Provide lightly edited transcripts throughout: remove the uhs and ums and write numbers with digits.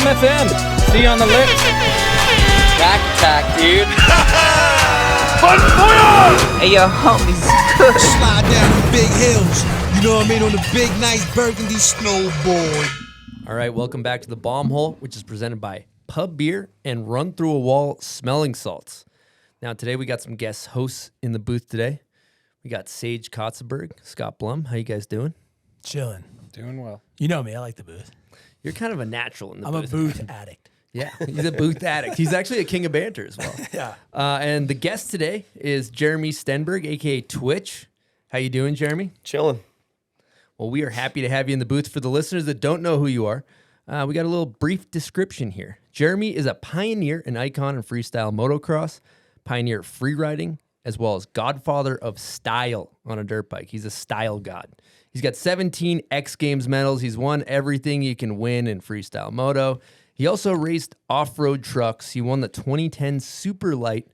FM. See you on the lift. Back attack, dude. Hey, yo, homies. Slide down the big hills. You know what I mean? On the big, nice burgundy snowboard. All right, welcome back to the Bomb Hole, which is presented by Pub Beer and Run Through a Wall Smelling Salts. Now, today we got some guest hosts in the booth today. We got Sage Kotzeberg, Scott Blum. How you guys doing? Chilling. Doing well. You know me. I like the booth. You're kind of a natural in the I'm booth. a booth addict. Yeah, he's a booth addict. He's actually a king of banter as well. Yeah. And the guest today is Jeremy Stenberg, a.k.a. Twitch. How you doing, Jeremy? Chilling. Well, we are happy to have you in the booth. For the listeners that don't know who you are, we got a little brief description here. Jeremy is a pioneer and icon in freestyle motocross, pioneer free riding, as well as godfather of style on a dirt bike. He's a style god. He's got 17 X Games medals. He's won everything you can win in freestyle moto. He also raced off-road trucks. He won the 2010 Super Light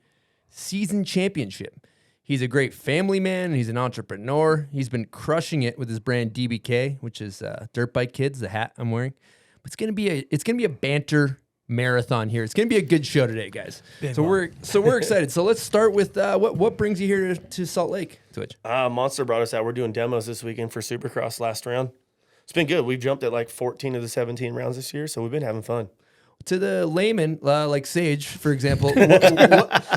Season Championship. He's a great family man. He's an entrepreneur. He's been crushing it with his brand DBK, which is Dirt Bike Kids, the hat I'm wearing. But it's gonna be a banter marathon here. It's gonna be a good show today, guys. We're excited. So let's start with what brings you here to Salt Lake, Twitch? Monster brought us out. We're doing demos this weekend for Supercross last round. It's been good. We've jumped at like 14 of the 17 rounds this year, so we've been having fun. To the layman, like Sage, for example,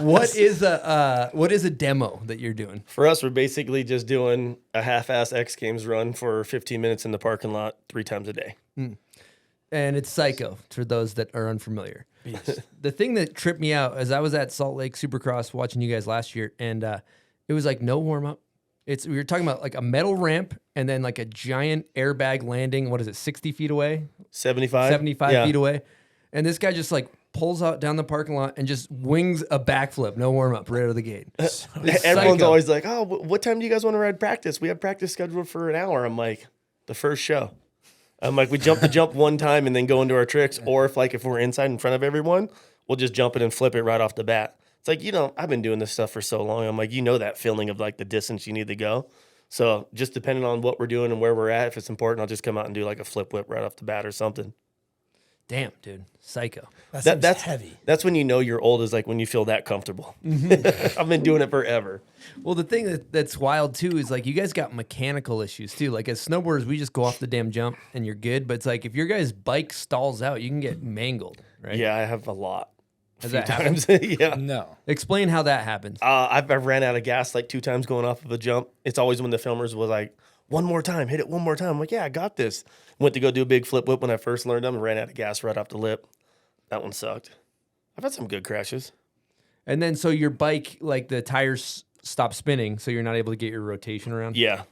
what is a demo that you're doing? For us, we're basically just doing a half-ass X Games run for 15 minutes in the parking lot 3 times a day. And it's psycho for those that are unfamiliar. The thing that tripped me out is I was at Salt Lake Supercross watching you guys last year, and it was like no warm-up. We were talking about like a metal ramp and then like a giant airbag landing. What is it, 60 feet away? 75 feet away. And this guy just like pulls out down the parking lot and just wings a backflip, no warm-up, right out of the gate. Everyone's always like, oh, what time do you guys want to ride practice? We have practice scheduled for an hour. I'm like, the first show. I'm like, we jump the jump one time and then go into our tricks. Or if we're inside in front of everyone, we'll just jump it and flip it right off the bat. It's like, I've been doing this stuff for so long. I'm like, that feeling of like the distance you need to go. So just depending on what we're doing and where we're at, if it's important, I'll just come out and do like a flip whip right off the bat or something. Damn, dude. Psycho. That's heavy. That's when you know you're old, is like when you feel that comfortable. I've been doing it forever. Well, the thing that's wild too is like you guys got mechanical issues too. Like as snowboarders, we just go off the damn jump and you're good. But it's like if your guy's bike stalls out, you can get mangled, right? Yeah, I have a lot. Has that Times. happened? Yeah. No. Explain how that happens. I've ran out of gas like 2 times going off of a jump. It's always when the filmers was like, one more time, hit it one more time. I'm like, yeah, I got this. Went to go do a big flip whip when I first learned them and ran out of gas right off the lip. That one sucked. I've had some good crashes. And then so your bike, like the tires stop spinning, so you're not able to get your rotation around. Yeah.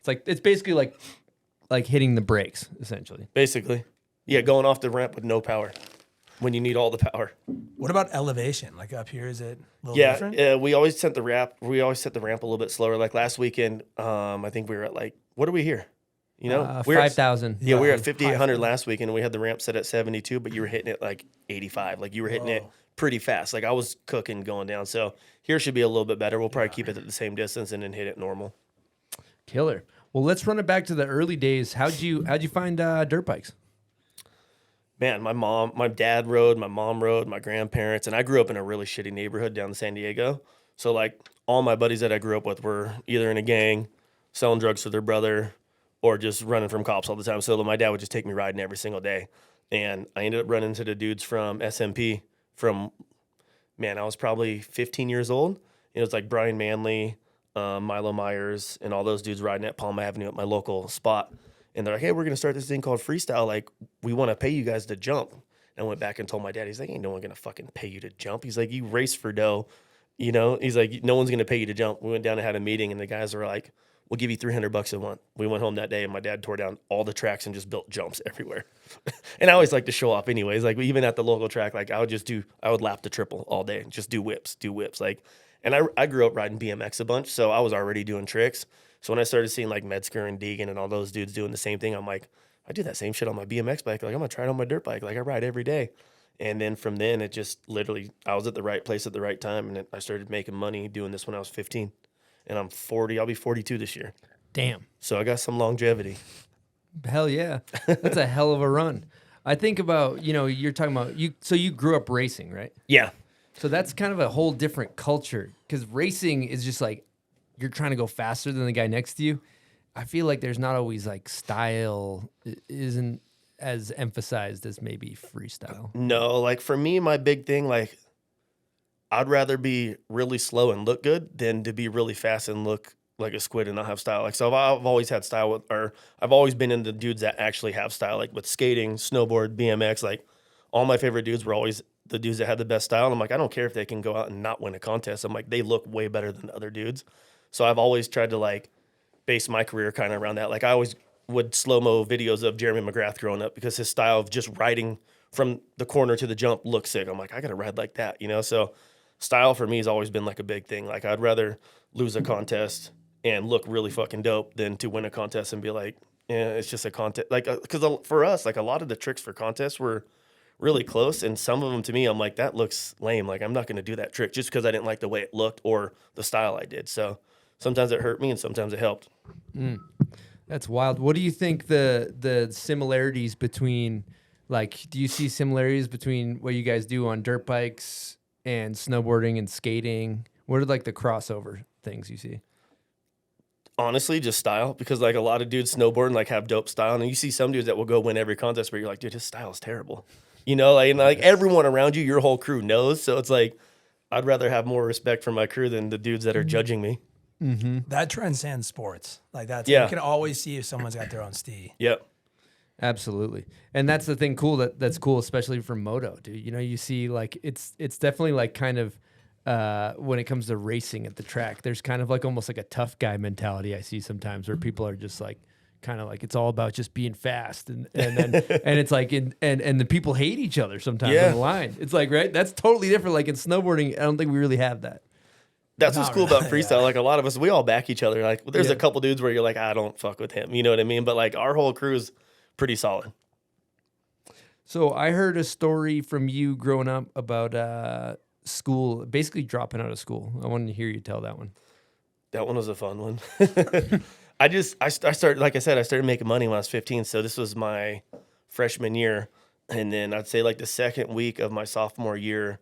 It's basically like hitting the brakes, essentially. Basically. Yeah, going off the ramp with no power when you need all the power. What about elevation? Like up here, is it a little different? Yeah, we always set the ramp a little bit slower. Like last weekend, I think we were at like, what are we here? We were 5,000. Yeah, we were at 5,800 last weekend, and we had the ramp set at 72, but you were hitting it like 85. Like you were hitting it pretty fast. Like I was cooking going down. So here should be a little bit better. We'll probably keep it at the same distance and then hit it normal. Killer. Well, let's run it back to the early days. How'd you find dirt bikes? Man, my dad rode, my mom rode, my grandparents, and I grew up in a really shitty neighborhood down in San Diego. So like all my buddies that I grew up with were either in a gang, selling drugs to their brother, or just running from cops all the time. So my dad would just take me riding every single day. And I ended up running into the dudes from SMP I was probably 15 years old. It was like Brian Manley, Milo Myers, and all those dudes riding at Palm Avenue at my local spot. And they're like, hey, we're going to start this thing called freestyle. Like, we want to pay you guys to jump. And I went back and told my dad, he's like, ain't no one going to fucking pay you to jump. He's like, you race for dough. He's like, no one's going to pay you to jump. We went down and had a meeting, and the guys were like, we'll give you $300 a month. We went home that day, and my dad tore down all the tracks and just built jumps everywhere. And I always like to show off anyways. Like, even at the local track, like, I would lap the triple all day, just do whips. Like, and I grew up riding BMX a bunch, so I was already doing tricks. So when I started seeing like Metzger and Deegan and all those dudes doing the same thing, I'm like, I do that same shit on my BMX bike. Like, I'm going to try it on my dirt bike. Like, I ride every day. And then from then, it just literally, I was at the right place at the right time. And I started making money doing this when I was 15. And I'm 40. I'll be 42 this year. Damn. So I got some longevity. Hell yeah. That's a hell of a run. I think about, you're talking about so you grew up racing, right? Yeah. So that's kind of a whole different culture because racing is just like you're trying to go faster than the guy next to you. I feel like there's not always like style isn't as emphasized as maybe freestyle. No, like for me, my big thing, like I'd rather be really slow and look good than to be really fast and look like a squid and not have style. Like, so I've always had style I've always been into dudes that actually have style, like with skating, snowboard, BMX, like all my favorite dudes were always the dudes that had the best style. And I'm like, I don't care if they can go out and not win a contest. I'm like, they look way better than other dudes. So I've always tried to like base my career kind of around that. Like I always would slow-mo videos of Jeremy McGrath growing up because his style of just riding from the corner to the jump looks sick. I'm like, I got to ride like that, So style for me has always been like a big thing. Like I'd rather lose a contest and look really fucking dope than to win a contest and be like, yeah, it's just a contest. Like, because for us, like a lot of the tricks for contests were really close. And some of them to me, I'm like, that looks lame. Like I'm not going to do that trick just because I didn't like the way it looked or the style I did. So sometimes it hurt me and sometimes it helped. That's wild. What do you think the similarities between, like, do you see similarities between what you guys do on dirt bikes and snowboarding and skating? What are like the crossover things you see? Honestly, just style, because like a lot of dudes snowboard and like have dope style, and you see some dudes that will go win every contest where you're like, dude, his style is terrible. Like everyone around you, your whole crew knows. So it's like, I'd rather have more respect for my crew than the dudes that are judging me. Mm-hmm. That transcends sports. Like that's, Yeah. you can always see if someone's got their own stee. Yep. Absolutely. And that's the thing that's cool, especially for moto, dude. You see like it's definitely like kind of when it comes to racing at the track, there's kind of like almost like a tough guy mentality I see sometimes where people are just like kind of like it's all about just being fast and then and it's like and the people hate each other sometimes on the line. It's like, right? That's totally different. Like in snowboarding, I don't think we really have that. That's what's cool about freestyle. Yeah. Like a lot of us, we all back each other. Like there's a couple dudes where you're like, I don't fuck with him. You know what I mean? But like our whole crew is pretty solid. So I heard a story from you growing up about school, basically dropping out of school. I wanted to hear you tell that one. That one was a fun one. I started, like I said, I started making money when I was 15. So this was my freshman year. And then I'd say like the second week of my sophomore year,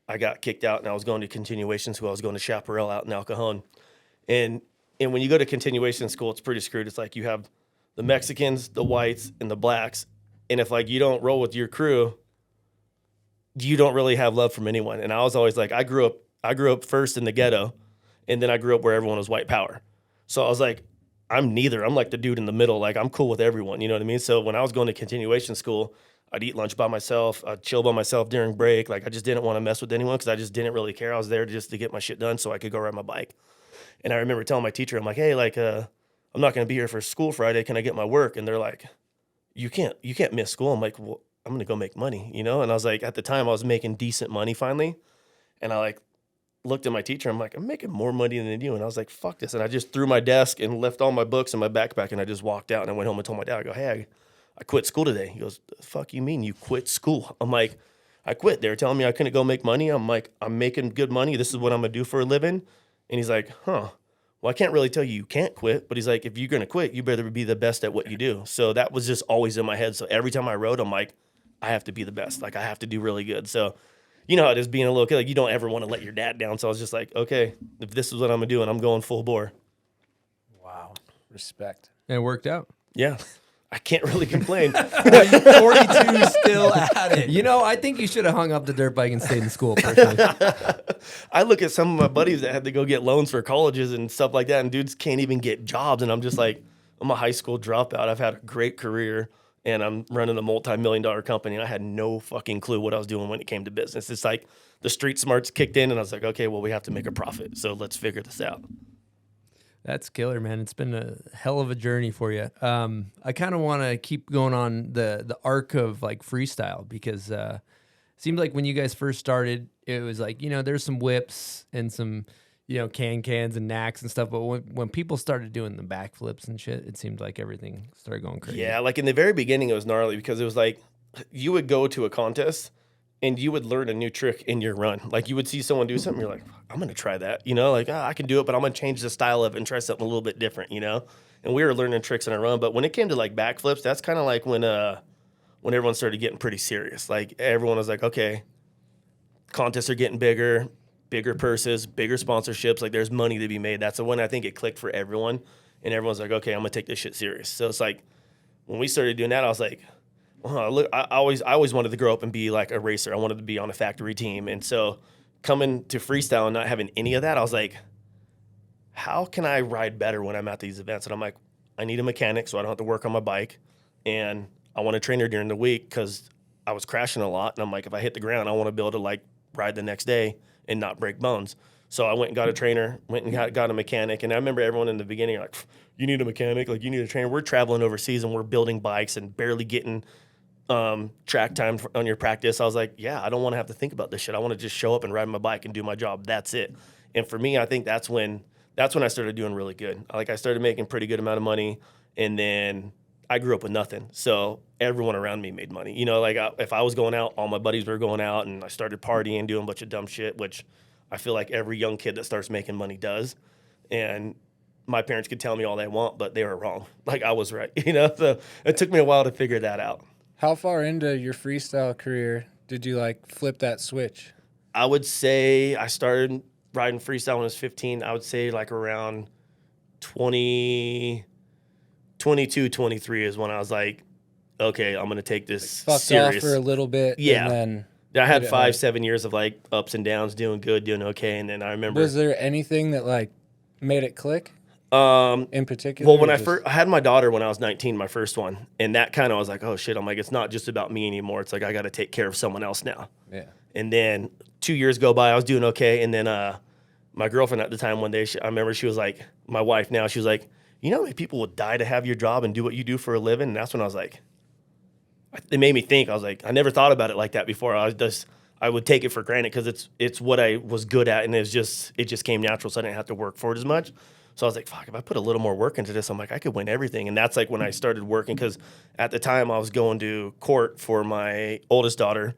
I got kicked out and I was going to continuation school. I was going to Chaparral out in El Cajon. And when you go to continuation school, it's pretty screwed. It's like you have the Mexicans, the whites, and the blacks. And if like you don't roll with your crew, you don't really have love from anyone. And I was always like, I grew up first in the ghetto, and then I grew up where everyone was white power. So I was like, I'm neither. I'm like the dude in the middle. Like I'm cool with everyone. You know what I mean? So when I was going to continuation school, I'd eat lunch by myself. I'd chill by myself during break. Like I just didn't want to mess with anyone because I just didn't really care. I was there just to get my shit done so I could go ride my bike. And I remember telling my teacher, I'm like, hey, like I'm not going to be here for school Friday. Can I get my work? And they're like, you can't miss school. I'm like, well, I'm going to go make money, And I was like, at the time I was making decent money finally. And I like looked at my teacher. I'm like, I'm making more money than you. And I was like, fuck this. And I just threw my desk and left all my books in my backpack. And I just walked out and I went home and told my dad, I go, hey, I quit school today. He goes, the fuck you mean you quit school? I'm like, I quit. They were telling me I couldn't go make money. I'm like, I'm making good money. This is what I'm going to do for a living. And he's like, huh. Well, I can't really tell you can't quit. But he's like, if you're going to quit, you better be the best at what you do. So that was just always in my head. So every time I rode, I'm like, I have to be the best. Like I have to do really good. So you know how it is being a little kid. Like you don't ever want to let your dad down. So I was just like, okay, if this is what I'm going to do and I'm going full bore. Wow. Respect. And it worked out. Yeah. I can't really complain. 42 still at it. I think you should have hung up the dirt bike and stayed in school personally. I look at some of my buddies that had to go get loans for colleges and stuff like that, and dudes can't even get jobs. And I'm just like, I'm a high school dropout. I've had a great career, and I'm running a multi-million-dollar company, and I had no fucking clue what I was doing when it came to business. It's like the street smarts kicked in, and I was like, okay, well, we have to make a profit, so let's figure this out. That's killer, man. It's been a hell of a journey for you. I kind of want to keep going on the arc of like freestyle because it seemed like when you guys first started, it was like, there's some whips and some, cans and knacks and stuff. But when people started doing the backflips and shit, it seemed like everything started going crazy. Yeah, like in the very beginning, it was gnarly because it was like you would go to a contest and you would learn a new trick in your run. Like you would see someone do something, you're like, I'm going to try that. I can do it, but I'm going to change the style of it and try something a little bit different, And we were learning tricks in our run. But when it came to like backflips, that's kind of like when when everyone started getting pretty serious. Like everyone was like, okay, contests are getting bigger purses, bigger sponsorships. Like there's money to be made. That's when I think it clicked for everyone. And everyone's like, okay, I'm gonna take this shit serious. So it's like when we started doing that, I was like, look, I always wanted to grow up and be like a racer. I wanted to be on a factory team. And so coming to freestyle and not having any of that, I was like, how can I ride better when I'm at these events? And I'm like, I need a mechanic so I don't have to work on my bike. And I want a trainer during the week because I was crashing a lot. And I'm like, if I hit the ground, I want to be able to like ride the next day and not break bones. So I went and got a trainer, went and got a mechanic. And I remember everyone in the beginning like, you need a mechanic, like you need a trainer. We're traveling overseas and we're building bikes and barely getting track time on your practice. I was like, yeah, I don't want to have to think about this shit. I want to just show up and ride my bike and do my job. That's it. And for me, I think that's when I started doing really good. Like I started making pretty good amount of money, and then I grew up with nothing. So everyone around me made money. You know, like if I was going out, all my buddies were going out, and I started partying, doing a bunch of dumb shit, which I feel like every young kid that starts making money does. And my parents could tell me all they want, but they were wrong. Like I was right, you know? So it took me a while to figure that out. How far into your freestyle career did you like flip that switch? I would say I started riding freestyle when I was 15. I would say like around 22, 23 is when I was like, okay, I'm going to take this Fucked serious. off for a little bit. Yeah. And then I had 5-7 years of like ups and downs, doing good, doing okay. And then I remember. Was there anything that like made it click in particular? Well, when I had my daughter when I was 19, my first one. And that kind of was like, oh shit. I'm like, it's not just about me anymore. It's like, I got to take care of someone else now. Yeah. And then 2 years go by, I was doing okay. And then my girlfriend at the time, one day, I remember she was like, my wife now, she was like, you know how many people would die to have your job and do what you do for a living? And that's when I was like, it made me think. I was like, I never thought about it like that before. I would take it for granted because it's what I was good at, and it just came natural, so I didn't have to work for it as much. So I was like, fuck, if I put a little more work into this, I'm like, I could win everything. And that's like when I started working, because at the time I was going to court for my oldest daughter,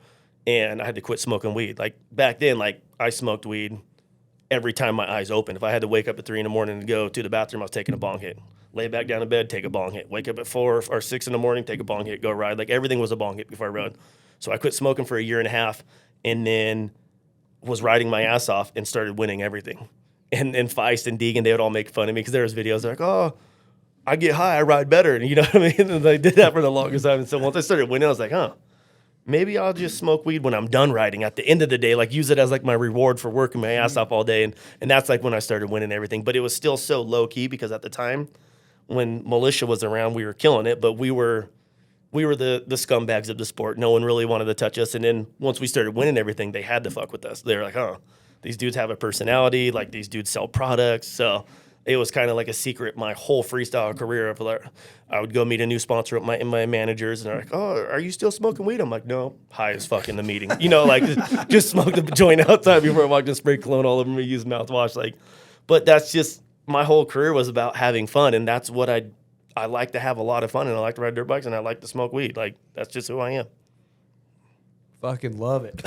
and I had to quit smoking weed. Like back then, like I smoked weed every time my eyes opened. If I had to wake up at 3 a.m. and go to the bathroom, I was taking a bong hit. Lay back down in bed, take a bong hit. Wake up at 4 or 6 a.m, take a bong hit, go ride. Like everything was a bong hit before I rode. So I quit smoking for a year and a half, and then was riding my ass off and started winning everything. And Feist and Deegan, they would all make fun of me because there was videos like, oh, I get high, I ride better. And you know what I mean? And I did that for the longest time. And so once I started winning, I was like, huh, maybe I'll just smoke weed when I'm done riding at the end of the day, like use it as like my reward for working my ass off all day. And that's like when I started winning everything. But it was still so low key because at the time when militia was around, we were killing it, but we were the scumbags of the sport. No one really wanted to touch us. And then once we started winning everything, they had to fuck with us. They were like, oh, these dudes have a personality. Like these dudes sell products. So it was kind of like a secret. My whole freestyle career of like, I would go meet a new sponsor with my managers, and they're like, oh, are you still smoking weed? I'm like, no, high as fuck in the meeting. You know, like just smoked a joint outside before I walked in, spray cologne all over me, use mouthwash. Like, but that's just, my whole career was about having fun. And that's what I like to have a lot of fun, and I like to ride dirt bikes, and I like to smoke weed. Like, that's just who I am. Fucking love it.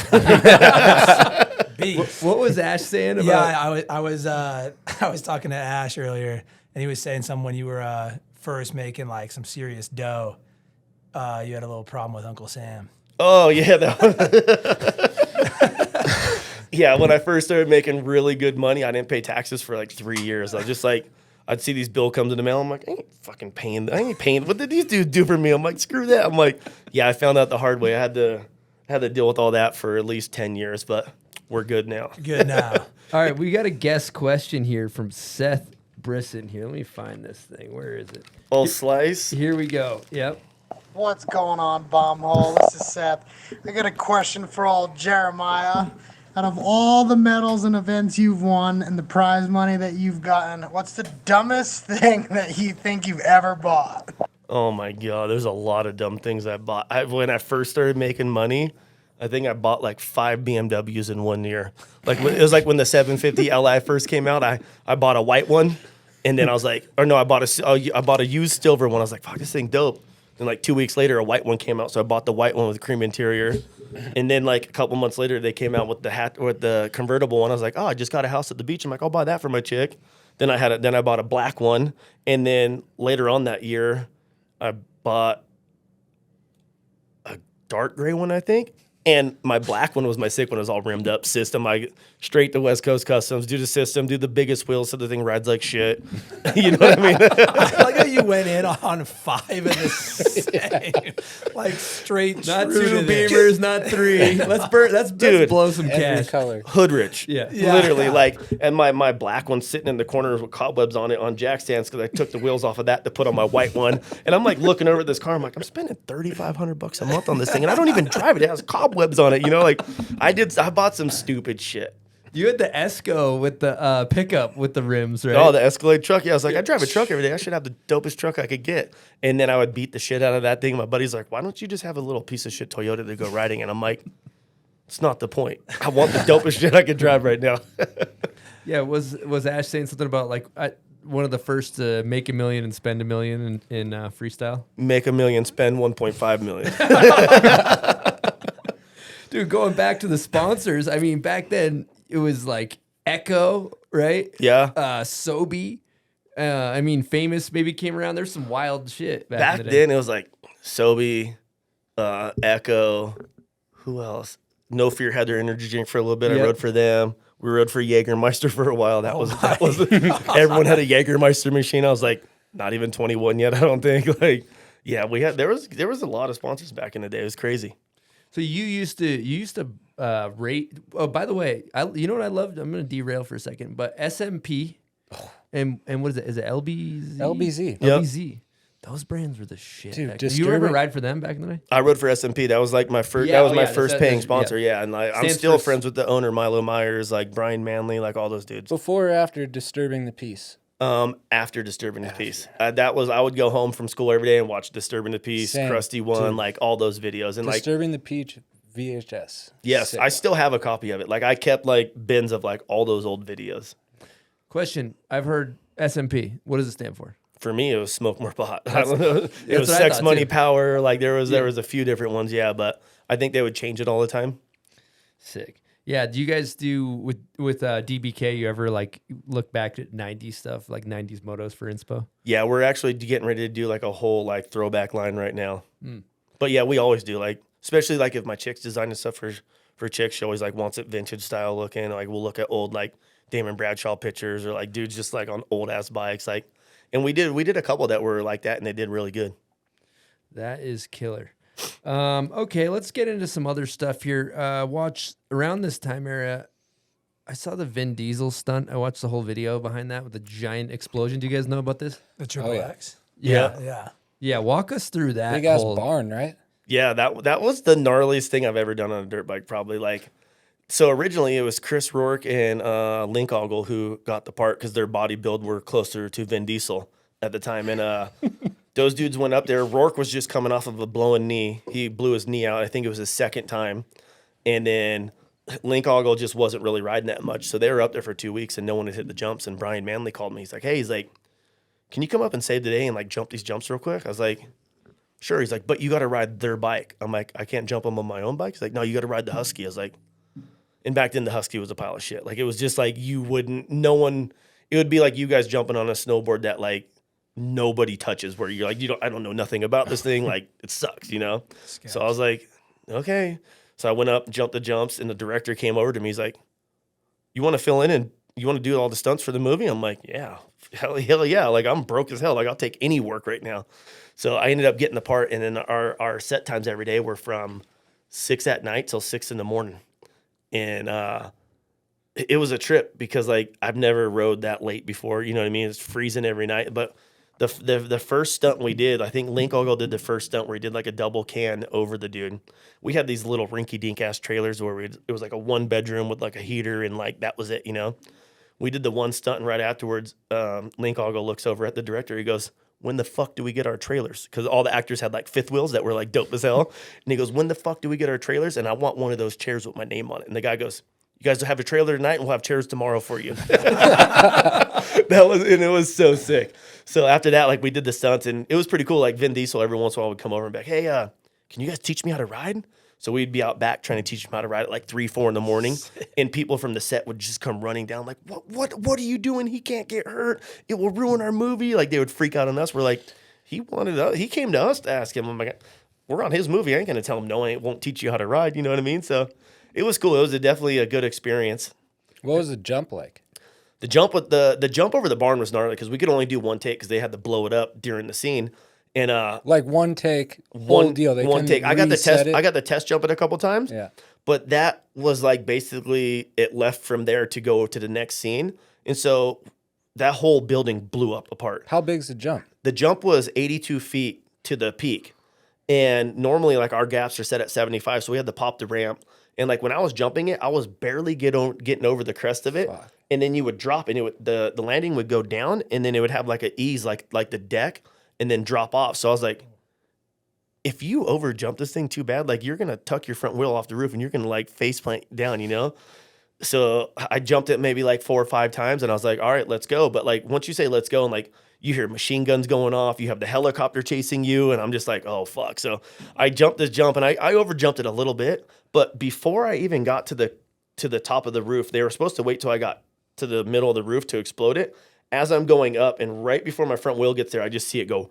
Beef. What was Ash saying about? Yeah, I was talking to Ash earlier, and he was saying something when you were first making like some serious dough. You had a little problem with Uncle Sam. Oh yeah, yeah. When I first started making really good money, I didn't pay taxes for like 3 years. I was just like, I'd see these bills come to the mail. I'm like, I ain't fucking paying. What did these dudes do for me? I'm like, screw that. I'm like, yeah, I found out the hard way. I had to deal with all that for at least 10 years, but we're good now. Good now. All right, we got a guest question here from Seth Brisson here. Let me find this thing. Where is it? Old Slice. Here we go. Yep. What's going on, Bombhole? This is Seth. I got a question for old Jeremiah. Out of all the medals and events you've won and the prize money that you've gotten, what's the dumbest thing that you think you've ever bought? Oh my God, there's a lot of dumb things I bought. When I first started making money, I think I bought like 5 BMWs in 1 year. Like it was like when the 750 Li first came out. I bought a white one, and then I was like, or no, I bought a used silver one. I was like, fuck, this thing dope. And like 2 weeks later, a white one came out, so I bought the white one with cream interior. And then like a couple months later, they came out with the convertible one. I was like, oh, I just got a house at the beach. I'm like, I'll buy that for my chick. Then I bought a black one, and then later on that year, I bought a dark gray one, I think. And my black one was my sick one. It was all rimmed up system. I straight to West Coast Customs, do the system, do the biggest wheels so the thing rides like shit. You know what I mean? I like how you went in on 5 in the same, like straight. Not true 2 to the- Beamers, not 3. Let's Dude, blow some Every cash. color. Hood rich. Yeah. Literally, like, and my black one's sitting in the corners with cobwebs on it on jack stands because I took the wheels off of that to put on my white one. And I'm like looking over at this car. I'm like, I'm spending $3,500 a month on this thing, and I don't even drive it. It has cobwebs on it. You know, like I bought some stupid shit. You had the Esco with the pickup with the rims, right? Oh, the Escalade truck. Yeah, I was like, I drive a truck every day. I should have the dopest truck I could get. And then I would beat the shit out of that thing. My buddy's like, why don't you just have a little piece of shit Toyota to go riding? And I'm like, it's not the point. I want the dopest shit I could drive right now. Yeah, was Ash saying something about like one of the first to make $1 million and spend $1 million in freestyle? Make $1 million, spend 1.5 million. Dude, going back to the sponsors, I mean, back then it was like Echo, right? Yeah. Sobe. I mean, Famous maybe came around. There's some wild shit back in Back the day. then, it was like Sobe, Echo, who else? No Fear had their energy drink for a little bit. Yep. I rode for them. We rode for Jägermeister for a while. That was everyone had a Jägermeister machine. I was like, not even 21 yet, I don't think. Like, yeah, there was a lot of sponsors back in the day. It was crazy. So you used to rate. Oh, by the way, you know what I loved? I'm going to derail for a second, but SMP and what is it? Is it LBZ? LBZ. Yep. LBZ. Those brands were the shit. Dude, Did you ever disturbing- ride for them back in the day? I rode for SMP. That was like my first. Yeah, that was oh, my yeah, first that's- paying that's- sponsor. yeah. Yeah, and I'm Stands still for- friends with the owner, Milo Myers, like Brian Manley, like all those dudes. Before or after disturbing the peace? After Disturbing the Peace, I would go home from school every day and watch Disturbing the Peace, Same, Krusty One, dude. like all those videos, and like Disturbing the Peach VHS. yes, Sick. I still have a copy of it. Like I kept like bins of like all those old videos. Question. I've heard SMP. What does it stand for? For me, it was smoke more pot. I don't know. It was what I sex, thought, money, too. power. Like there was a few different ones, yeah. But I think they would change it all the time. Sick. Yeah. Do you guys do with DBK? You ever like look back at 90s stuff, like 90s motos for inspo? Yeah, we're actually getting ready to do like a whole like throwback line right now. But yeah, we always do like, especially like if my chick's designing stuff for chicks, she always like wants it vintage style looking. Like we'll look at old like Damon Bradshaw pictures or like dudes just like on old ass bikes. Like, and we did a couple that were like that and they did really good. That is killer. Okay, let's get into some other stuff here. Watch around this time era. I saw the Vin Diesel stunt. I watched the whole video behind that with the giant explosion. Do you guys know about this? The Triple yeah. X. Yeah. Yeah. Yeah, walk us through that. Big ass whole- barn, right? Yeah, that was the gnarliest thing I've ever done on a dirt bike, probably. Like, so originally it was Chris Rourke and Link Ogle who got the part because their body build were closer to Vin Diesel at the time. And those dudes went up there. Rourke was just coming off of a blown knee. He blew his knee out. I think it was his second time. And then Link Ogle just wasn't really riding that much. So they were up there for 2 weeks and no one had hit the jumps. And Brian Manley called me. He's like, hey, can you come up and save the day and like jump these jumps real quick? I was like, sure. He's like, but you got to ride their bike. I'm like, I can't jump them on my own bike. He's like, no, you got to ride the Husky. I was like, and back then the Husky was a pile of shit. Like it was just like it would be like you guys jumping on a snowboard that like nobody touches where you're like, I don't know nothing about this thing. Like it sucks, you know? So I was like, okay. So I went up, jumped the jumps, and the director came over to me. He's like, you want to fill in and you want to do all the stunts for the movie? I'm like, yeah, hell yeah. Like I'm broke as hell. Like I'll take any work right now. So I ended up getting the part, and then our set times every day were from 6 at night till 6 in the morning. And it was a trip because like I've never rode that late before. You know what I mean? It's freezing every night. But the first stunt we did, I think Link Ogle did the first stunt where he did like a double can over the dude. We had these little rinky dink ass trailers where it was like a 1 bedroom with like a heater and like that was it, you know? We did the one stunt and right afterwards, Link Ogle looks over at the director. He goes, when the fuck do we get our trailers? Because all the actors had like fifth wheels that were like dope as hell. And he goes, when the fuck do we get our trailers? And I want one of those chairs with my name on it. And the guy goes, you guys will have a trailer tonight and we'll have chairs tomorrow for you. It was so sick. So after that, like we did the stunts and it was pretty cool. Like Vin Diesel every once in a while would come over and be like, hey, can you guys teach me how to ride? So we'd be out back trying to teach him how to ride at like 3, 4 in the morning. And people from the set would just come running down like, what are you doing? He can't get hurt. It will ruin our movie. Like they would freak out on us. We're like, he came to us to ask him. I'm like, we're on his movie. I ain't gonna tell him no. I won't teach you how to ride. You know what I mean? So it was cool. It was definitely a good experience. What was the jump like? The jump with the jump over the barn was gnarly because we could only do one take because they had to blow it up during the scene. And Like one take, whole deal. They one couldn't take. I got the reset test. it? I got the test jump it a couple times. Yeah. But that was like basically it left from there to go to the next scene, and so that whole building blew up apart. How big's the jump? The jump was 82 feet to the peak, and normally like our gaps are set at 75, so we had to pop the ramp. And like when I was jumping it, I was barely getting over the crest of it. Fuck. And then you would drop, and the landing would go down, and then it would have like an ease, like the deck, and then drop off. So I was like, if you over jump this thing too bad, like you're gonna tuck your front wheel off the roof, and you're gonna like face plant down, you know. So I jumped it maybe like 4 or 5 times, and I was like, all right, let's go. But like once you say let's go, and like you hear machine guns going off, you have the helicopter chasing you, and I'm just like, oh fuck. So I jumped this jump, and I over jumped it a little bit. But before I even got to the top of the roof, they were supposed to wait till I got to the middle of the roof to explode it. As I'm going up, and right before my front wheel gets there, I just see it go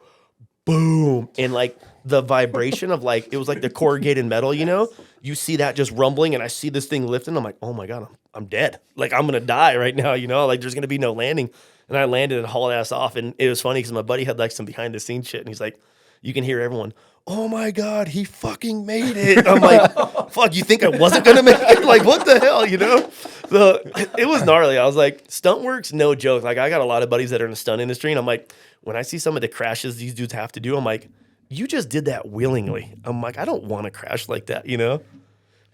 boom. And like the vibration of like, it was like the corrugated metal, you know, you see that just rumbling, and I see this thing lifting. I'm like, oh my God, I'm dead. Like I'm going to die right now, you know, like there's going to be no landing. And I landed and hauled ass off. And it was funny because my buddy had like some behind the scenes shit. And he's like, you can hear everyone, oh my God, he fucking made it. I'm like, fuck, you think I wasn't going to make it? Like, what the hell, you know? So it was gnarly. I was like, stunt work's no joke. Like, I got a lot of buddies that are in the stunt industry, and I'm like, when I see some of the crashes these dudes have to do, I'm like, you just did that willingly. I'm like, I don't want to crash like that, you know?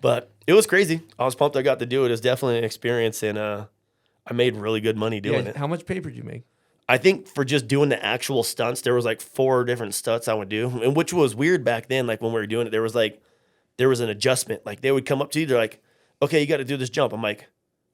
But it was crazy. I was pumped I got to do it. It was definitely an experience, and I made really good money doing it. How much paper did you make? I think for just doing the actual stunts, there was like 4 different stunts I would do, and which was weird back then. Like when we were doing it, there was an adjustment. Like they would come up to you, they're like, okay, you got to do this jump. I'm like,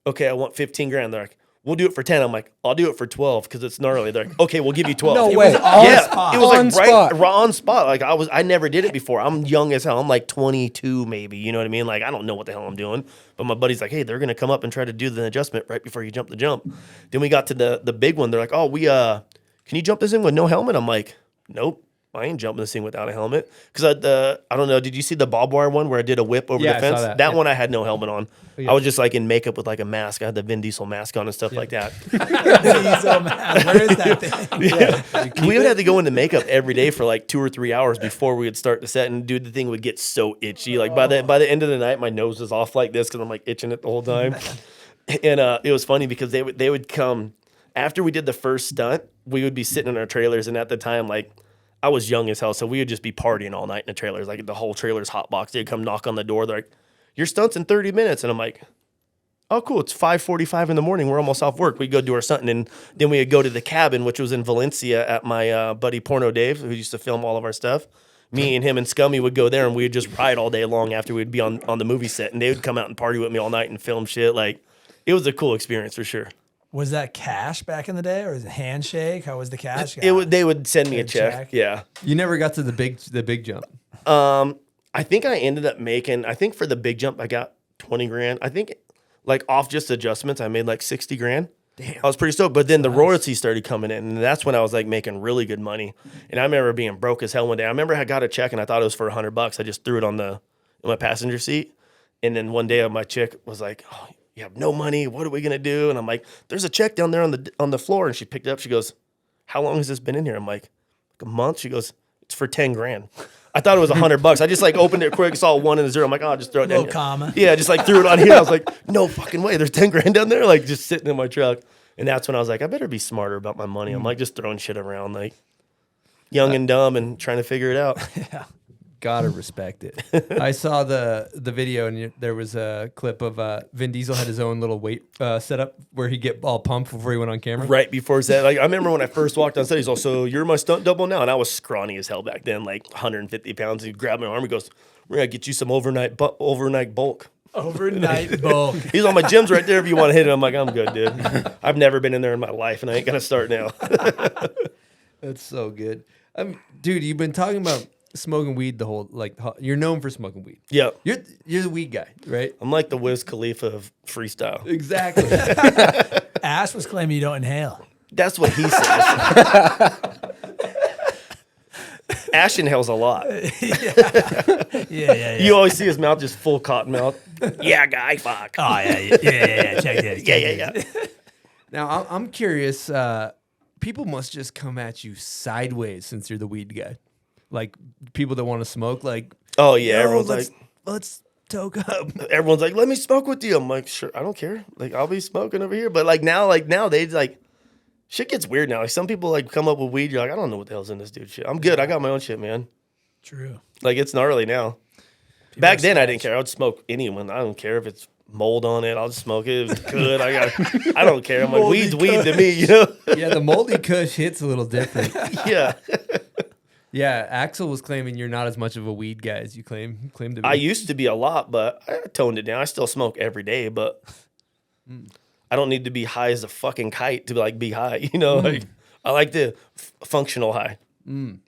okay, I want 15 grand. They're like, we'll do it for 10. I'm like, I'll do it for 12 because it's gnarly. They're like, okay, we'll give you 12. No It way. was- On yeah, spot. it was On like spot. right on spot. Like I never did it before. I'm young as hell. I'm like 22 maybe. You know what I mean? Like I don't know what the hell I'm doing. But my buddy's like, hey, they're gonna come up and try to do the adjustment right before you jump the jump. Then we got to the big one. They're like, oh, can you jump this thing with no helmet? I'm like, nope. I ain't jumping this thing without a helmet. Because I don't know, did you see the barbed wire one where I did a whip over Yeah, the I saw fence? that. Yeah. One I had no helmet on. Yeah. I was just like in makeup with like a mask. I had the Vin Diesel mask on and stuff like that. Diesel, man. Where is that thing? We would have to go into makeup every day for like 2 or 3 hours before we would start the set, and dude, the thing would get so itchy. Like by the end of the night, my nose was off like this because I'm like itching it the whole time. And it was funny because they would come after we did the first stunt. We would be sitting in our trailers, and at the time, like I was young as hell, so we would just be partying all night in the trailers. Like the whole trailer's hot box. They'd come knock on the door. They're like, "Your stunt's in 30 minutes," and I'm like, oh, cool. It's 5:45 in the morning. We're almost off work. We'd go do our stunt, and then we would go to the cabin, which was in Valencia at my buddy Porno Dave, who used to film all of our stuff. Me and him and Scummy would go there, and we would just ride all day long after we'd be on the movie set, and they would come out and party with me all night and film shit. Like, it was a cool experience for sure. Was that cash back in the day, or was it handshake? How was the cash? They would send me a Good check. check. Yeah. You never got to the big jump. I think I ended up making, I think for the big jump, I got 20 grand. I think like off just adjustments, I made like 60 grand. Damn. I was pretty stoked. But then the royalties started coming in, and that's when I was like making really good money. And I remember being broke as hell one day. I remember I got a check and I thought it was for $100. I just threw it in my passenger seat. And then one day my chick was like, oh, you have no money. What are we going to do? And I'm like, there's a check down there on the floor. And she picked it up. She goes, how long has this been in here? I'm like a month. She goes, it's for 10 grand. I thought it was $100. I just like opened it quick, saw a 1 and a 0. I'm like, oh, I'll just throw it down here. comma. Yeah, just like threw it on here. I was like, no fucking way. There's 10 grand down there, like just sitting in my truck. And that's when I was like, I better be smarter about my money. I'm like just throwing shit around, like young and dumb and trying to figure it out. Gotta respect it. I saw the video, and there was a clip of Vin Diesel had his own little weight setup where he'd get all pumped before he went on camera. Right before set, like I remember when I first walked on set, he's also, you're my stunt double now, and I was scrawny as hell back then, like 150 pounds. He grabbed my arm, he goes, we're gonna get you some overnight bulk. Overnight bulk. He's on my gym's right there if you want to hit it. I'm like, I'm good, dude. I've never been in there in my life, and I ain't gonna start now. That's so good. Dude, you've been talking about smoking weed the whole, like, you're known for smoking weed. Yeah, You're the weed guy, right? I'm like the Wiz Khalifa of freestyle. Exactly. Ash was claiming you don't inhale. That's what he says. Ash inhales a lot. Yeah. You always see his mouth just full cotton mouth. Yeah, guy, fuck. Oh, yeah. Check this. Yeah. Now, I'm curious. People must just come at you sideways since you're the weed guy. Like, people that want to smoke, like, Oh, yeah. "Yo, Everyone's let's, like, let's toke up. everyone's like, let me smoke with you. I'm like, sure, I don't care. Like, I'll be smoking over here. But like now they like, shit gets weird now. Like some people like come up with weed. You're like, I don't know what the hell's in this dude shit. I'm good. I got my own shit, man. True. Like it's gnarly now. Back then I didn't care. I would smoke anyone. I don't care if it's mold on it. I'll just smoke it. If it's good. I don't care. I'm like, weed's weed to me, you know? Yeah, the moldy kush hits a little different. Yeah. Yeah, Axel was claiming you're not as much of a weed guy as you claim to be. I used to be a lot, but I toned it down. I still smoke every day, but I don't need to be high as a fucking kite to like be high. You know, like I like the functional high.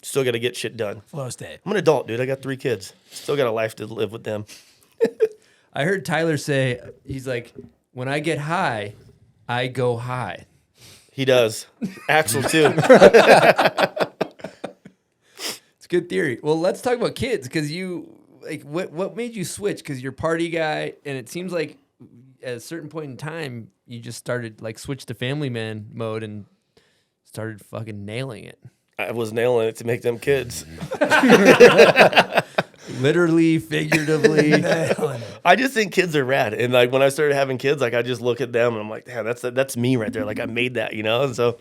Still got to get shit done. Flow state. I'm an adult, dude. I got 3 kids. Still got a life to live with them. I heard Tyler say, he's like, when I get high, I go high. He does. Axel too. It's a good theory. Well, let's talk about kids, because you, like, what made you switch? Because you're a party guy, and it seems like at a certain point in time, you just started, like, switch to family man mode and started fucking nailing it. I was nailing it to make them kids. Literally, figuratively. I just think kids are rad, and like when I started having kids, like I just look at them and I'm like, damn, that's me right there. Like I made that, you know. And so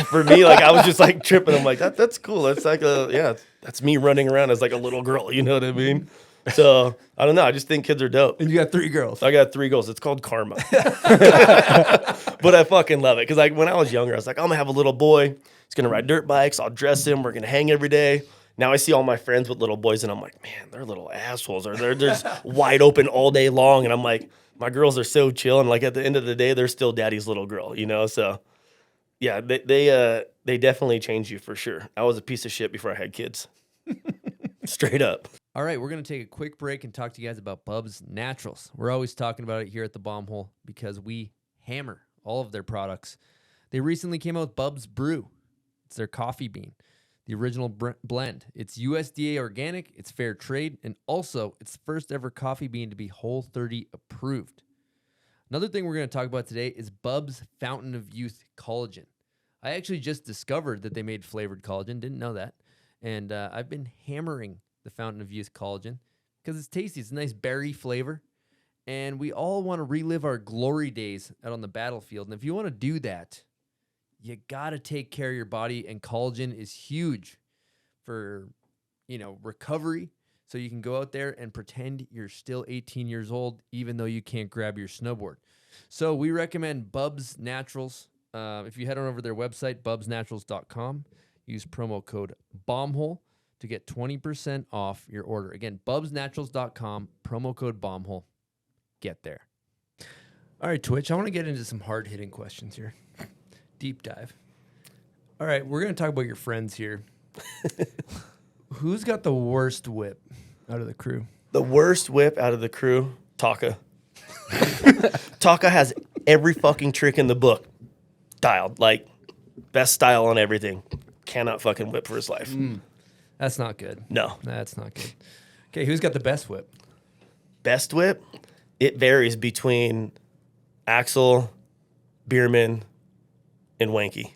for me, like I was just like tripping. I'm like, that's cool. That's like that's me running around as like a little girl. You know what I mean? So I don't know. I just think kids are dope. And you got 3 girls. I got 3 girls. It's called karma. But I fucking love it because like when I was younger, I was like, I'm gonna have a little boy. He's gonna ride dirt bikes. I'll dress him. We're gonna hang every day. Now I see all my friends with little boys, and I'm like, man, they're little assholes. Or they're just wide open all day long. And I'm like, my girls are so chill. And like at the end of the day, they're still daddy's little girl, you know? So yeah, they definitely change you for sure. I was a piece of shit before I had kids. Straight up. All right, we're going to take a quick break and talk to you guys about Bubs Naturals. We're always talking about it here at the Bomb Hole because we hammer all of their products. They recently came out with Bubs Brew. It's their coffee bean, the original blend. It's USDA organic, it's fair trade, and also it's the first ever coffee bean to be Whole30 approved. Another thing we're going to talk about today is Bubs Fountain of Youth Collagen. I actually just discovered that they made flavored collagen. Didn't know that. And I've been hammering the Fountain of Youth Collagen because it's tasty. It's a nice berry flavor. And we all want to relive our glory days out on the battlefield. And if you want to do that, you got to take care of your body. And collagen is huge for, recovery. So you can go out there and pretend you're still 18 years old, even though you can't grab your snowboard. So we recommend Bubs Naturals. If you head on over to their website, bubsnaturals.com, use promo code BOMBHOLE to get 20% off your order. Again, bubsnaturals.com, promo code BOMBHOLE. Get there. All right, Twitch, I want to get into some hard-hitting questions here. Deep dive. All right, we're going to talk about your friends here. Who's got the worst whip out of the crew? The worst whip out of the crew, Taka. Taka has every fucking trick in the book dialed. Like, best style on everything. Cannot fucking whip for his life. That's not good. No. That's not good. Okay, who's got the best whip? Best whip? It varies between Axel, Bierman, and Wanky.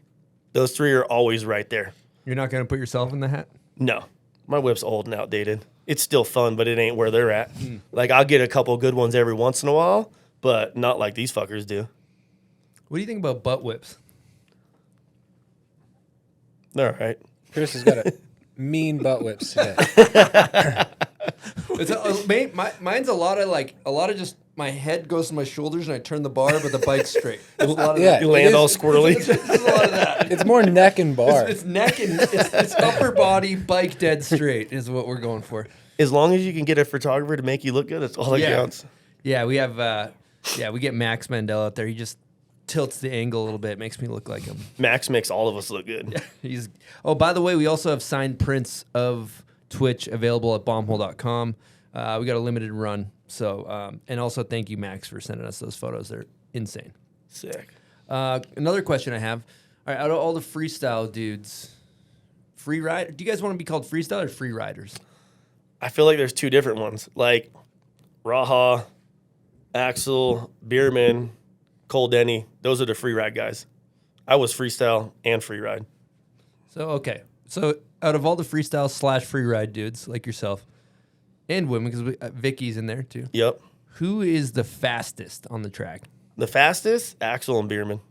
Those 3 are always right there. You're not going to put yourself in the hat? No. My whip's old and outdated. It's still fun, but it ain't where they're at. Like, I'll get a couple good ones every once in a while, but not like these fuckers do. What do you think about butt whips? They're all right. Chris has got a mean butt whips today. Mine's a lot of just my head goes to my shoulders and I turn the bar, but the bike's straight. There's a lot of Yeah. You land all squirrely. There's a lot of that. It's more neck and bar. It's neck and it's upper body, bike dead straight is what we're going for. As long as you can get a photographer to make you look good, that's all that counts. Yeah, we have we get Max Mandel out there. He just tilts the angle a little bit, makes me look like him. Max makes all of us look good. By the way, we also have signed prints of Twitch available at bombhole.com. We got a limited run. So, and also thank you, Max, for sending us those photos. They're insane. Sick. Another question I have. All right, out of all the freestyle dudes, free ride? Do you guys want to be called freestyle or free riders? I feel like there's two different ones, like Raha, Axel, Bierman, Cole Denny. Those are the free ride guys. I was freestyle and free ride. So, okay. So, out of all the freestyle / free ride dudes like yourself and women, because Vicky's in there too, Yep. who is the fastest on the track? The fastest, Axel and Bierman.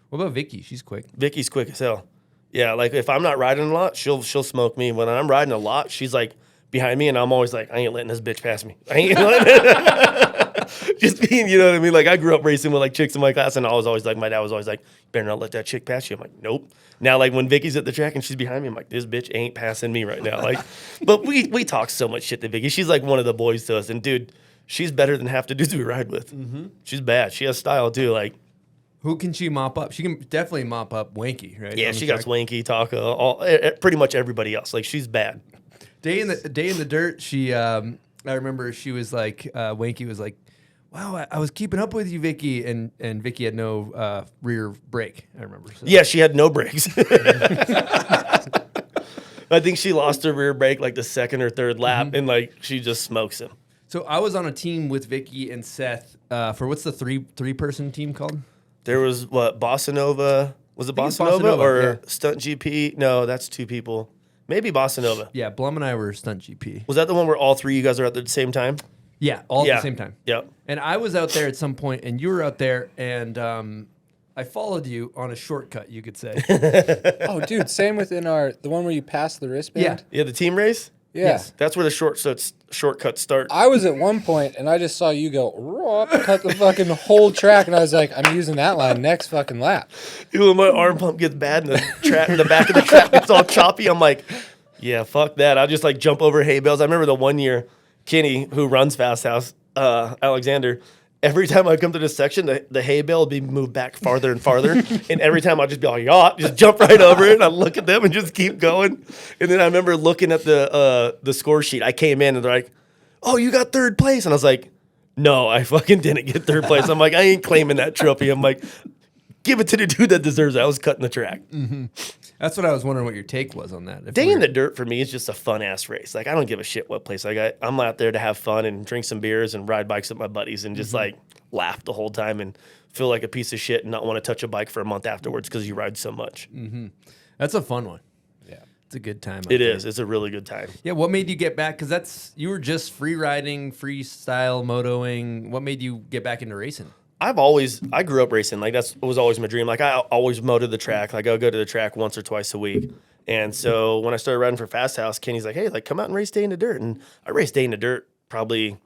What about Vicky? She's quick. Vicky's quick as hell. Yeah, like if I'm not riding a lot, she'll smoke me. When I'm riding a lot, she's like behind me, and I'm always like, I ain't letting this bitch pass me. I ain't letting just being, you know what I mean? Like I grew up racing with like chicks in my class, and I was always like, my dad was always like, better not let that chick pass you. I'm like, nope. Now, like when Vicky's at the track and she's behind me, I'm like, this bitch ain't passing me right now. Like, but we talk so much shit to Vicky. She's like one of the boys to us, and dude, she's better than half the dudes we ride with. Mm-hmm. She's bad. She has style too. Like. Who can she mop up? She can definitely mop up Wanky, right? Yeah, on the she track? got Swanky, Taco, pretty much everybody else. Like she's bad. Day in the dirt. She, I remember she was like, Wanky was like, "Wow, I was keeping up with you, Vicky," and Vicky had no rear brake. I remember. So. Yeah, she had no brakes. I think she lost her rear brake like the second or third lap, and like she just smokes him. So I was on a team with Vicky and Seth for what's the three person team called? There was what Bossa Nova. Was it I think it's Bossa Bossa Nova Nova, or yeah. Stunt GP? No, that's two people. Maybe Bossa Nova. Yeah, Blum and I were stunt GP. Was that the one where all three you guys are at the same time? Yeah, all at the same time. Yep. And I was out there at some point, and you were out there, and I followed you on a shortcut, you could say. Oh, dude, same within the one where you pass the wristband. Yeah. Yeah, the team race. Yeah. Yes. That's where the shortcuts start. I was at one point and I just saw you go cut the fucking whole track, and I was like, I'm using that line next fucking lap. When my arm pump gets bad and the back of the track gets all choppy, I'm like, yeah, fuck that. I'll just like jump over hay bales. I remember the one year, Kenny, who runs Fast House, Alexander, every time I come to this section, the hay bale would be moved back farther and farther. And every time I'd just be like, yacht, just jump right over it. And I'd look at them and just keep going. And then I remember looking at the score sheet. I came in and they're like, oh, you got third place. And I was like, no, I fucking didn't get third place. I'm like, I ain't claiming that trophy. I'm like, give it to the dude that deserves it. I was cutting the track. Mm-hmm. That's what I was wondering what your take was on that. Day in the dirt for me is just a fun ass race. Like I don't give a shit what place I got. I'm out there to have fun and drink some beers and ride bikes with my buddies and just like laugh the whole time and feel like a piece of shit and not want to touch a bike for a month afterwards because you ride so much. Mm-hmm. That's a fun one. Yeah, it's a good time. It is. It's a really good time. Yeah. What made you get back? Because you were just free riding, freestyle, motoing. What made you get back into racing? I grew up racing. Like that was always my dream. Like I always motored the track. Like I would go to the track once or twice a week. And so when I started riding for Fast House, Kenny's like, hey, like come out and race Day in the Dirt. And I raced Day in the Dirt probably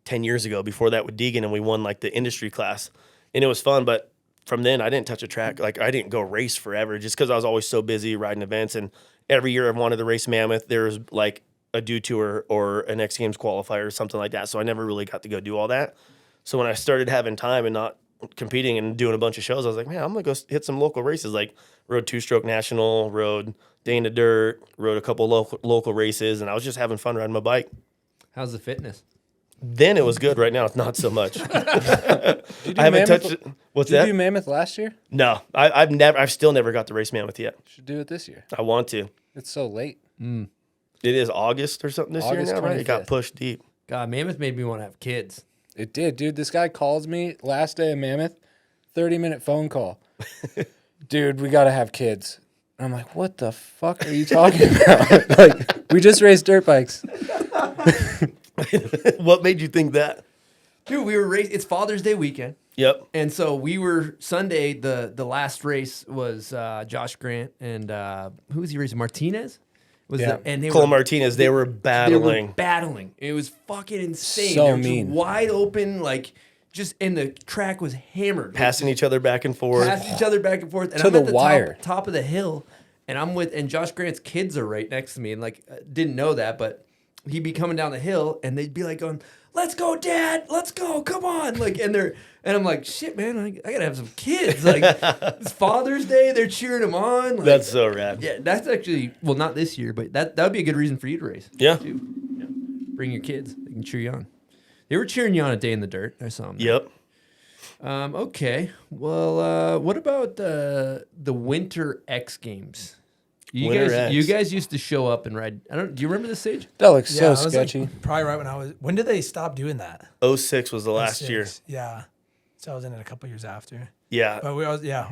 10 years ago before that with Deegan, and we won like the industry class. And it was fun. But from then I didn't touch a track. Like I didn't go race forever just because I was always so busy riding events. And every year I wanted to race Mammoth. There was like a Dew Tour or an X Games qualifier or something like that. So I never really got to go do all that. So when I started having time and not competing and doing a bunch of shows, I was like, man, I'm going to go hit some local races. Like rode Two-Stroke National, rode Day in the Dirt, rode a couple local races, and I was just having fun riding my bike. How's the fitness? Then it was good. Right now, it's not so much. I haven't touched it. What's Did that? you do Mammoth last year? No, I've still never got to race Mammoth yet. Should do it this year. I want to. It's so late. It is August or something this August year now, right? It got 25th. pushed deep. God, Mammoth made me want to have kids. It did, dude. This guy calls me last day of Mammoth, 30-minute phone call. Dude, we got to have kids. And I'm like, what the fuck are you talking about? Like, we just raced dirt bikes. What made you think that? Dude, we were racing. It's Father's Day weekend. Yep. And so we were Sunday. The last race was Josh Grant and who was he racing? Martinez. Yeah. And they Cole were Martinez, they were battling. battling. It was fucking insane. So They were just mean. wide open, like just and the track was hammered. Passing each other back and forth. Passing each other back and forth. And To I'm the at the wire. top of the hill, and and Josh Grant's kids are right next to me, and like didn't know that, but he'd be coming down the hill, and they'd be like going, "Let's go, Dad! Let's go! Come on!" Like, and I'm like, "Shit, man! I gotta have some kids." Like, it's Father's Day. They're cheering him on. Like, That's so rad. yeah. That's actually not this year, but that would be a good reason for you to race. Yeah. Too. Yeah. Bring your kids. They can cheer you on. They were cheering you on a Day in the Dirt. I saw them. Yep. Okay. Well, what about the Winter X Games? Winter X. You guys used to show up and ride. Do you remember this stage? That looks Yeah, so I was, sketchy. Like, probably right when I was. When did they stop doing that? 06 was the last year. Yeah. So I was in it a couple years after. Yeah. But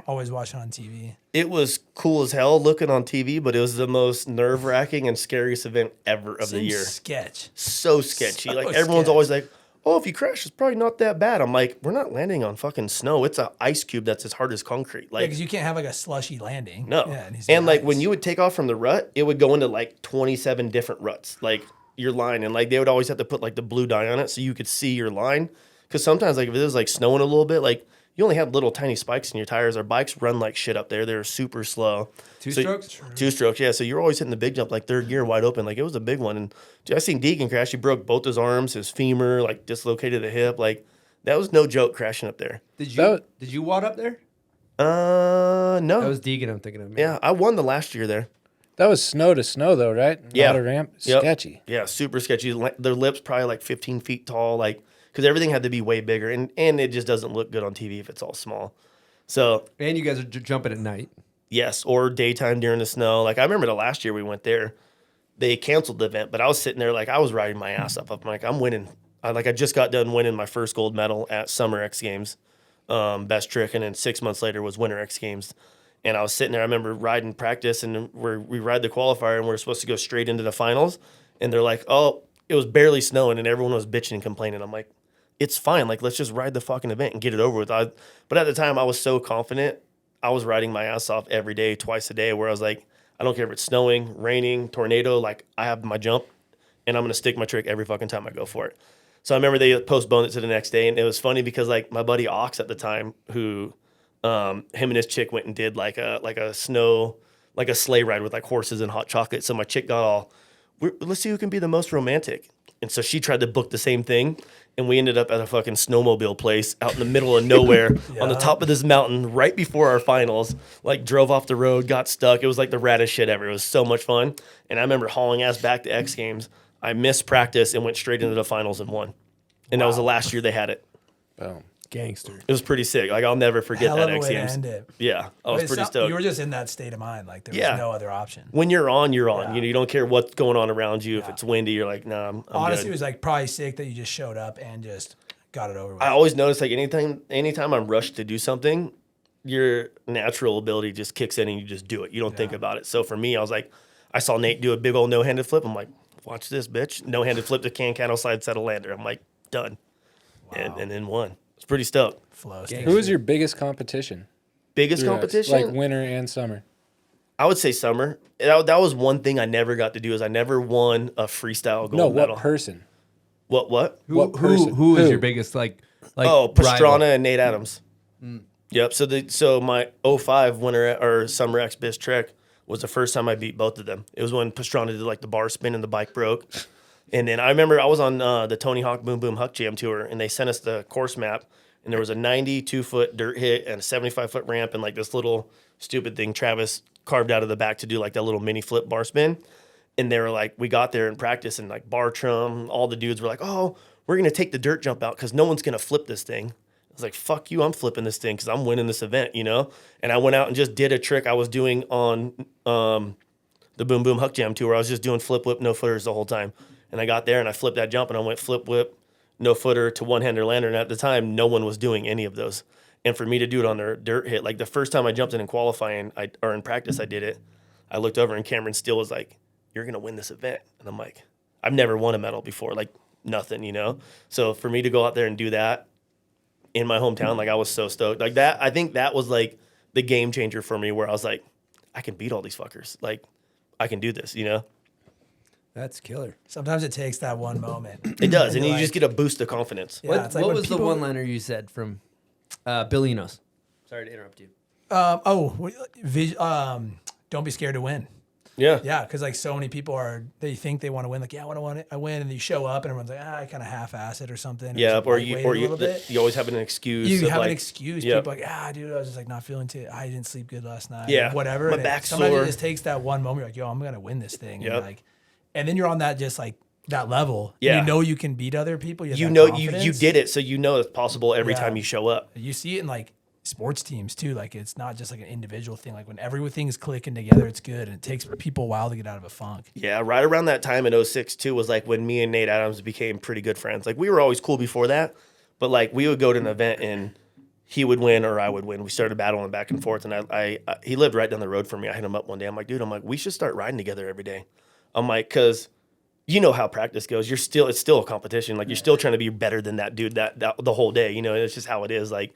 always watching on TV. It was cool as hell looking on TV, but it was the most nerve-wracking and scariest event ever of the year. Sketch. So sketchy. So Like everyone's sketch. always like, "Oh, if you crash, it's probably not that bad." I'm like, "We're not landing on fucking snow. It's an ice cube that's as hard as concrete." Like, Because you can't have like a slushy landing. no. Yeah, it needs to be And like ice. when you would take off from the rut, it would go into like 27 different ruts, like your line, and like they would always have to put like the blue dye on it so you could see your line. Because sometimes like if it was like snowing a little bit, like you only had little tiny spikes in your tires. Our bikes run like shit up there. They're super slow. Two So- strokes? Two strokes, yeah. So you're always hitting the big jump, like third gear wide open. Like it was a big one. And dude, I seen Deegan crash. He broke both his arms, his femur, like dislocated the hip. Like that was no joke crashing up there. Did That- you wad up there? No. That was Deegan I'm thinking of. man. Yeah, I won the last year there. That was snow to snow though, right? Yeah. Not a ramp. Yep. Sketchy. Yeah, super sketchy. Their lips probably like 15 feet tall, like because everything had to be way bigger, and it just doesn't look good on TV if it's all small. So And you guys are jumping at night. yes, or daytime during the snow. Like I remember the last year we went there, they canceled the event, but I was sitting there like I was riding my ass off. I'm like I'm winning. I just got done winning my first gold medal at Summer X Games, best trick, and then 6 months later was Winter X Games. And I was sitting there. I remember riding practice, and we ride the qualifier, and we're supposed to go straight into the finals. And they're like, "Oh, it was barely snowing," and everyone was bitching and complaining. I'm like, "It's fine. Like, let's just ride the fucking event and get it over with." But at the time, I was so confident. I was riding my ass off every day, twice a day. Where I was like, I don't care if it's snowing, raining, tornado. Like, I have my jump, and I'm gonna stick my trick every fucking time I go for it. So I remember they postponed it to the next day, and it was funny because like my buddy Ox at the time, who him and his chick went and did like a sleigh ride with like horses and hot chocolate. So my chick got all, let's see who can be the most romantic. And so she tried to book the same thing, and we ended up at a fucking snowmobile place out in the middle of nowhere on the top of this mountain right before our finals. Like drove off the road, got stuck. It was like the raddest shit ever. It was so much fun. And I remember hauling ass back to X Games. I missed practice and went straight into the finals and won. And that was the last year they had it. Boom. Gangster. It was pretty sick. Like I'll never forget Hell that of a X way to Games. end it. Yeah, I was But pretty stoked. You were just in that state of mind. Like there was Yeah. no other option. When you're on, you're on. Yeah. You know, you don't care what's going on around you. If it's windy, you're like, nah, I'm Honestly, good. it was like probably sick that you just showed up and just got it over with. I always notice like anytime I'm rushed to do something, your natural ability just kicks in and you just do it. You don't think about it. So for me, I was like, I saw Nate do a big old no-handed flip. I'm like, watch this, bitch. No-handed flip to cattle side settle lander. I'm like, done. And then won. It's pretty stoked. Flow. Who was your biggest competition? Biggest through that? competition? Like winter and summer. I would say summer. That was one thing I never got to do is I never won a freestyle gold No, medal. what person? What? What person? Who was Who? your biggest like Oh, rival? Pastrana and Nate Adams. Yep. So my 05 winter or summer X Biz trick was the first time I beat both of them. It was when Pastrana did like the bar spin and the bike broke. And then I remember I was on the Tony Hawk Boom Boom Huck Jam tour, and they sent us the course map, and there was a 92-foot dirt hit and a 75-foot ramp and like this little stupid thing Travis carved out of the back to do like that little mini flip bar spin. And they were like, we got there in practice, and like Bartram, all the dudes were like, oh, we're going to take the dirt jump out because no one's going to flip this thing. I was like, fuck you, I'm flipping this thing because I'm winning this event, you know? And I went out and just did a trick I was doing on the Boom Boom Huck Jam tour. I was just doing flip whip, no footers the whole time. And I got there and I flipped that jump and I went flip whip, no footer to one-hander lander. And at the time, no one was doing any of those. And for me to do it on their dirt hit, like the first time I jumped in qualifying or in practice, I did it. I looked over and Cameron Steele was like, you're going to win this event. And I'm like, I've never won a medal before, like nothing, you know? So for me to go out there and do that in my hometown, like I was so stoked. Like that, I think that was like the game changer for me where I was like, I can beat all these fuckers. Like I can do this, you know? That's killer. Sometimes it takes that one moment. It does, and you're you like- just get a boost of confidence. Yeah, What, it's like what when was the people- one-liner you said from Billinos? Sorry to interrupt you. Don't be scared to win. Yeah. Yeah, because like so many people they think they want to win. Like, yeah, I win, and you show up, and everyone's like, I kind of half-ass it or something. Yeah, just or lightweight a little bit. you always have an excuse. You of have like, an excuse. yeah. People are like, dude, I was just like not feeling it. I didn't sleep good last night. Yeah, whatever. my And back's sometimes sore. it just takes that one moment. You're like, yo, I'm gonna win this thing. Yep. And like, and then you're on that just like that level. Yeah. You know you can beat other people. You know you did it, so you know it's possible every Yeah. time you show up. You see it in like sports teams too. Like it's not just like an individual thing. Like when everything is clicking together, it's good, and it takes people a while to get out of a funk. Yeah, right around that time in 06 too was like when me and Nate Adams became pretty good friends. Like we were always cool before that, but like we would go to an event and he would win or I would win. We started battling back and forth, and I he lived right down the road from me. I hit him up one day. I'm like, dude, we should start riding together every day. I'm like, because you know how practice goes. It's still a competition. Like you're still trying to be better than that dude that the whole day. You know, it's just how it is. Like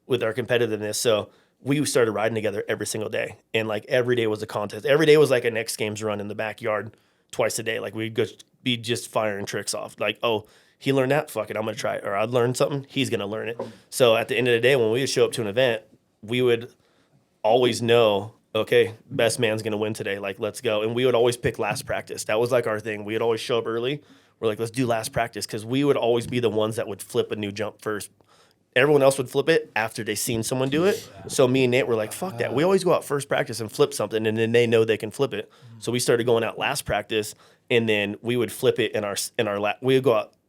with our competitiveness. So we started riding together every single day, and like every day was a contest. Every day was like an X Games run in the backyard twice a day. Like we'd be just firing tricks off. Like, oh, he learned that, fuck it, I'm gonna try it. Or I'd learn something, he's gonna learn it. So at the end of the day, when we would show up to an event, we would always know, okay, best man's gonna win today. Like, let's go. And we would always pick last practice. That was like our thing. We'd always show up early. We're like, let's do last practice, because we would always be the ones that would flip a new jump first. Everyone else would flip it after they seen someone do it. So me and Nate were like, fuck that. We always go out first practice and flip something, and then they know they can flip it. So we started going out last practice, and then we would flip it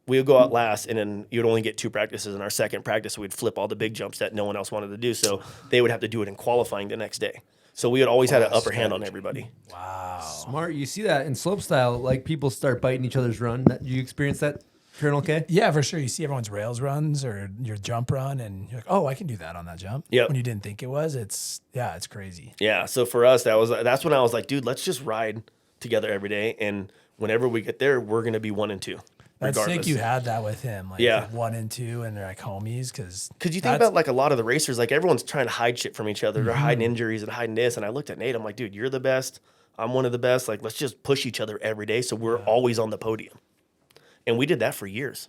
we would go out last, and then you'd only get 2 practices. In our second practice, we'd flip all the big jumps that no one else wanted to do. So they would have to do it in qualifying the next day. So we had always had an upper hand on everybody. Wow. Smart. You see that in slopestyle, like people start biting each other's run. You experience that, Colonel K? Yeah, for sure. You see everyone's rails runs or your jump run, and you're like, oh, I can do that on that jump. Yep. When you didn't think it was, it's crazy. Yeah. So for us, that's when I was like, dude, let's just ride together every day, and whenever we get there, we're gonna be 1 and 2. That's regardless. sick you had that with him. Like Yeah. 1 and 2, and they're like homies. Because you think about like a lot of the racers, like everyone's trying to hide shit from each other. They're hiding injuries and hiding this. And I looked at Nate, I'm like, dude, you're the best. I'm one of the best. Like, let's just push each other every day so we're always on the podium. And we did that for years.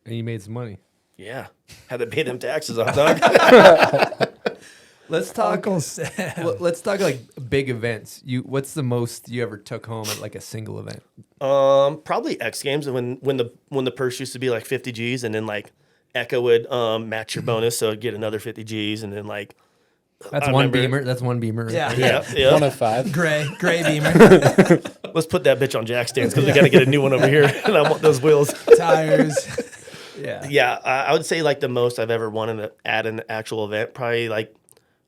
And you made some money. Yeah. Had to pay them taxes on dog. Let's talk. Uncle Sam. Let's talk like big events. What's the most you ever took home at like a single event? Probably X Games when the purse used to be like 50 G's, and then like Echo would match your bonus, so it'd get another 50 G's, and then like That's one beamer. That's one beamer. Right Yeah. there. yeah. 1 of 5. Gray beamer. Let's put that bitch on jack stands because we got to get a new one over here, and I want those wheels. Tires. Yeah. Yeah, I would say like the most I've ever won at an actual event, probably like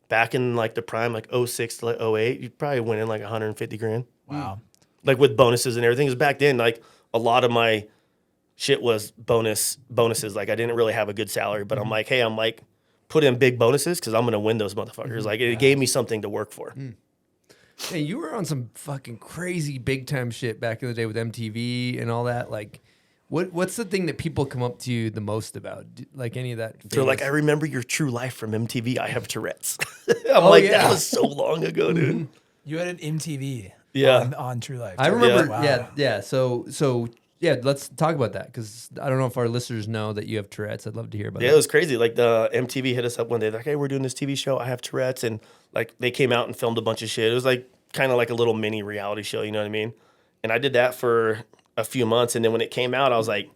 back in like the prime, like 06 to like 08, you'd probably win in like 150 grand. Wow. Like with bonuses and everything. Because back then, like a lot of my shit was bonuses. Like I didn't really have a good salary, but I'm like, hey, put in big bonuses because I'm gonna win those motherfuckers. Like it gave me something to work for. Hey, you were on some fucking crazy big time shit back in the day with MTV and all that. Like, what's the thing that people come up to you the most about? Like any of that? They're like, I remember your true life from MTV. I have Tourette's. I'm yeah. that was so long ago, dude. You had an MTV. Yeah. On True Life. I remember. Wow. Yeah. So yeah, let's talk about that because I don't know if our listeners know that you have Tourette's. I'd love to hear about Yeah, that. it was crazy. Like the MTV hit us up one day, like, hey, we're doing this TV show. I have Tourette's, and like they came out and filmed a bunch of shit. It was like kind of like a little mini reality show, you know what I mean? And I did that for a few months, and then when it came out, I was like,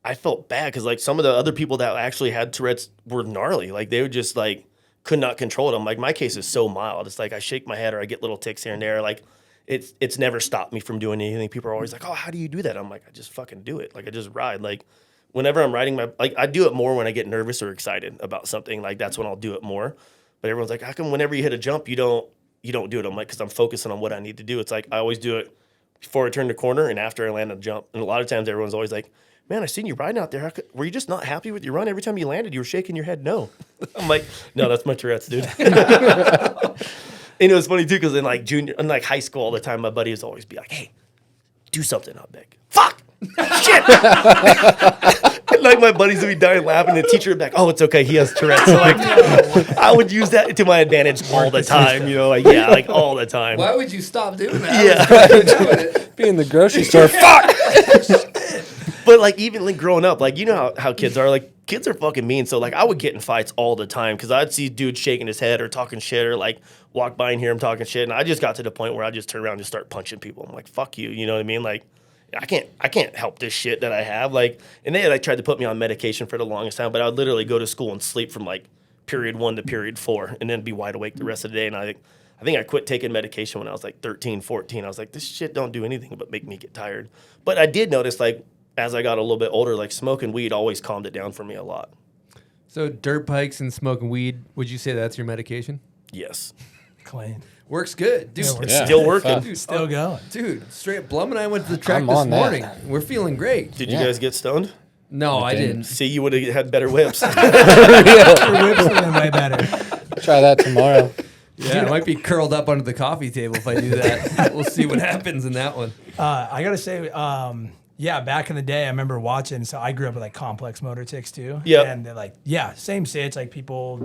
I felt bad because like some of the other people that actually had Tourette's were gnarly. Like they would just like could not control it. I'm like, my case is so mild. It's like I shake my head or I get little ticks here and there. Like it's never stopped me from doing anything. People are always like, oh, how do you do that? I'm like, I just fucking do it. Like I just ride. Like whenever I'm riding I do it more when I get nervous or excited about something. Like that's when I'll do it more. But everyone's like, how come whenever you hit a jump, you don't do it? I'm like, because I'm focusing on what I need to do. It's like I always do it before I turn the corner and after I land a jump. And a lot of times everyone's always like, man, I seen you riding out there. Were you just not happy with your run? Every time you landed, you were shaking your head no. I'm like, no, that's my Tourette's, dude. And it was funny too, because in like in like high school all the time, my buddy would always be like, hey, do something. I'm like, fuck, shit. And like my buddies would be dying laughing. The teacher would be like, oh, it's okay, he has Tourette's. So like, I would use that to my advantage all the time, you know, like, yeah, like all the time. Why would you stop doing that? Yeah. Be in the grocery store. Fuck! But like even like growing up, like you know how kids are. Like kids are fucking mean. So like I would get in fights all the time because I'd see dudes shaking his head or talking shit or like walk by and hear him talking shit. And I just got to the point where I just turn around and just start punching people. I'm like, fuck you. You know what I mean? Like I can't help this shit that I have. Like, and they had like tried to put me on medication for the longest time, but I would literally go to school and sleep from like period 1 to period 4 and then be wide awake the rest of the day. And I think I quit taking medication when I was like 13, 14. I was like, this shit don't do anything but make me get tired. But I did notice like as I got a little bit older, like smoking weed always calmed it down for me a lot. So dirt bikes and smoking weed, would you say that's your medication? Yes. Clean. Works good. Dude, Yeah, Yeah. Still working. Fuck. Still going. dude, straight Blum and I went to the track I'm this on that. morning. We're feeling great. Did you guys get stoned? No, I didn't. See, you would have had better whips. Your whips have been way better. Try that tomorrow. Yeah, I might be curled up under the coffee table if I do that. We'll see what happens in that one. I gotta say, yeah, back in the day, I remember watching. So I grew up with like complex motor ticks too. Yep. And they're like, yeah, same sits. Like people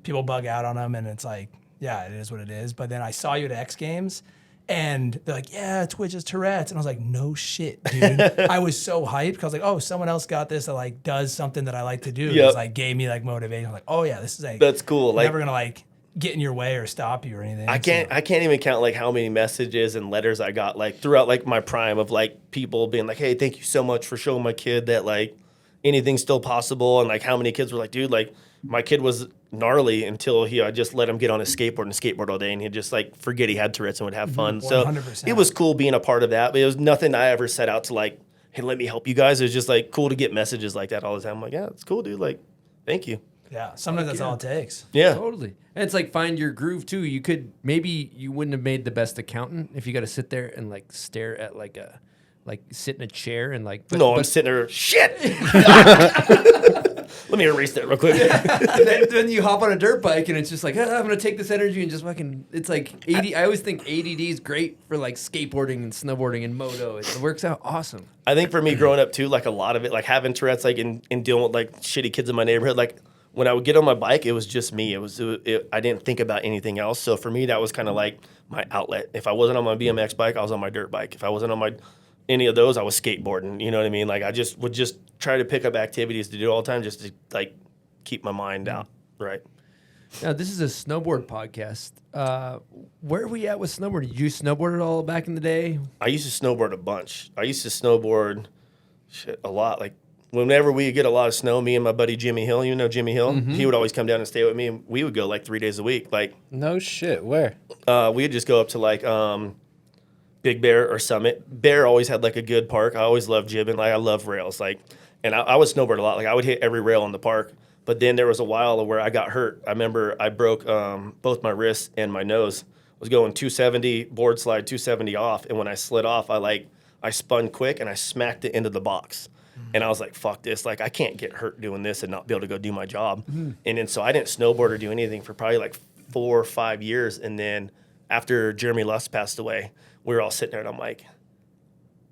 bug out on them, and it's like, yeah, it is what it is. But then I saw you at X Games, and they're like, yeah, Twitch is Tourette's, and I was like, no shit, dude. I was so hyped because I was like, oh, someone else got this that like does something that I like to do. Yep. It was like gave me like motivation. I'm like, oh yeah, this is like That's cool. Like, never gonna like get in your way or stop you or anything. I can't even count like how many messages and letters I got like throughout like my prime of like people being like, hey, thank you so much for showing my kid that like anything's still possible. And like how many kids were like, dude, like my kid was gnarly until I just let him get on his skateboard and skateboard all day, and he'd just like forget he had Tourette's and would have fun. So 100%. it was cool being a part of that, but it was nothing I ever set out to like, hey, let me help you guys. It was just like cool to get messages like that all the time. I'm like, yeah, it's cool, dude. Like, thank you. Yeah, sometimes that's all it takes. Yeah. Totally. And it's like find your groove too. You could maybe you wouldn't have made the best accountant if you got to sit there and like stare at like sit in a chair and like. I'm sitting there. Shit. Let me erase that real quick. then you hop on a dirt bike and it's just like, I'm gonna take this energy and just fucking. It's like 80. I always think ADD is great for like skateboarding and snowboarding and moto. It works out awesome. I think for me growing up too, like a lot of it, like having Tourette's, like in dealing with like shitty kids in my neighborhood, like when I would get on my bike, it was just me. I didn't think about anything else. So for me, that was kind of like my outlet. If I wasn't on my BMX bike, I was on my dirt bike. If I wasn't on any of those, I was skateboarding. You know what I mean? Like I just would just try to pick up activities to do all the time, just to like keep my mind out. Right. Now this is a snowboard podcast. Where are we at with snowboard? Did you snowboard at all back in the day? I used to snowboard a bunch. I used to snowboard a lot. Like whenever we get a lot of snow, me and my buddy Jimmy Hill, you know Jimmy Hill, he would always come down and stay with me, and we would go like 3 days a week. Like No shit. Where? we'd just go up to like Big Bear or Summit. Bear always had like a good park. I always loved jibbing. Like I love rails. Like, and I would snowboard a lot. Like I would hit every rail in the park. But then there was a while where I got hurt. I remember I broke both my wrists and my nose. I was going 270 board slide, 270 off, and when I slid off, I spun quick and I smacked it into the box. And I was like, fuck this. Like, I can't get hurt doing this and not be able to go do my job. And then so I didn't snowboard or do anything for probably like 4 or 5 years. And then after Jeremy Lust passed away, we were all sitting there and I'm like,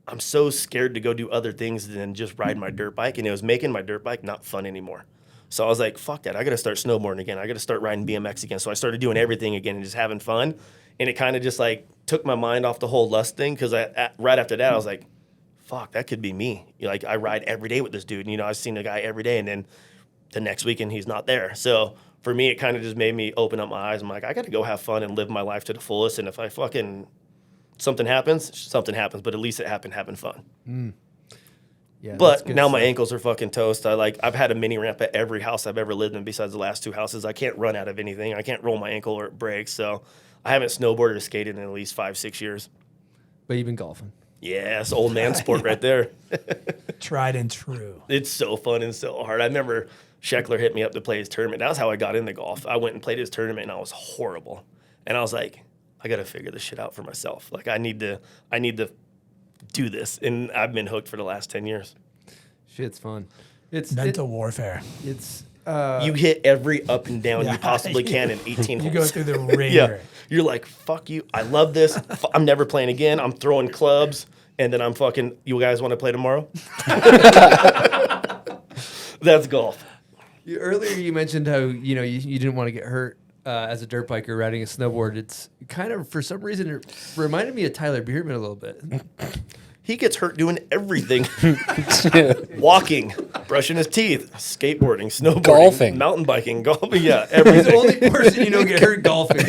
I'm so scared to go do other things than just ride my dirt bike. And it was making my dirt bike not fun anymore. So I was like, fuck that. I got to start snowboarding again. I got to start riding BMX again. So I started doing everything again and just having fun. And it kind of just like took my mind off the whole Lust thing. Because right after that, I was like, fuck, that could be me. Like, I ride every day with this dude. And, you know, I've seen the guy every day. And then the next weekend, he's not there. So for me, it kind of just made me open up my eyes. I'm like, I got to go have fun and live my life to the fullest. And if I fucking something happens. But at least it happened having fun. Yeah, But now my ankles are fucking toast. I've had a mini ramp at every house I've ever lived in besides the last 2 houses. I can't run out of anything. I can't roll my ankle or it breaks. So I haven't snowboarded or skated in at least 5-6 years. But you've been golfing. Yeah, it's old man sport right there. Tried and true. It's so fun and so hard. I remember Scheckler hit me up to play his tournament. That was how I got into golf. I went and played his tournament and I was horrible. And I was like, I got to figure this shit out for myself. Like I need to do this. And I've been hooked for the last 10 years. Shit's fun. Mental warfare. It's you hit every up and down you possibly can in 18 You holes. go through the ringer. Yeah. You're like, fuck you. I love this. I'm never playing again. I'm throwing clubs. And then I'm fucking, you guys want to play tomorrow? That's golf. Earlier you mentioned how you didn't want to get hurt as a dirt biker riding a snowboard. It's kind of, for some reason, it reminded me of Tyler Beerman a little bit. He gets hurt doing everything. Walking, brushing his teeth, skateboarding, snowboarding, Golfing. mountain biking, golfing, yeah, He's the everything. only person you know get hurt golfing.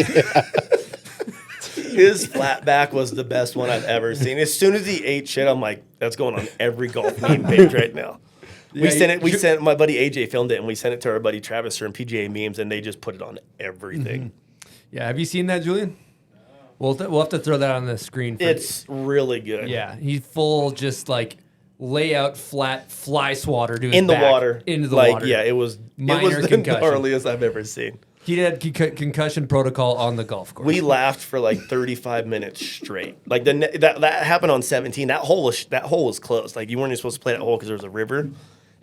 His flat back was the best one I've ever seen. As soon as he ate shit, I'm like, that's going on every golf meme page right now. We sent my buddy AJ filmed it and we sent it to our buddy Travis from PGA memes and they just put it on everything. Yeah, have you seen that, Julian? We'll have to throw that on the screen. It's really good. Yeah, he's full, just like layout flat fly swatter to his In the back, water. into the like, water. Yeah, it was Minor the concussion. gnarliest I've ever seen. He had concussion protocol on the golf course. We laughed for like 35 minutes straight. Like that happened on 17. That hole was closed. Like you weren't even supposed to play that hole because there was a river,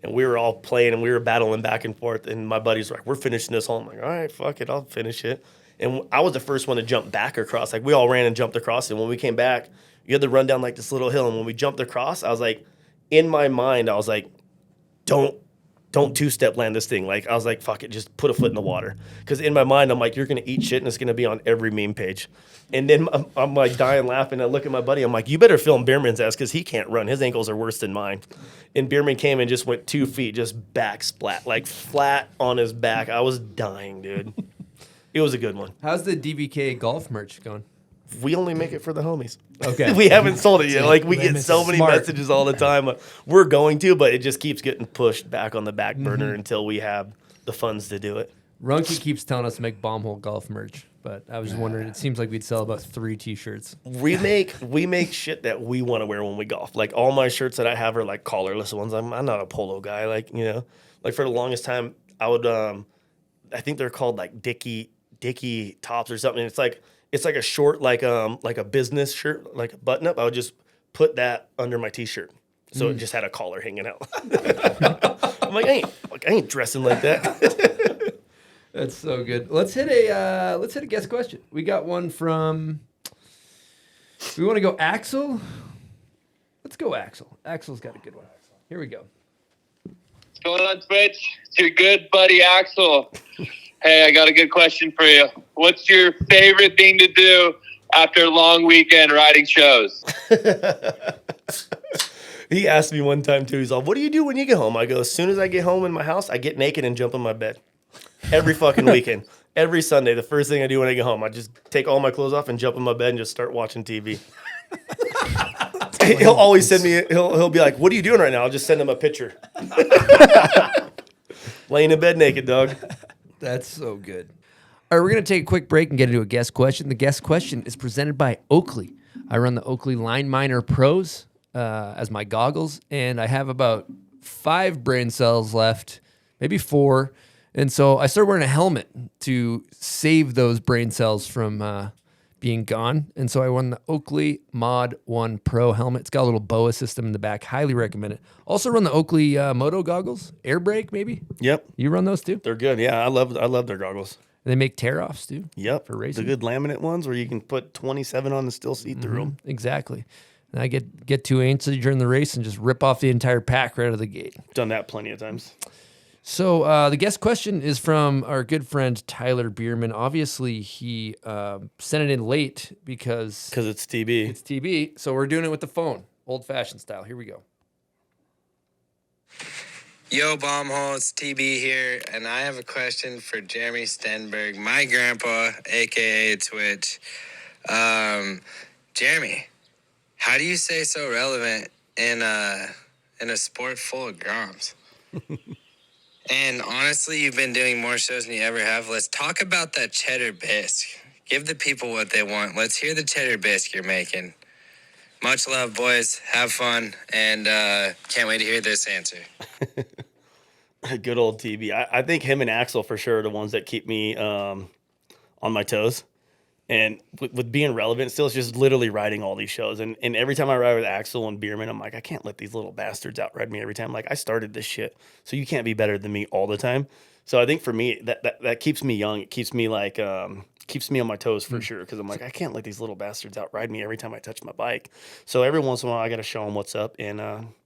and we were all playing and we were battling back and forth. And my buddies were like, "We're finishing this hole." I'm like, "All right, fuck it, I'll finish it." And I was the first one to jump back across. Like we all ran and jumped across. And when we came back, you had to run down like this little hill. And when we jumped across, I was like, in my mind, I was like, don't two-step land this thing. Like, I was like, fuck it, just put a foot in the water. Because in my mind, I'm like, you're going to eat shit and it's going to be on every meme page. And then I'm like dying laughing. I look at my buddy. I'm like, you better film Bierman's ass because he can't run. His ankles are worse than mine. And Bierman came and just went 2 feet, just back splat, like flat on his back. I was dying, dude. It was a good one. How's the DVK golf merch going? We only make it for the homies. Okay. We haven't sold it yet. Like, we get Limits. so many Smart. messages all the time. We're going to, but it just keeps getting pushed back on the back burner until we have the funds to do it. Runke keeps telling us to make Bombhole golf merch, but I was just wondering, it seems like we'd sell about 3 t-shirts. We make shit that we want to wear when we golf. Like, all my shirts that I have are like collarless ones. I'm not a polo guy. Like, you know, like for the longest time, I would I think they're called like Dickie tops or something. It's like a short, like a business shirt, like a button up. I would just put that under my t-shirt, so it just had a collar hanging out. I'm like, I ain't dressing like that. That's so good. Let's hit a guest question. We got one from. We want to go Axel. Let's go Axel. Axel's got a good one. Here we go. What's going on, Twitch? It's your good buddy Axel. Hey, I got a good question for you. What's your favorite thing to do after a long weekend riding shows? He asked me one time too. He's like, "What do you do when you get home?" I go, "As soon as I get home in my house, I get naked and jump in my bed." Every fucking weekend, every Sunday, the first thing I do when I get home, I just take all my clothes off and jump in my bed and just start watching TV. He'll always send me. He'll be like, "What are you doing right now?" I'll just send him a picture. Laying in bed naked, dog. That's so good. All right, we're going to take a quick break and get into a guest question. The guest question is presented by Oakley. I run the Oakley Line Miner Pros as my goggles, and I have about 5 brain cells left, maybe 4. And so I started wearing a helmet to save those brain cells from being gone. And so I won the Oakley Mod 1 Pro helmet. It's got a little BOA system in the back. Highly recommend it. Also run the Oakley Moto goggles. Air brake, maybe? Yep, You run those too? they're good. Yeah, I love their goggles. They make tear-offs too. Yep, For racing. the good laminate ones where you can put 27 on and still see through them. Exactly. And I get too antsy during the race and just rip off the entire pack right out of the gate. Done that plenty of times. So the guest question is from our good friend Tyler Bierman. Obviously, he sent it in late because It's TB. it's TB. So we're doing it with the phone, old-fashioned style. Here we go. Yo, Bombhole, it's TB here, and I have a question for Jeremy Stenberg, my grandpa, a.k.a. Twitch. Jeremy, how do you stay so relevant in a sport full of groms? And honestly, you've been doing more shows than you ever have. Let's talk about that cheddar bisque. Give the people what they want. Let's hear the cheddar bisque you're making. Much love, boys. Have fun, and can't wait to hear this answer. Good old TB. I think him and Axel for sure are the ones that keep me on my toes. And with being relevant still, it's just literally riding all these shows. And every time I ride with Axel and Bierman, I'm like, I can't let these little bastards outride me every time. Like, I started this shit, so you can't be better than me all the time. So I think for me, that keeps me young. It keeps me like keeps me on my toes for sure, because I'm like, I can't let these little bastards outride me every time I touch my bike. So every once in a while, I got to show them what's up. And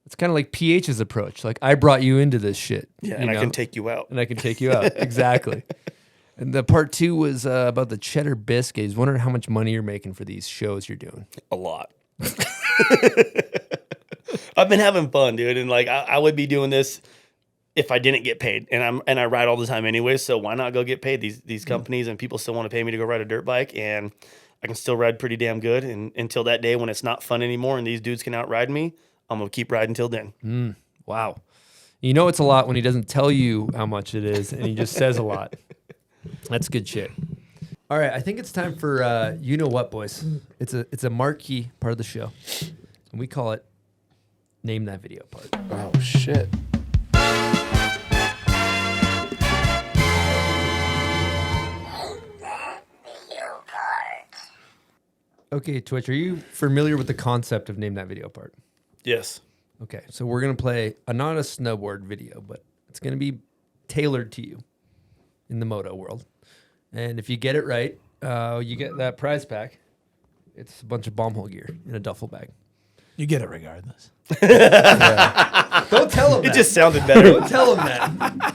It's kind of like PH's approach. Like, I brought you into this shit. yeah, you and I know? can take you out. And I can take you out. Exactly. And the part 2 was about the cheddar bisque. I was wondering how much money you're making for these shows you're doing. A lot. I've been having fun, dude, and like I would be doing this if I didn't get paid, and I ride all the time anyway. So why not go get paid? These companies and people still want to pay me to go ride a dirt bike, and I can still ride pretty damn good. And until that day when it's not fun anymore and these dudes can outride me, I'm gonna keep riding till then. Wow. You know it's a lot when he doesn't tell you how much it is, and he just says a lot. That's good shit. All right, I think it's time for you know what, boys. It's a marquee part of the show, and we call it Name that video part. Oh shit. Okay, Twitch, are you familiar with the concept of name that video part? Yes. Okay, so we're gonna play not a snowboard video, but it's gonna be tailored to you in the moto world. And if you get it right, you get that prize pack. It's a bunch of bomb hole gear in a duffel bag. You get it regardless. Don't tell him It that. just sounded better. Don't tell him that.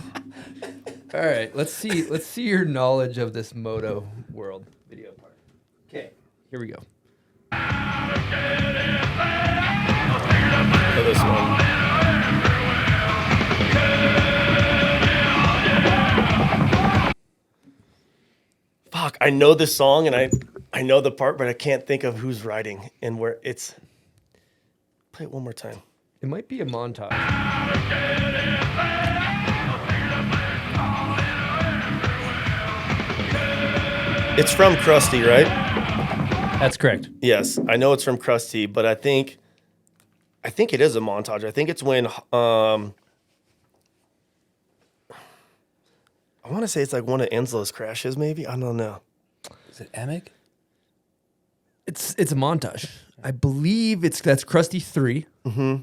All right, let's see your knowledge of this moto world video part. Okay, here we go. For this one. Fuck, I know this song and I know the part, but I can't think of who's writing and where it's. Play it one more time. It might be a montage. It's from Krusty, right? That's correct. Yes, I know it's from Krusty, but I think it is a montage. I think it's when I want to say it's like one of Enzelo's crashes, maybe. I don't know. Is it Emick? It's a montage. I believe that's Krusty 3. Mm-hmm.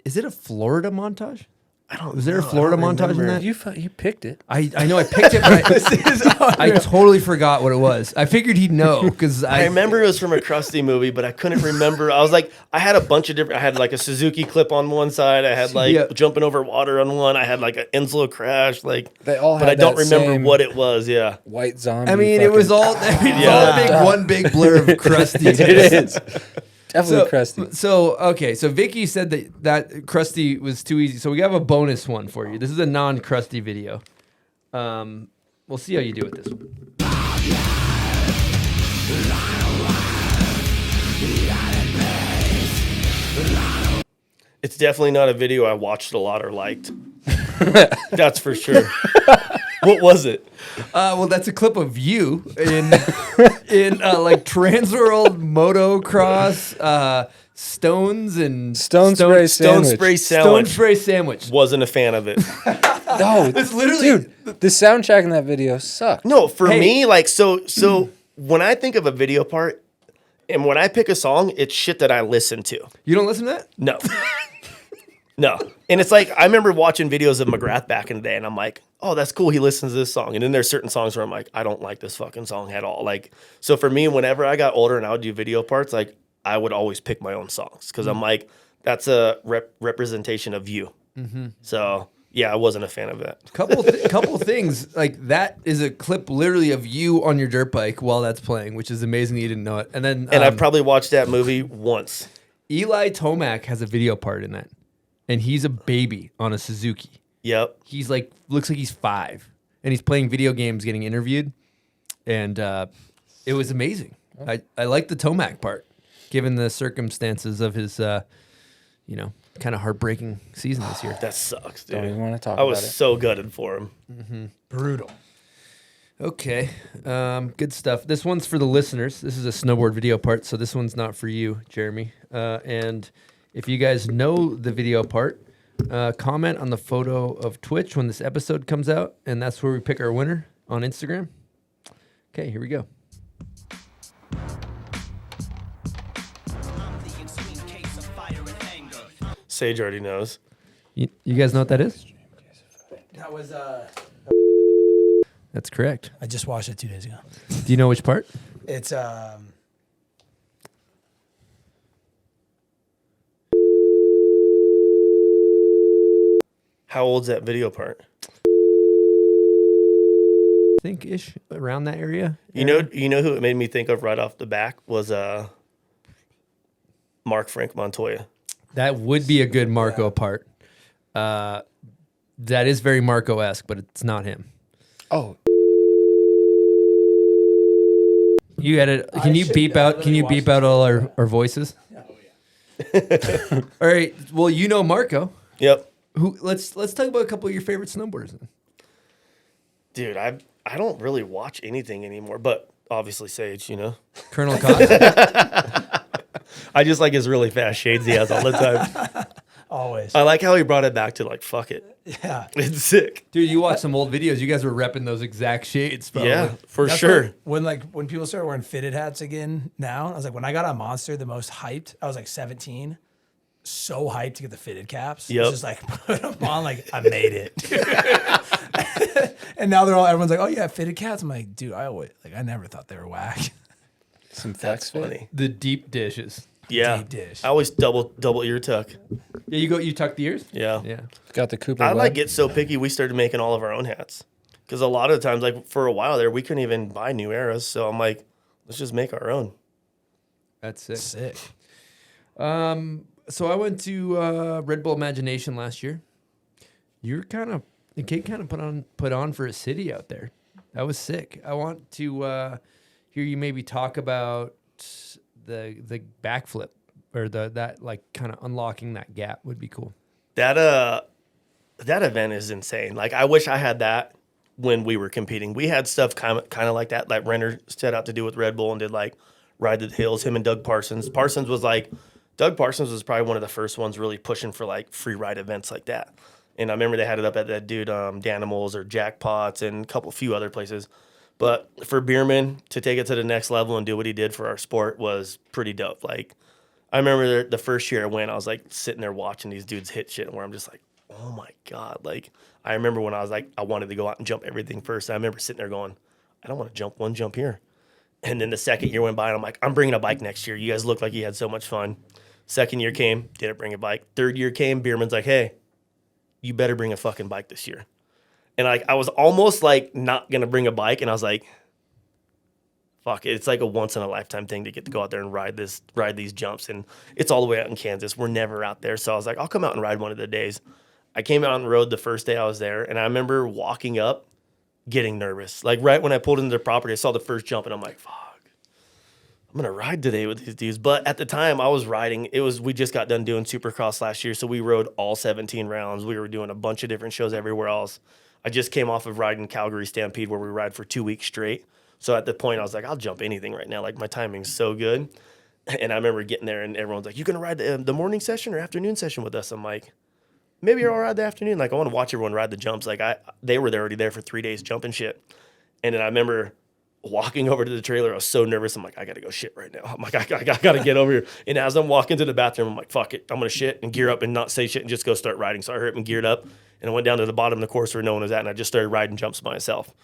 Is it a Florida montage? I don't. Was there a Florida montage in that? You picked it. I know I picked it, but I totally forgot what it was. I figured he'd know because I remember it was from a Krusty movie, but I couldn't remember. I was like, I had a bunch of different. I had like a Suzuki clip on one side. I had like jumping over water on one. I had like an Enzelo crash. Like They all but had I don't that remember same what it was. Yeah, White zombie. I mean, it was all one big blur of Krusty. It is. Definitely Krusty. So Vicky said that Krusty was too easy. So we have a bonus one for you. This is a non-Krusty video. We'll see how you do with this one. it's definitely not a video I watched a lot or liked. That's for sure. What was it? Well, that's a clip of you in like Transworld motocross, stones and Stone spray Stone sandwich. spray Stone sandwich. spray sandwich. Wasn't a fan of it. No, It's literally dude. The soundtrack in that video sucked. No, for Hey. me, like so when I think of a video part and when I pick a song, it's shit that I listen to. You don't listen to that? No. No. And it's like, I remember watching videos of McGrath back in the day, and I'm like, oh, that's cool. He listens to this song. And then there's certain songs where I'm like, I don't like this fucking song at all. Like, so for me, whenever I got older and I would do video parts, like, I would always pick my own songs because I'm like, that's a representation of you. Mm-hmm. So, yeah, I wasn't a fan of that. Couple things like that is a clip literally of you on your dirt bike while that's playing, which is amazing that you didn't know it. And then And I probably watched that movie once. Eli Tomac has a video part in that, and he's a baby on a Suzuki. Yep. He's like looks like he's 5, and he's playing video games, getting interviewed, and it was amazing. I like the Tomac part, given the circumstances of his, kind of heartbreaking season this year. That sucks, dude. Don't even want to talk I about was it. so gutted for him. Brutal. Okay, good stuff. This one's for the listeners. This is a snowboard video part, so this one's not for you, Jeremy. And if you guys know the video part, comment on the photo of Twitch when this episode comes out, and that's where we pick our winner on Instagram. Okay, here we go. Sage already knows. You guys know what that is? That was That's correct. I just watched it 2 days ago. Do you know which part? It's How old's that video part? Think-ish, around that area. You know who it made me think of right off the back was Mark Frank Montoya. That would be a good Marco part. That is very Marco-esque, but it's not him. Oh, You edit. Can you beep out? Can you beep out all our voices? All right. Well, you know Marco. Yep. Who? Let's talk about a couple of your favorite snowboarders. Then. Dude, I don't really watch anything anymore, but obviously Sage, Colonel Cox. I just like his really fast shades he has all the time. Always. I like how he brought it back to like, fuck it. Yeah. It's sick. Dude, you watch some old videos. You guys were repping those exact shades. Probably. Yeah, for That's sure. when people start wearing fitted hats again now, I was like, when I got on Monster, the most hyped, I was like 17. So hyped to get the fitted caps. Yep. It's just like put them on, like I made it. And now everyone's like, oh yeah, fitted caps. I'm like, dude, I never thought they were whack. Some That's flex fit. funny. The deep dishes. Yeah. Deep dish. I always double ear tuck. Yeah, you tuck the ears? Yeah. Yeah. Got the Cooper. I Webb. like get so picky. We started making all of our own hats because a lot of the times, like for a while there, we couldn't even buy new eras. So I'm like, let's just make our own. That's sick. Sick. So I went to Red Bull Imagination last year. The kid kind of put on for a city out there. That was sick. I want to hear you maybe talk about the backflip or that like kind of unlocking that gap would be cool. That event is insane. Like I wish I had that when we were competing. We had stuff kind of like that. Like Renner set out to do with Red Bull and did like Ride the Hills. Him and Doug Parsons. Doug Parsons was probably one of the first ones really pushing for like free ride events like that. And I remember they had it up at that dude Danimals or Jackpots and a few other places. But for Bierman to take it to the next level and do what he did for our sport was pretty dope. Like, I remember the first year I went, I was like sitting there watching these dudes hit shit where I'm just like, oh my God. Like, I remember when I was like, I wanted to go out and jump everything first. I remember sitting there going, I don't want to jump one jump here. And then the second year went by and I'm like, I'm bringing a bike next year. You guys look like you had so much fun. Second year came, didn't bring a bike. Third year came, Bierman's like, hey, you better bring a fucking bike this year. And like I was almost like not gonna bring a bike, and I was like, fuck it. It's like a once in a lifetime thing to get to go out there and ride these jumps. And it's all the way out in Kansas. We're never out there. So I was like, I'll come out and ride one of the days. I came out on the road the first day I was there, and I remember walking up, getting nervous. Like right when I pulled into the property, I saw the first jump, and I'm like, fuck. I'm going to ride today with these dudes. But at the time I was riding, we just got done doing Supercross last year. So we rode all 17 rounds. We were doing a bunch of different shows everywhere else. I just came off of riding Calgary Stampede where we ride for 2 weeks straight. So at the point I was like, I'll jump anything right now. Like my timing's so good. And I remember getting there and everyone's like, you going to ride the morning session or afternoon session with us? I'm like, maybe I'll ride the afternoon. Like I want to watch everyone ride the jumps. Like they were already there for 3 days jumping shit. And then I remember walking over to the trailer, I was so nervous. I'm like, I got to go shit right now. I'm like, I got to get over here. And as I'm walking to the bathroom, I'm like, fuck it. I'm going to shit and gear up and not say shit and just go start riding. So I hurried and geared up and I went down to the bottom of the course where no one was at. And I just started riding jumps myself.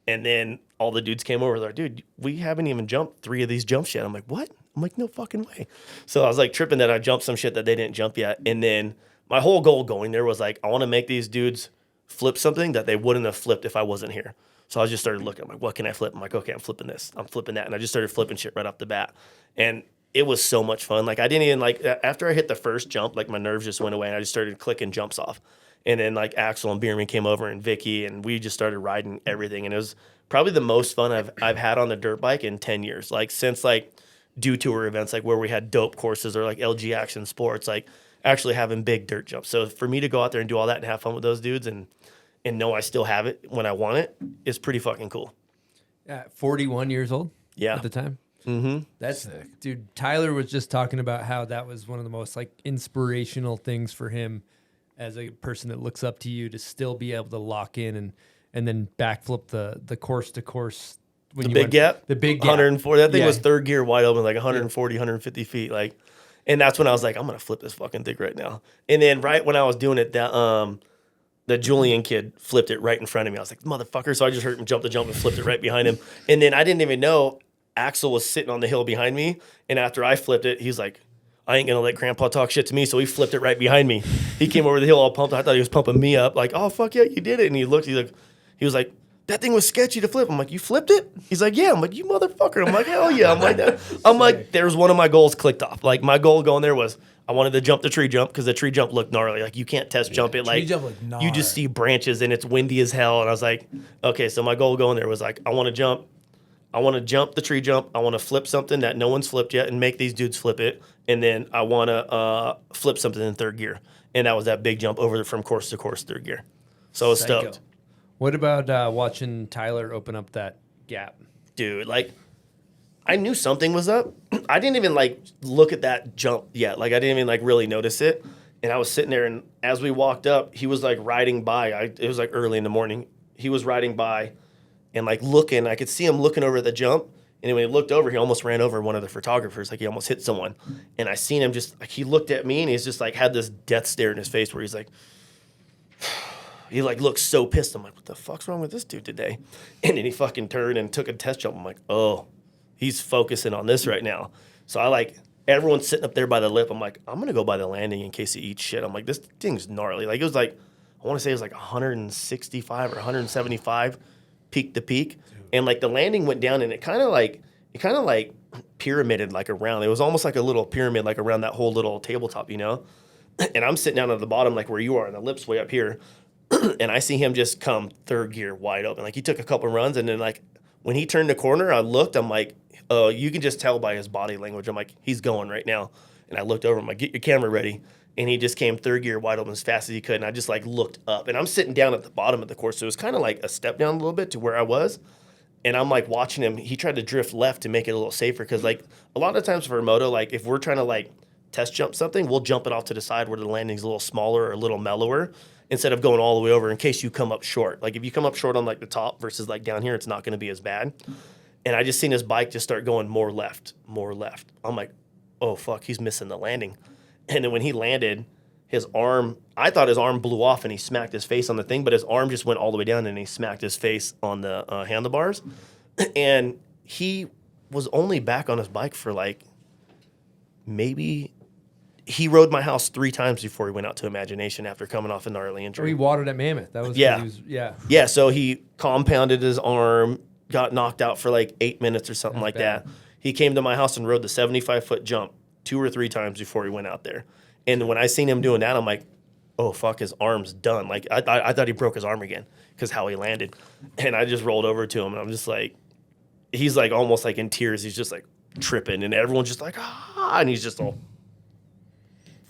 And then all the dudes came over. They're like, dude, we haven't even jumped 3 of these jumps yet. I'm like, what? I'm like, no fucking way. So I was like tripping that I jumped some shit that they didn't jump yet. And then my whole goal going there was like, I want to make these dudes flip something that they wouldn't have flipped if I wasn't here. So I just started looking. I'm like, what can I flip? I'm like, okay, I'm flipping this. I'm flipping that. And I just started flipping shit right off the bat. And it was so much fun. Like I didn't even like, after I hit the first jump, like my nerves just went away and I just started clicking jumps off. And then like Axel and Bierman came over and Vicky and we just started riding everything. And it was probably the most fun I've had on the dirt bike in 10 years. Like since like do tour events, like where we had dope courses or like LG Action Sports, like actually having big dirt jumps. So for me to go out there and do all that and have fun with those dudes and know I still have it when I want it is pretty fucking cool. 41 years old. Yeah. At the time. Mm-hmm. That's sick. Dude, Tyler was just talking about how that was one of the most like inspirational things for him as a person that looks up to you to still be able to lock in and then backflip the course to course. When The big gap? The big gap. 140. That thing Yeah. was third gear wide open, like 140, 150 feet. Like, and that's when I was like, I'm going to flip this fucking thing right now. And then right when I was doing it, the Julian kid flipped it right in front of me. I was like, motherfucker. So I just heard him jump the jump and flipped it right behind him. And then I didn't even know Axel was sitting on the hill behind me. And after I flipped it, he's like, I ain't going to let grandpa talk shit to me. So he flipped it right behind me. He came over the hill all pumped. I thought he was pumping me up. Like, oh, fuck yeah, you did it. And he looked, he was like, that thing was sketchy to flip. I'm like, you flipped it? He's like, yeah. I'm like, you motherfucker. I'm like, hell yeah. I'm like, there's one of my goals clicked off. Like my goal going there was, I wanted to jump the tree jump because the tree jump looked gnarly. Like you can't test jump it. Like Tree jump looked gnarly. you just see branches and it's windy as hell. And I was like, okay, so my goal going there was like, I want to jump the tree jump. I want to flip something that no one's flipped yet and make these dudes flip it. And then I want to flip something in third gear. And that was that big jump over from course to course third gear. So I was stoked. What about watching Tyler open up that gap? Dude, like I knew something was up. I didn't even like look at that jump yet. Like I didn't even like really notice it. And I was sitting there, and as we walked up, he was like riding by. It was like early in the morning. He was riding by, and like looking. I could see him looking over the jump. And when he looked over, he almost ran over one of the photographers. Like he almost hit someone. And I seen him just like he looked at me, and he's just like had this death stare in his face where he's like, he like looked so pissed. I'm like, what the fuck's wrong with this dude today? And then he fucking turned and took a test jump. I'm like, oh, he's focusing on this right now. So I like. Everyone's sitting up there by the lip. I'm like, I'm going to go by the landing in case he eats shit. I'm like, this thing's gnarly. Like, it was like, I want to say it was like 165 or 175 peak to peak. And like the landing went down, and it kind of like pyramided like around. It was almost like a little pyramid like around that whole little tabletop, you know? And I'm sitting down at the bottom like where you are, and the lip's way up here. And I see him just come third gear wide open. Like he took a couple runs, and then like when he turned the corner, I looked, I'm like, you can just tell by his body language. I'm like, he's going right now. And I looked over, I'm like, get your camera ready. And he just came third gear wide open as fast as he could. And I just like looked up, and I'm sitting down at the bottom of the course. So it was kind of like a step down a little bit to where I was. And I'm like watching him. He tried to drift left to make it a little safer. Cause like a lot of times for a moto, like if we're trying to like test jump something, we'll jump it off to the side where the landing's a little smaller or a little mellower instead of going all the way over in case you come up short. Like if you come up short on like the top versus like down here, it's not going to be as bad. And I just seen his bike just start going more left. I'm like, oh, fuck, he's missing the landing. And then when he landed, his arm, I thought his arm blew off and he smacked his face on the thing, but his arm just went all the way down and he smacked his face on the handlebars. And he was only back on his bike for like maybe he rode my house 3 times before he went out to Imagination after coming off a gnarly injury. Or he watered at Mammoth. That was Yeah, so he compounded his arm, got knocked out for like 8 minutes or something like that. He came to my house and rode the 75-foot jump 2 or 3 times before he went out there. And when I seen him doing that, I'm like, oh, fuck, his arm's done. Like, I thought he broke his arm again because how he landed. And I just rolled over to him, and I'm just like, he's like almost like in tears. He's just like tripping, and everyone's just like, ah, and he's just all,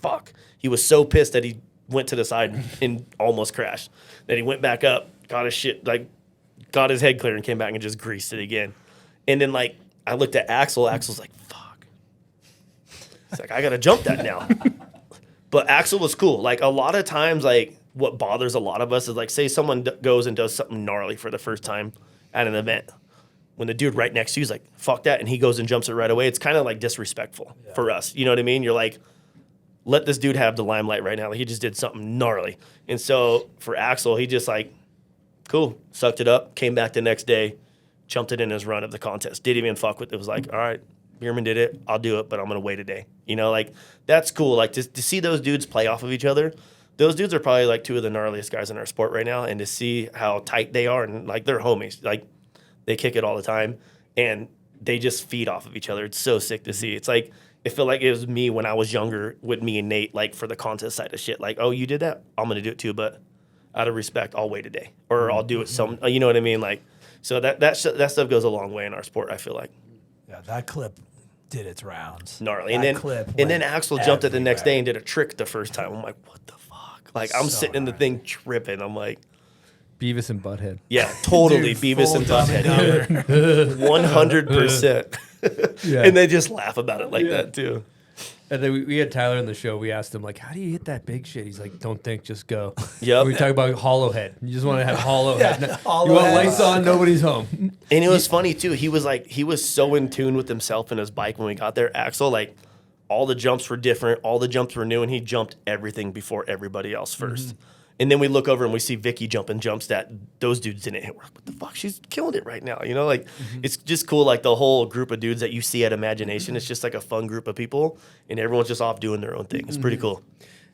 fuck. He was so pissed that he went to the side and almost crashed. Then he went back up, got his head clear and came back and just greased it again. And then, like, I looked at Axel. Axel's like, fuck. It's like, I got to jump that now. But Axel was cool. Like, a lot of times, like, what bothers a lot of us is, like, say someone goes and does something gnarly for the first time at an event. When the dude right next to you is like, fuck that, and he goes and jumps it right away, it's kind of, like, disrespectful for us. You know what I mean? You're like, let this dude have the limelight right now. Like, he just did something gnarly. And so, for Axel, he just, like, cool, sucked it up, came back the next day, jumped it in his run of the contest. Didn't even fuck with it. It was like, all right, Bierman did it, I'll do it, but I'm going to wait a day. You know, like, that's cool. Like, to see those dudes play off of each other, those dudes are probably, like, 2 of the gnarliest guys in our sport right now, and to see how tight they are, and, like, they're homies. Like, they kick it all the time, and they just feed off of each other. It's so sick to see. It's like, it felt like it was me when I was younger with me and Nate, like, for the contest side of shit. Like, oh, you did that? I'm going to do it too, but out of respect, I'll wait a day, or I'll do it some, you know what I mean? Like, so that stuff goes a long way in our sport, I feel like. Yeah, that clip did its rounds. Gnarly. And then Axel jumped it the next day and did a trick the first time. I'm like, what the fuck? Like, I'm So sitting in the thing tripping. I'm like, Beavis and Butthead. yeah, totally. Dude, Beavis and Butthead. 100%. Yeah. And they just laugh about it like that too. And then we had Tyler on the show. We asked him, like, how do you hit that big shit? He's like, don't think, just go. Yep. We talk about hollow head. You just want to have hollow head. hollow You want head. lights on, nobody's home. And it was funny too. He was so in tune with himself and his bike when we got there. Axel, like, all the jumps were different, all the jumps were new, and he jumped everything before everybody else first. And then we look over and we see Vicky jumping jumps that those dudes didn't hit. We're like, what the fuck? She's killing it right now. You know, like, it's just cool. Like, the whole group of dudes that you see at Imagination, it's just like a fun group of people, and everyone's just off doing their own thing. It's pretty cool.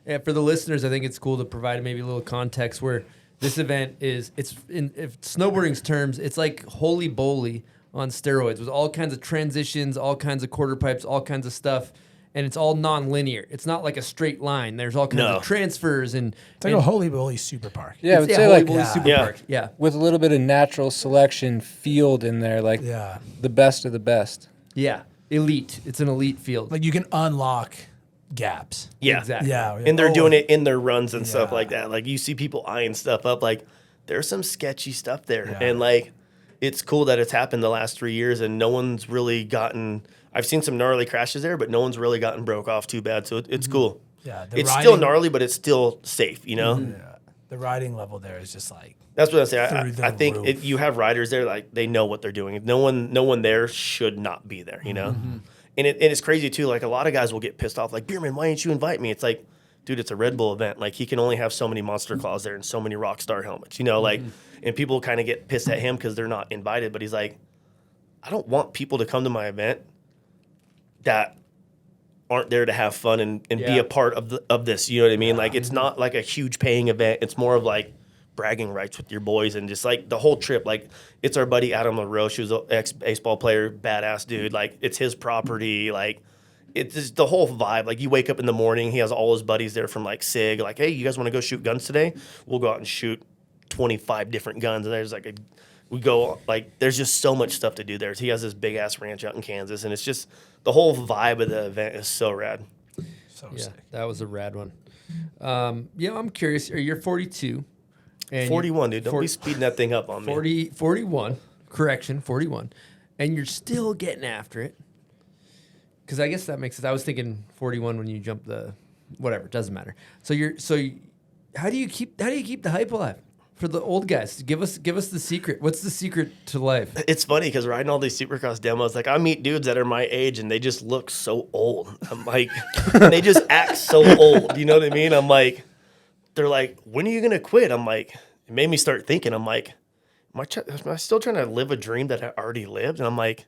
Yeah, for the listeners, I think it's cool to provide maybe a little context where this event is, if snowboarding's terms, it's like Holy Bowly on steroids with all kinds of transitions, all kinds of quarter pipes, all kinds of stuff. And it's all non-linear. It's not like a straight line. There's all kinds of transfers and It's like a Holy Bully Super Park. Yeah, I would say Holy like Bully Super Yeah. Park. Yeah. with a little bit of natural selection field in there, like the best of the best. Yeah. Elite. It's an elite field. Like, you can unlock gaps. Yeah. Exactly. Yeah. And they're doing it in their runs and stuff like that. Like, you see people eyeing stuff up. Like, there's some sketchy stuff there. Yeah. And, like, it's cool that it's happened the last 3 years and no one's really gotten. I've seen some gnarly crashes there, but no one's really gotten broke off too bad. So it's cool. Yeah, It's still gnarly, but it's still safe. You know. Yeah, the riding level there is just like. That's what I say. Through I the think roof. you have riders there, like they know what they're doing. No one there should not be there, you know. And it's crazy too. Like a lot of guys will get pissed off, like Beerman, why didn't you invite me? It's like, dude, it's a Red Bull event. Like he can only have so many Monster Claws there and so many Rockstar helmets, you know. Like, and people kind of get pissed at him because they're not invited. But he's like, I don't want people to come to my event that aren't there to have fun and be a part of this. You know what I mean? Like it's not like a huge paying event. It's more of like bragging rights with your boys and just like the whole trip. Like it's our buddy Adam LaRoche, who's an ex-baseball player, badass dude. Like it's his property. Like it's just the whole vibe. Like you wake up in the morning, he has all his buddies there from like SIG. Like, hey, you guys want to go shoot guns today? We'll go out and shoot 25 different guns. And there's like we go like there's just so much stuff to do there. He has this big ass ranch out in Kansas, and it's just the whole vibe of the event is so rad. So Yeah, sick. that was a rad one. I'm curious. You're 42. And 41, dude. Don't be speeding that thing up on me. 41. Correction, 41. And you're still getting after it. Because I guess that makes sense. I was thinking 41 when you jump the whatever. Doesn't matter. How do you keep the hype alive for the old guys? Give us the secret. What's the secret to life? It's funny because riding all these Supercross demos, like I meet dudes that are my age and they just look so old. I'm like, they just act so old. You know what I mean? I'm like, they're like, when are you gonna quit? I'm like, it made me start thinking. I'm like, am I still trying to live a dream that I already lived? And I'm like,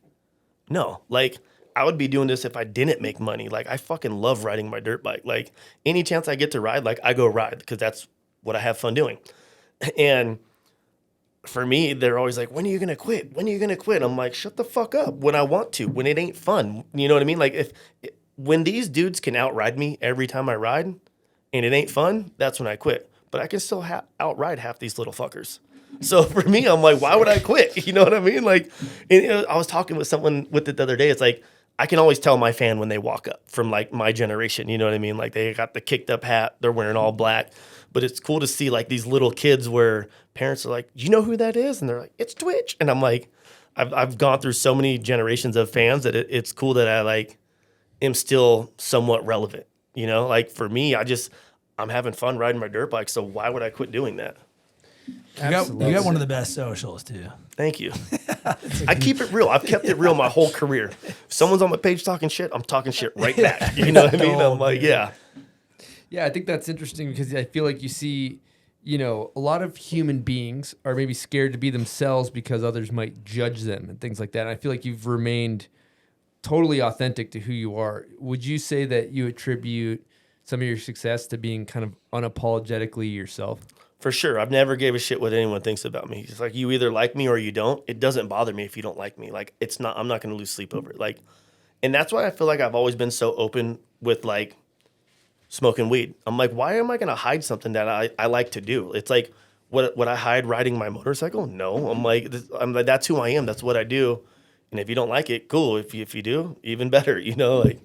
no. Like I would be doing this if I didn't make money. Like I fucking love riding my dirt bike. Like any chance I get to ride, like I go ride because that's what I have fun doing. And for me, they're always like, when are you going to quit? When are you going to quit? I'm like, shut the fuck up when I want to, when it ain't fun. You know what I mean? Like when these dudes can outride me every time I ride and it ain't fun, that's when I quit. But I can still outride half these little fuckers. So for me, I'm like, why would I quit? You know what I mean? Like, I was talking with someone with it the other day. It's like, I can always tell my fan when they walk up from like my generation. You know what I mean? Like they got the kicked up hat. They're wearing all black. But it's cool to see like these little kids where parents are like, you know who that is? And they're like, it's Twitch. And I'm like, I've gone through so many generations of fans that it's cool that I like am still somewhat relevant. You know, like for me, I'm having fun riding my dirt bike. So why would I quit doing that? You got one of the best socials too. Thank you. I keep it real. I've kept it real my whole career. If someone's on my page talking shit, I'm talking shit right back. You know what I mean? I'm like, yeah. Yeah, I think that's interesting because I feel like you see, a lot of human beings are maybe scared to be themselves because others might judge them and things like that. And I feel like you've remained totally authentic to who you are. Would you say that you attribute some of your success to being kind of unapologetically yourself? For sure. I've never gave a shit what anyone thinks about me. It's like you either like me or you don't. It doesn't bother me if you don't like me. Like I'm not going to lose sleep over it. Like, and that's why I feel like I've always been so open with like smoking weed. I'm like, why am I going to hide something that I like to do? It's like, would I hide riding my motorcycle? No. I'm like, that's who I am. That's what I do. And if you don't like it, cool. If you do, even better, like,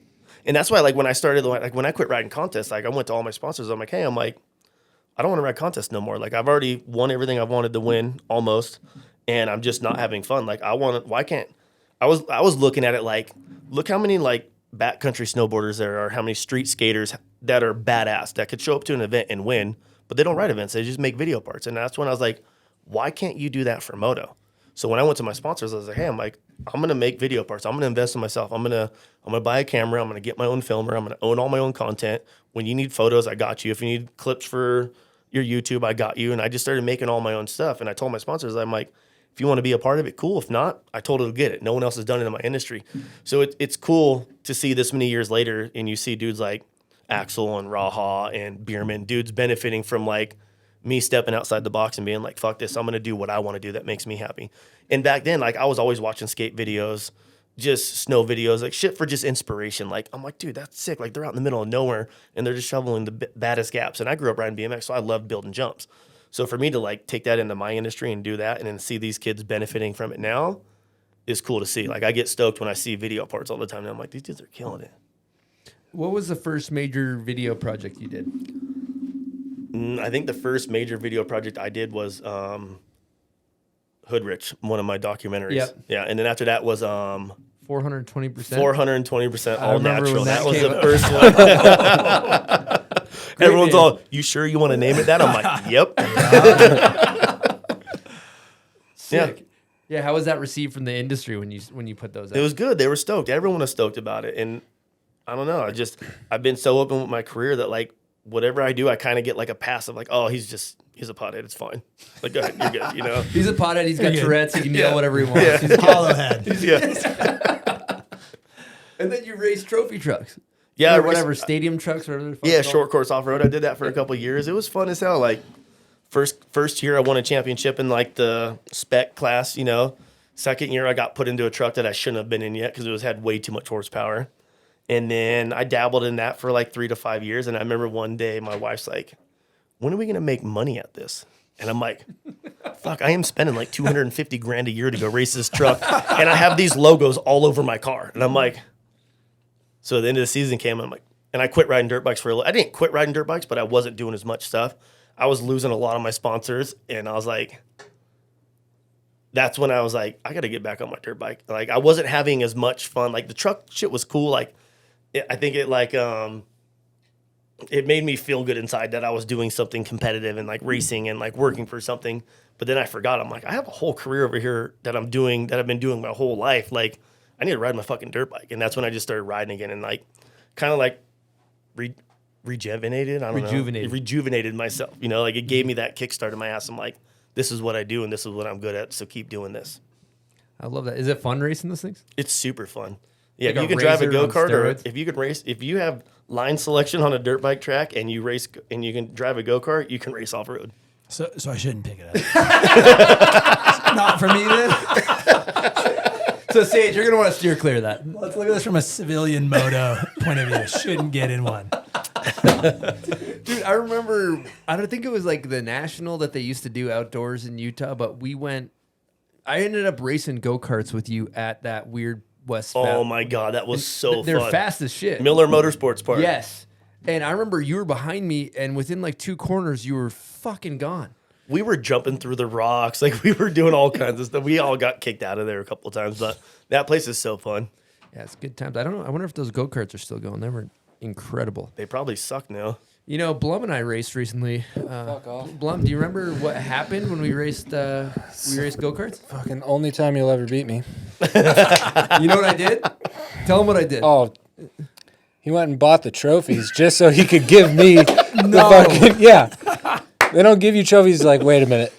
and that's why like when I started, like when I quit riding contests, like I went to all my sponsors. I'm like, hey, I don't want to ride contests no more. Like I've already won everything I've wanted to win almost. And I'm just not having fun. Like I was looking at it like, look how many like backcountry snowboarders there are, how many street skaters that are badass that could show up to an event and win, but they don't ride events. They just make video parts. And that's when I was like, why can't you do that for moto? So when I went to my sponsors, I was like, hey, I'm going to make video parts. I'm going to invest in myself. I'm going to buy a camera. I'm going to get my own filmer. I'm going to own all my own content. When you need photos, I got you. If you need clips for your YouTube, I got you. And I just started making all my own stuff. And I told my sponsors, I'm like, if you want to be a part of it, cool. If not, I totally get it. No one else has done it in my industry. So it's cool to see this many years later and you see dudes like Axel and Raha and Bierman, dudes benefiting from like me stepping outside the box and being like, fuck this, I'm going to do what I want to do that makes me happy. And back then, like I was always watching skate videos, just snow videos, like shit for just inspiration. Like, I'm like, dude, that's sick. Like they're out in the middle of nowhere and they're just shoveling the baddest gaps. And I grew up riding BMX, so I loved building jumps. So for me to like take that into my industry and do that and then see these kids benefiting from it now is cool to see. Like I get stoked when I see video parts all the time. And I'm like, these dudes are killing it. What was the first major video project you did? I think the first major video project I did was Hoodrich, one of my documentaries. Yep. Yeah, and then after that was 420%. 420% all remember natural. when that That was came the up. first one. Everyone's name. all, "You sure you want to name it that?" I'm like, "Yep." Sick. Yeah, how was that received from the industry when you put those out? It was good. They were stoked. Everyone was stoked about it. And I don't know. I've been so open with my career that like whatever I do, I kind of get like a pass of like, oh, he's a pothead. It's fine. Like, go ahead. You're good. You know? He's a pothead. He's got You're good. Tourette's. He can yell whatever he wants. Yeah. He's a Hollow head. Yeah. And then you race trophy trucks. Yeah. Or whatever, stadium trucks or whatever. the fuck Yeah. it's called. Short course off road. I did that for a couple of years. It was fun as hell. Like first year I won a championship in like the spec class, you know. Second year I got put into a truck that I shouldn't have been in yet because it had way too much horsepower. And then I dabbled in that for like 3 to 5 years. And I remember one day my wife's like, "When are we going to make money at this?" And I'm like, fuck, I am spending like $250,000 a year to go race this truck. And I have these logos all over my car. And I'm like, so the end of the season came, I'm like, and I quit riding dirt bikes for a little. I didn't quit riding dirt bikes, but I wasn't doing as much stuff. I was losing a lot of my sponsors. And I was like, that's when I was like, I got to get back on my dirt bike. Like I wasn't having as much fun. Like the truck shit was cool. Like I think it like, it made me feel good inside that I was doing something competitive and like racing and like working for something. But then I forgot. I'm like, I have a whole career over here that I've been doing my whole life. Like I need to ride my fucking dirt bike. And that's when I just started riding again and like kind of like rejuvenated. I don't know. Rejuvenated myself. You know, like it gave me that kickstart in my ass. I'm like, this is what I do and this is what I'm good at. So keep doing this. I love that. Is it fun racing those things? It's super fun. Yeah, Like if a you can drive a razor on go-kart or steroids? if you could race, if you have line selection on a dirt bike track and you race and you can drive a go-kart, you can race off-road. So I shouldn't pick it up. Not for me then. So Sage, you're gonna want to steer clear of that. Let's look at this from a civilian moto point of view. Shouldn't get in one. Dude, I remember, I don't think it was like the national that they used to do outdoors in Utah, but I ended up racing go-karts with you at that weird West. Oh my God, that was so They're fun. fast as shit. Miller Motorsports Park. Yes. And I remember you were behind me, and within like 2 corners, you were fucking gone. We were jumping through the rocks. Like we were doing all kinds of stuff. We all got kicked out of there a couple of times, but that place is so fun. Yeah, it's good times. I don't know. I wonder if those go-karts are still going. They were incredible. They probably suck now. You know, Blum and I raced recently. Fuck off. Blum, do you remember what happened when we raced go-karts? Fucking only time you'll ever beat me. You know what I did? Tell him what I did. Oh, he went and bought the trophies just so he could give me the fucking, yeah. They don't give you trophies like, wait a minute.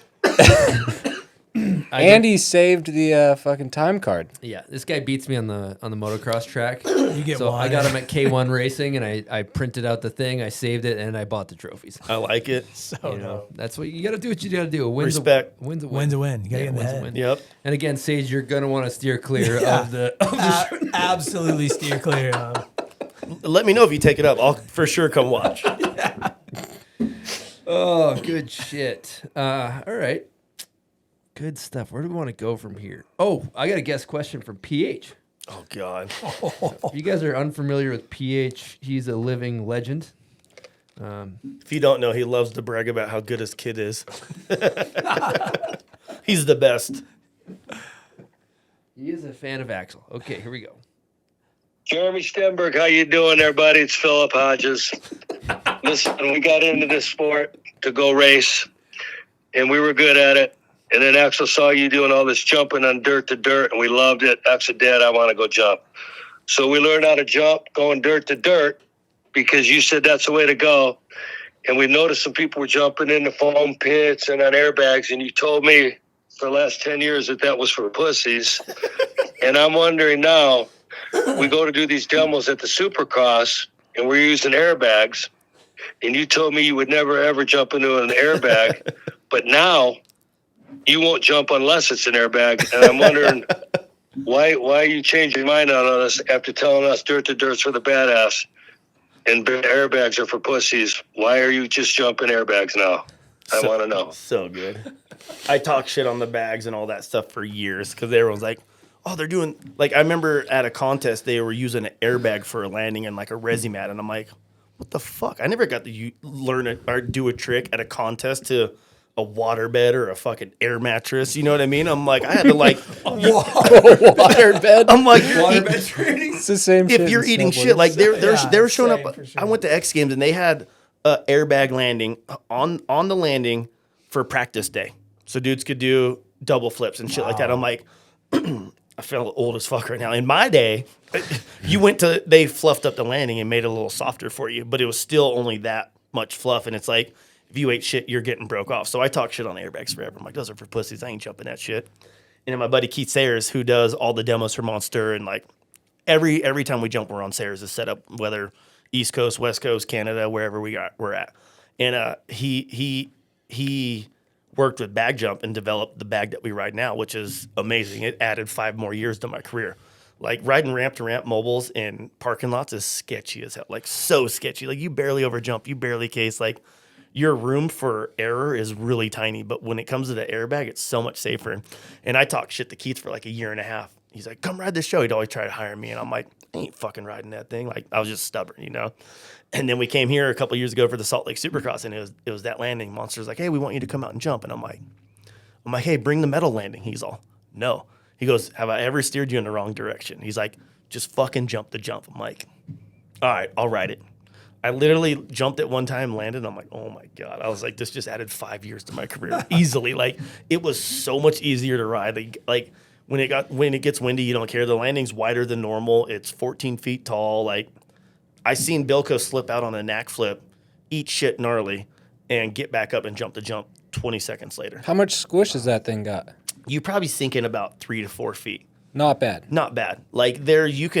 Andy saved the fucking time card. Yeah, this guy beats me on the motocross track. You get So one. I got him at K1 Racing, and I printed out the thing, I saved it, and I bought the trophies. I like it. You know, that's what you got to do. What you got to do. A win's Respect. A win's a win. Win's a win. You gotta get in the win's a head. win. Yep. And again, Sage, you're gonna want to steer clear of the. Absolutely steer clear of. Let me know if you take it up. I'll for sure come watch. Oh, good shit. All right. Good stuff. Where do we want to go from here? Oh, I got a guest question from PH. Oh God. If you guys are unfamiliar with PH, he's a living legend. If you don't know, he loves to brag about how good his kid is. He's the best. He is a fan of Axel. Okay, here we go. Jeremy Stenberg, how you doing there, buddy? It's Philip Hodges. Listen, we got into this sport to go race, and we were good at it. And then Axel saw you doing all this jumping on dirt to dirt, and we loved it. Axel, Dad, I want to go jump. So we learned how to jump going dirt to dirt because you said that's the way to go. And we noticed some people were jumping in the foam pits and on airbags, and you told me for the last 10 years that was for pussies. And I'm wondering now, we go to do these demos at the Supercross, and we're using airbags. And you told me you would never, ever jump into an airbag. But now you won't jump unless it's an airbag. And I'm wondering why you changed your mind on us after telling us dirt to dirt's for the badass and airbags are for pussies. Why are you just jumping airbags now? I want to know. So good. I talk shit on the bags and all that stuff for years because everyone's like, oh, they're doing, like, I remember at a contest, they were using an airbag for a landing and like a resi mat. And I'm like, what the fuck? I never got to learn it or do a trick at a contest to a water bed or a fucking air mattress. You know what I mean? I'm like, I had to like water bed. I'm like, Waterbed training. It's the same shit. if you're in eating snowboarding. shit, like they were showing same, up. for sure. I went to X Games and they had a airbag landing on the landing for practice day, so dudes could do double flips and shit like that. I'm like, I feel old as fuck right now. In my day, they fluffed up the landing and made it a little softer for you, but it was still only that much fluff. And it's like, if you ate shit, you're getting broke off. So I talk shit on airbags forever. I'm like, those are for pussies. I ain't jumping that shit. And then my buddy Keith Sayers, who does all the demos for Monster, and like every time we jump, we're on Sayers' is set up, whether East Coast, West Coast, Canada, wherever we're at. And he worked with Bag Jump and developed the bag that we ride now, which is amazing. It added 5 more years to my career. Like riding ramp to ramp mobiles in parking lots is sketchy as hell. Like so sketchy. Like you barely overjump, you barely case. Like your room for error is really tiny. But when it comes to the airbag, it's so much safer. And I talked shit to Keith for like a year and a half. He's like, come ride this show. He'd always try to hire me. And I'm like, I ain't fucking riding that thing. Like I was just stubborn, you know? And then we came here a couple years ago for the Salt Lake Supercross, and it was that landing. Monster's like, hey, we want you to come out and jump. And I'm like, hey, bring the metal landing. He's all, no. He goes, have I ever steered you in the wrong direction? He's like, just fucking jump the jump. I'm like, all right, I'll ride it. I literally jumped it one time, landed. I'm like, oh my God. I was like, this just added 5 years to my career easily. Like it was so much easier to ride. Like when it gets windy, you don't care. The landing's wider than normal. It's 14 feet tall. Like I seen Bilko slip out on a knack flip, eat shit gnarly, and get back up and jump the jump 20 seconds later. How much squish has that thing got? You probably sink in about 3 to 4 feet. Not bad. Not bad. Like there's What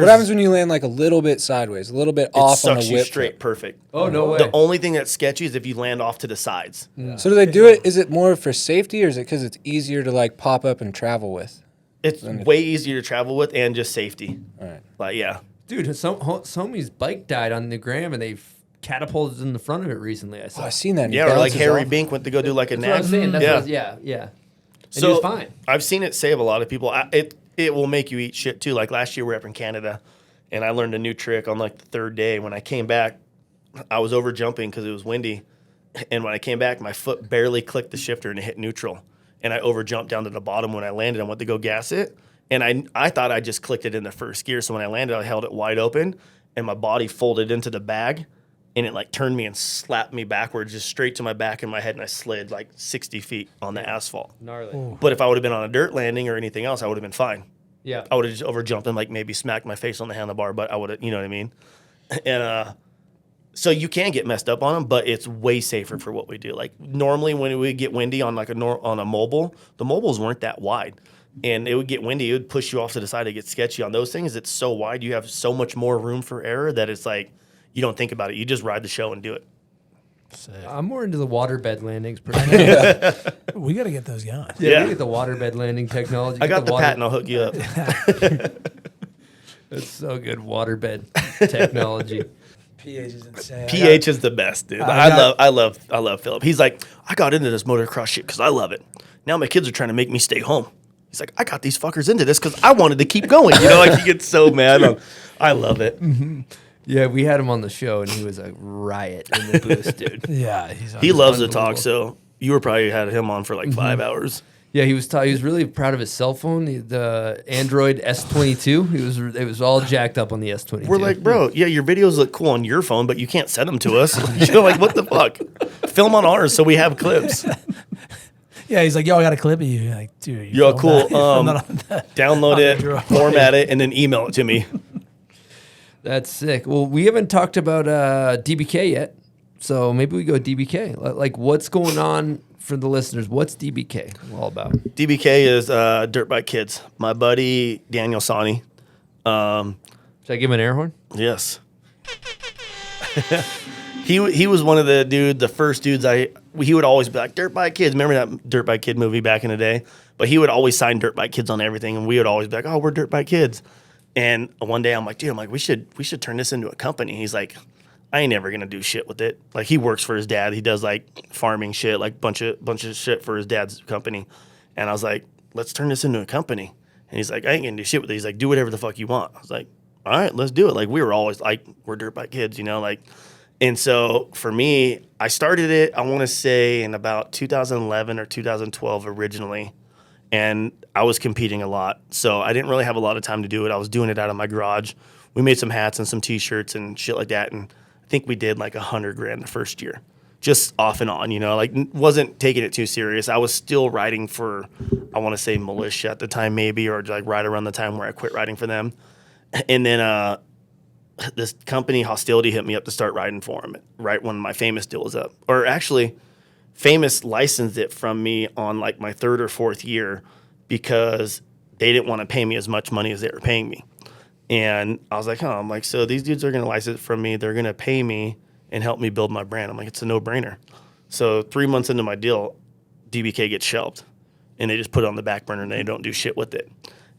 happens when you land like a little bit sideways, a little bit off on sucks the you whip? straight perfect. Oh, no way. The only thing that's sketchy is if you land off to the sides. So do they do it? Is it more for safety, or is it because it's easier to like pop up and travel with? It's way easier to travel with and just safety. All right. Like yeah. Dude, some homie's bike died on the gram, and they've catapulted in the front of it recently. I saw. Oh, I seen that. and he Yeah, or like bounces Harry off. Bink went to go do like a That's what I'm knack. saying. That's Yeah. what yeah. And So he was fine. I've seen it save a lot of people. It will make you eat shit too. Like last year we were up in Canada, and I learned a new trick on like the 3rd day. When I came back, I was over jumping because it was windy, and when I came back, my foot barely clicked the shifter and it hit neutral, and I over jumped down to the bottom. When I landed, I went to go gas it, and I thought I just clicked it in the first gear. So when I landed, I held it wide open, and my body folded into the bag, and it like turned me and slapped me backwards, just straight to my back and my head, and I slid like 60 feet on the asphalt. Gnarly. But if I would have been on a dirt landing or anything else, I would have been fine. Yeah. I would have just over jumped and like maybe smacked my face on the handlebar, but I would have, you know what I mean? And so you can get messed up on them, but it's way safer for what we do. Like normally when we get windy on like on a mobile, the mobiles weren't that wide. And it would get windy, it would push you off to the side, it gets sketchy. On those things, it's so wide, you have so much more room for error that it's like you don't think about it. You just ride the show and do it. I'm more into the waterbed landings. Personally. We got to get those going. Yeah. We get the waterbed landing technology. I Get got the water- patent, I'll hook you up. That's so good. Waterbed technology. pH is insane. PH is the best, dude. I love Philip. He's like, I got into this motocross shit because I love it. Now my kids are trying to make me stay home. He's like, I got these fuckers into this because I wanted to keep going. You know, like he gets so mad. I love it. Yeah, we had him on the show, and he was a riot in the booth, dude. Yeah, He loves to talk, so you were probably had him on for like 5 hours. Yeah, he was really proud of his cell phone, the Android S22. It was all jacked up on the S22. We're like, bro, yeah, your videos look cool on your phone, but you can't send them to us. You're like, what the fuck? Film on ours so we have clips. Yeah, he's like, yo, I got a clip of you. You're like, dude, Yo, cool. on Download the it, drone. format it, and then email it to me. That's sick. Well, we haven't talked about DBK yet, so maybe we go DBK. Like, what's going on for the listeners? What's DBK all about? DBK is Dirt Bike Kids. My buddy Daniel Sani. Should I give him an air horn? Yes. He was one of the first dudes he would always be like, Dirt Bike Kids. Remember that Dirt Bike Kid movie back in the day? But he would always sign Dirt Bike Kids on everything, and we would always be like, oh, we're Dirt Bike Kids. And one day I'm like, dude, we should turn this into a company. He's like, I ain't never gonna do shit with it. Like he works for his dad. He does like farming shit, like bunch of shit for his dad's company. And I was like, let's turn this into a company. And he's like, I ain't gonna do shit with it. He's like, do whatever the fuck you want. I was like, all right, let's do it. Like we were always like, we're Dirt Bike Kids, you know, like. And so for me, I started it, I want to say in about 2011 or 2012 originally. And I was competing a lot. So I didn't really have a lot of time to do it. I was doing it out of my garage. We made some hats and some t-shirts and shit like that. And I think we did like $100,000 the first year, just off and on, like wasn't taking it too serious. I was still riding for, I want to say militia at the time maybe, or like right around the time where I quit riding for them. And then this company Hostility hit me up to start riding for them right when my Famous deal was up. Or actually, Famous licensed it from me on like my third or fourth year because they didn't want to pay me as much money as they were paying me. And I was like, I'm like, so these dudes are going to license it from me. They're going to pay me and help me build my brand. I'm like, it's a no-brainer. So 3 months into my deal, DBK gets shelved. And they just put it on the back burner and they don't do shit with it.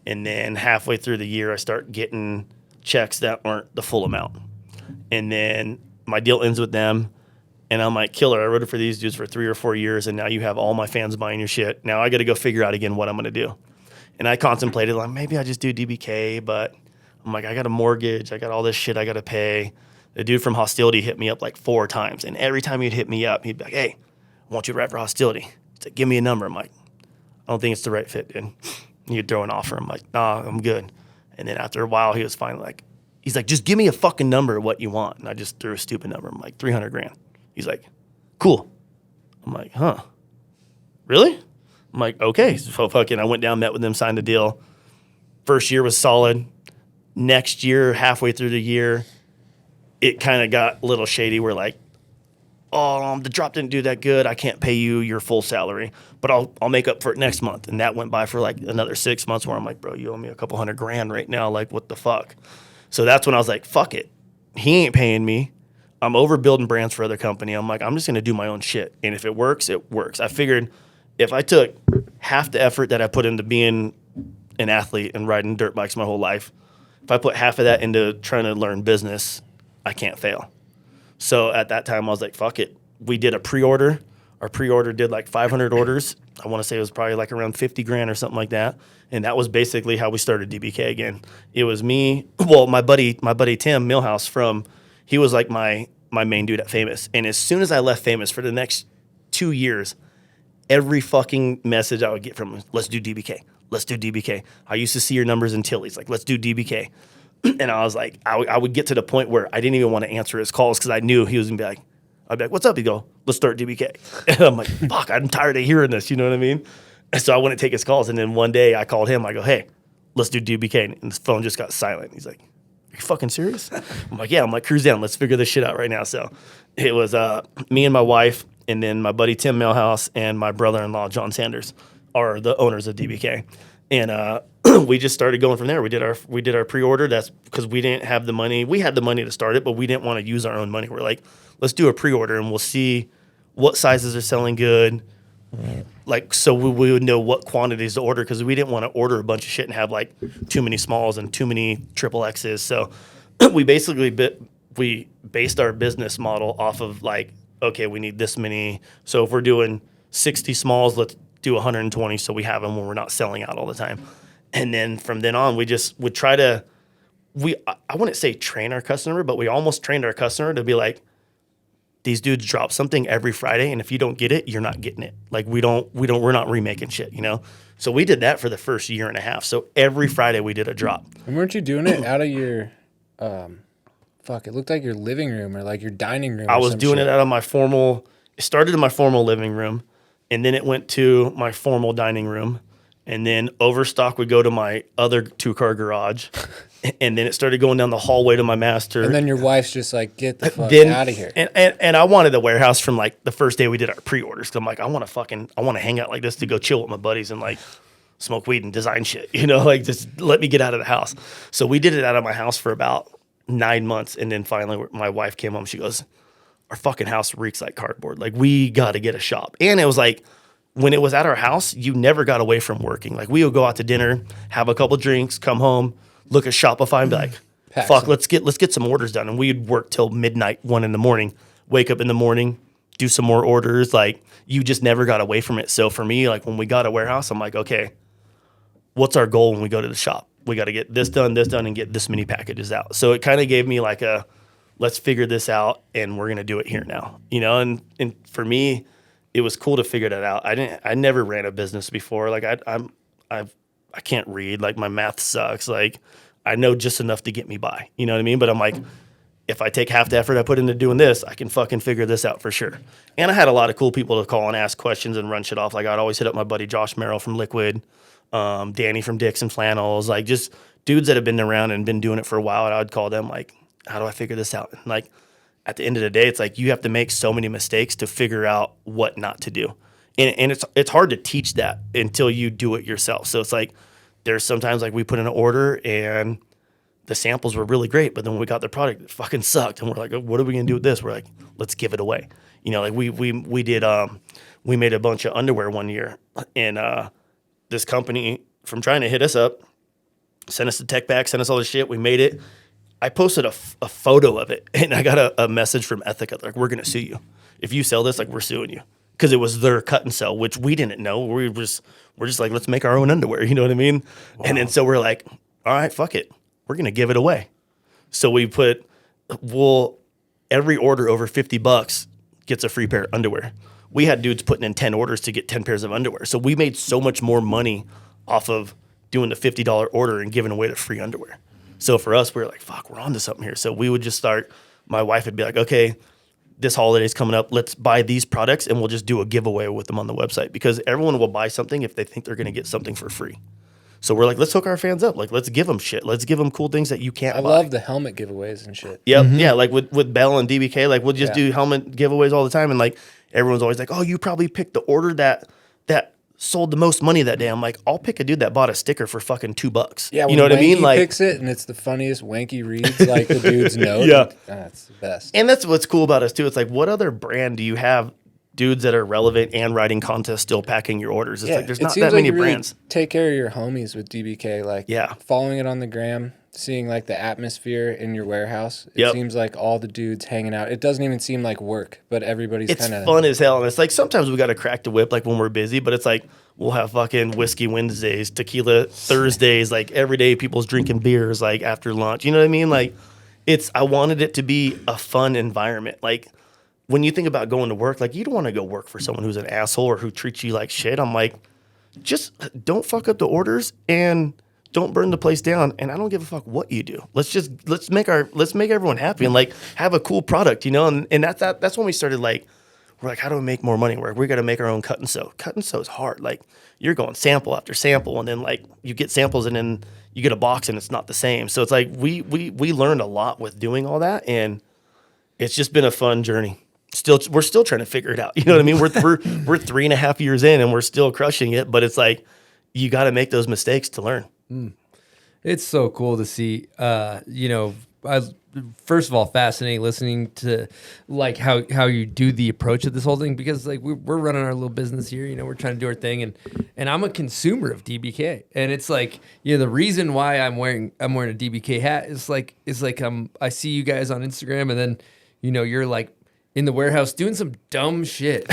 And then halfway through the year, I start getting checks that aren't the full amount. And then my deal ends with them. And I'm like, killer, I rode it for these dudes for 3 or 4 years. And now you have all my fans buying your shit. Now I got to go figure out again what I'm going to do. And I contemplated, like, maybe I just do DBK. But I'm like, I got a mortgage. I got all this shit I got to pay. The dude from Hostility hit me up like 4 times. And every time he'd hit me up, he'd be like, hey, I want you to ride for Hostility. He's like, give me a number. I'm like, I don't think it's the right fit, dude. He'd throw an offer. I'm like, nah, I'm good. And then after a while, he was finally like, he's like, just give me a fucking number of what you want. And I just threw a stupid number. I'm like, $300,000. He's like, cool. I'm like, huh? Really? I'm like, okay. So fucking, I went down, met with them, signed the deal. First year was solid. Next year, halfway through the year, it kind of got a little shady. We're like, oh, the drop didn't do that good. I can't pay you your full salary, but I'll make up for it next month. And that went by for like another 6 months where I'm like, bro, you owe me a couple $100,000 right now. Like, what the fuck? So that's when I was like, fuck it. He ain't paying me. I'm overbuilding brands for other company. I'm like, I'm just going to do my own shit. And if it works, it works. I figured if I took half the effort that I put into being an athlete and riding dirt bikes my whole life, if I put half of that into trying to learn business, I can't fail. So at that time, I was like, fuck it. We did a pre-order. Our pre-order did like 500 orders. I want to say it was probably like around $50,000 or something like that. And that was basically how we started DBK again. It was me, well, my buddy Tim Millhouse he was like my main dude at Famous. And as soon as I left Famous for the next 2 years, every fucking message I would get from him, let's do DBK. Let's do DBK. I used to see your numbers in Tilly's. Like, let's do DBK. And I was like, I would get to the point where I didn't even want to answer his calls because I knew he was going to be like, I'd be like, what's up? He'd go, let's start DBK. And I'm like, fuck, I'm tired of hearing this. You know what I mean? And so I wouldn't take his calls. And then one day I called him. I go, hey, let's do DBK. And his phone just got silent. He's like, are you fucking serious? I'm like, yeah. I'm like, cruise down. Let's figure this shit out right now. So it was me and my wife, and then my buddy Tim Millhouse and my brother-in-law John Sanders are the owners of DBK. And we just started going from there. We did our pre-order. That's because we didn't have the money. We had the money to start it, but we didn't want to use our own money. We're like, let's do a pre-order and we'll see what sizes are selling good. Like, so we would know what quantities to order because we didn't want to order a bunch of shit and have like too many smalls and too many triple X's. So we basically we based our business model off of like, okay, we need this many. So if we're doing 60 smalls, let's do 120 so we have them when we're not selling out all the time. And then from then on, we just would try to, I wouldn't say train our customer, but we almost trained our customer to be like, these dudes drop something every Friday, and if you don't get it, you're not getting it. Like we're not remaking shit, you know? So we did that for the first year and a half. So every Friday we did a drop. And weren't you doing it out of your, it looked like your living room or like your dining room? I was doing it out of it started in my formal living room, and then it went to my formal dining room. And then Overstock would go to my other 2-car garage. And then it started going down the hallway to my master. And then your wife's just like, get the fuck out of here. And I wanted the warehouse from like the first day we did our pre-orders. Cause I'm like, I want to hang out like this to go chill with my buddies and like smoke weed and design shit, you know, like just let me get out of the house. So we did it out of my house for about 9 months. And then finally my wife came home. She goes, our fucking house reeks like cardboard. Like we got to get a shop. And it was like, when it was at our house, you never got away from working. Like we would go out to dinner, have a couple drinks, come home, look at Shopify and be like, fuck, let's get some orders done. And we'd work till midnight, 1 a.m, wake up in the morning, do some more orders. Like you just never got away from it. So for me, like when we got a warehouse, I'm like, okay, what's our goal when we go to the shop? We got to get this done, and get this many packages out. So it kind of gave me like let's figure this out, and we're gonna do it here now. And for me, it was cool to figure that out. I never ran a business before. Like I can't read. Like my math sucks. Like I know just enough to get me by. You know what I mean? But I'm like, if I take half the effort I put into doing this, I can fucking figure this out for sure. And I had a lot of cool people to call and ask questions and run shit off. Like I'd always hit up my buddy Josh Merrill from Liquid, Danny from Dicks and Flannels, like just dudes that have been around and been doing it for a while. And I'd call them like, how do I figure this out? And like at the end of the day, it's like you have to make so many mistakes to figure out what not to do. And it's hard to teach that until you do it yourself. So it's like there's sometimes like we put in an order and the samples were really great, but then when we got the product, it fucking sucked. And we're like, what are we gonna do with this? We're like, let's give it away. Like we made a bunch of underwear one year, and this company from trying to hit us up, sent us the tech back, sent us all this shit. We made it. I posted a photo of it, and I got a message from Ethica. They're like, we're gonna sue you. If you sell this, like we're suing you. Because it was their cut and sell, which we didn't know. We're just like, let's make our own underwear. You know what I mean? Wow. And then so we're like, all right, fuck it. We're going to give it away. So we put, every order over $50 gets a free pair of underwear. We had dudes putting in 10 orders to get 10 pairs of underwear. So we made so much more money off of doing the $50 order and giving away the free underwear. So for us, we were like, fuck, we're on to something here. So we would just start, my wife would be like, okay, this holiday's coming up. Let's buy these products and we'll just do a giveaway with them on the website, because everyone will buy something if they think they're going to get something for free. So we're like, let's hook our fans up. Like, let's give them shit. Let's give them cool things that you can't buy. I love the helmet giveaways and shit. Yep. Mm-hmm. Yeah. Like with Bell and DBK, like we'll just do helmet giveaways all the time. And like, everyone's always like, oh, you probably picked the order that sold the most money that day. I'm like, I'll pick a dude that bought a sticker for fucking $2. Yeah. You know what I mean? Like, picks it and it's the funniest wanky reads, like the dude's note. Yeah. That's the best. And that's what's cool about us too. It's like, what other brand do you have dudes that are relevant and writing contests still packing your orders? It's like there's not that many brands. Take care of your homies with DBK, like following it on the gram, seeing like the atmosphere in your warehouse. It seems like all the dudes hanging out. It doesn't even seem like work, but everybody's kind of It's fun as hell. And it's like sometimes we got to crack the whip like when we're busy, but it's like we'll have fucking whiskey Wednesdays, tequila Thursdays, like every day people's drinking beers like after lunch. You know what I mean? Like I wanted it to be a fun environment. Like when you think about going to work, like you don't want to go work for someone who's an asshole or who treats you like shit. I'm like, just don't fuck up the orders and don't burn the place down. And I don't give a fuck what you do. Let's make everyone happy and like have a cool product, And that's when we started like, we're like, how do we make more money? We got to make our own cut and sew. Cut and sew is hard. Like you're going sample after sample, and then like you get samples and then you get a box and it's not the same. So it's like we learned a lot with doing all that, and it's just been a fun journey. We're still trying to figure it out. You know what I mean? We're 3.5 years in and we're still crushing it, but it's like you got to make those mistakes to learn. It's so cool to see. First of all, fascinating listening to like how you do the approach of this whole thing, because like we're running our little business here. We're trying to do our thing, and I'm a consumer of DBK, and it's like the reason why I'm wearing a DBK hat is like I see you guys on Instagram, and then you're like in the warehouse doing some dumb shit.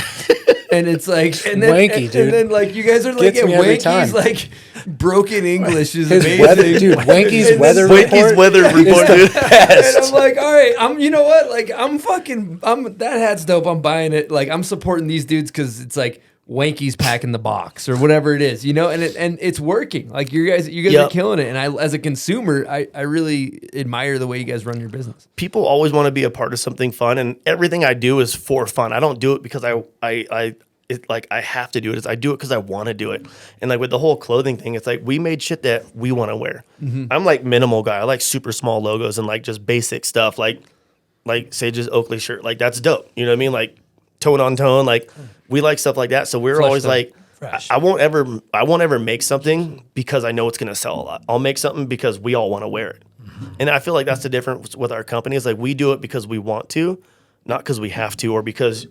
And it's like, and then, wanky, dude. And then like you guys are like, Wanky's like broken English is his amazing. Weather, dude, Wanky's weather report. Wanky's weather report is the best. And I'm like, all right, you know what? Like that hat's dope. I'm buying it. Like I'm supporting these dudes because it's like Wanky's packing the box or whatever it is, and it's working. Like you guys are killing it. And I, as a consumer, I really admire the way you guys run your business. People always want to be a part of something fun, and everything I do is for fun. I don't do it because I have to do it. I do it because I want to do it. And like with the whole clothing thing, it's like we made shit that we want to wear. Mm-hmm. I'm like minimal guy. I like super small logos and like just basic stuff. Like Sage's Oakley shirt. Like that's dope. You know what I mean? Like tone on tone. Like we like stuff like that. So we're always like, I won't ever make something because I know it's going to sell a lot. I'll make something because we all want to wear it. Mm-hmm. And I feel like that's the difference with our company. Is like we do it because we want to, not because we have to, or because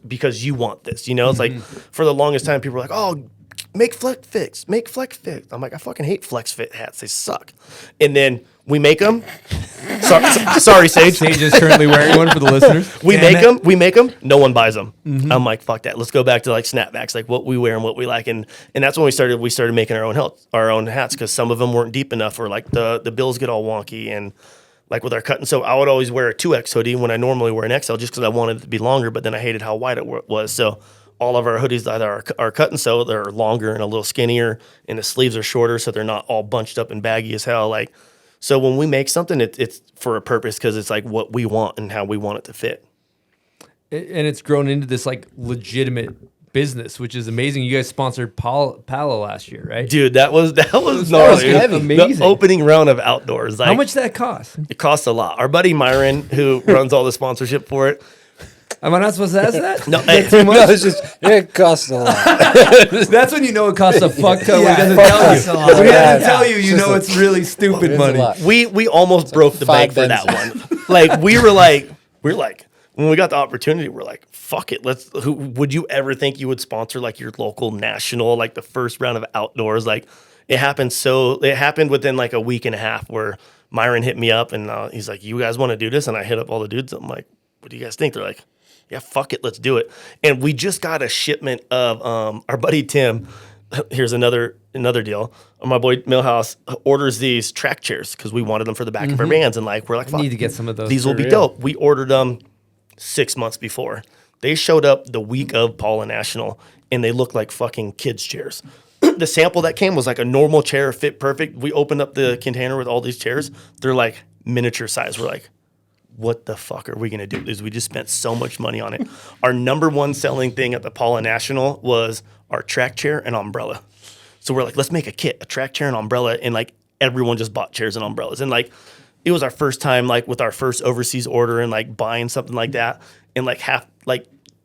you want this. It's like for the longest time, people were like, "Oh, make flex fits." I'm like, I fucking hate flex fit hats. They suck. And then we make them. Sorry, Sage. Sage is currently wearing one for the listeners. We make them. No one buys them. Mm-hmm. I'm like, fuck that. Let's go back to like snapbacks, like what we wear and what we like. And that's when we started making our own hats because some of them weren't deep enough, or like the bills get all wonky. And like with our cut and sew, I would always wear a 2X hoodie when I normally wear an XL just because I wanted it to be longer, but then I hated how wide it was. So all of our hoodies that are cut and sew, they're longer and a little skinnier, and the sleeves are shorter, so they're not all bunched up and baggy as hell. Like, so when we make something, it's for a purpose because it's like what we want and how we want it to fit. And it's grown into this like legitimate business, which is amazing. You guys sponsored Palo last year, right? Dude, that was gnarly. Amazing. The opening round of outdoors. Like, How much did that cost? It costs a lot. Our buddy Myron, who runs all the sponsorship for it. Am I not supposed to ask that? No, too much? No, it's just it costs a lot. That's when you know it costs a fuck ton. Yeah, when it it doesn't costs tell a you. lot. When it Yeah, doesn't tell you, you know it's really stupid It's a money. lot. We almost broke the bank for that one. Like we were like when we got the opportunity, we're like, fuck it. Who would you ever think you would sponsor like your local national, like the first round of outdoors? Like it happened within like a week and a half where Myron hit me up and he's like, you guys want to do this? And I hit up all the dudes. I'm like, what do you guys think? They're like, yeah, fuck it, let's do it. And we just got a shipment of our buddy Tim. Here's another deal. My boy Millhouse orders these track chairs because we wanted them for the back of our vans, and like we're like, fuck, Need to get some of those. these will be dope. We ordered them 6 months before. They showed up the week of Paula National, and they looked like fucking kids' chairs. The sample that came was like a normal chair, fit perfect. We opened up the container with all these chairs. They're like miniature size. We're like, what the fuck are we going to do? Because we just spent so much money on it. Our number one selling thing at the Paula National was our track chair and umbrella. So we're like, let's make a kit, a track chair and umbrella. And like everyone just bought chairs and umbrellas. And like, it was our first time like with our first overseas order and like buying something like that. And like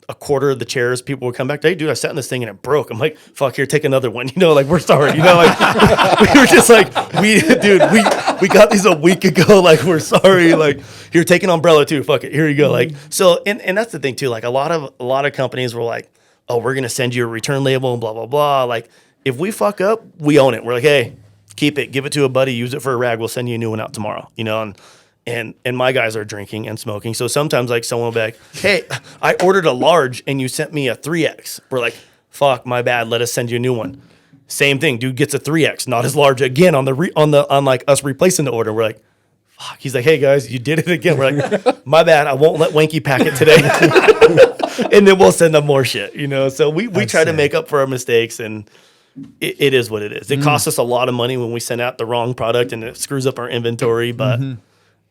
a quarter of the chairs, people would come back, hey dude, I sat in this thing and it broke. I'm like, fuck, here, take another one. You know, like we're sorry. You know, like we were just like, we got these a week ago. Like, we're sorry. Like, here, take an umbrella too. Fuck it. Here you go. Like, so, and that's the thing too. Like a lot of companies were like, oh, we're going to send you a return label and blah, blah, blah. Like if we fuck up, we own it. We're like, hey, keep it, give it to a buddy, use it for a rag. We'll send you a new one out tomorrow, you know? And my guys are drinking and smoking. So sometimes like someone will be like, hey, I ordered a large and you sent me a 3X. We're like, fuck, my bad. Let us send you a new one. Same thing. Dude gets a 3X, not as large again on like us replacing the order. We're like, fuck. He's like, hey guys, you did it again. We're like, my bad. I won't let Wanky pack it today. And then we'll send them more shit, you know? So we try to make up for our mistakes, and it is what it is. It costs us a lot of money when we send out the wrong product and it screws up our inventory, but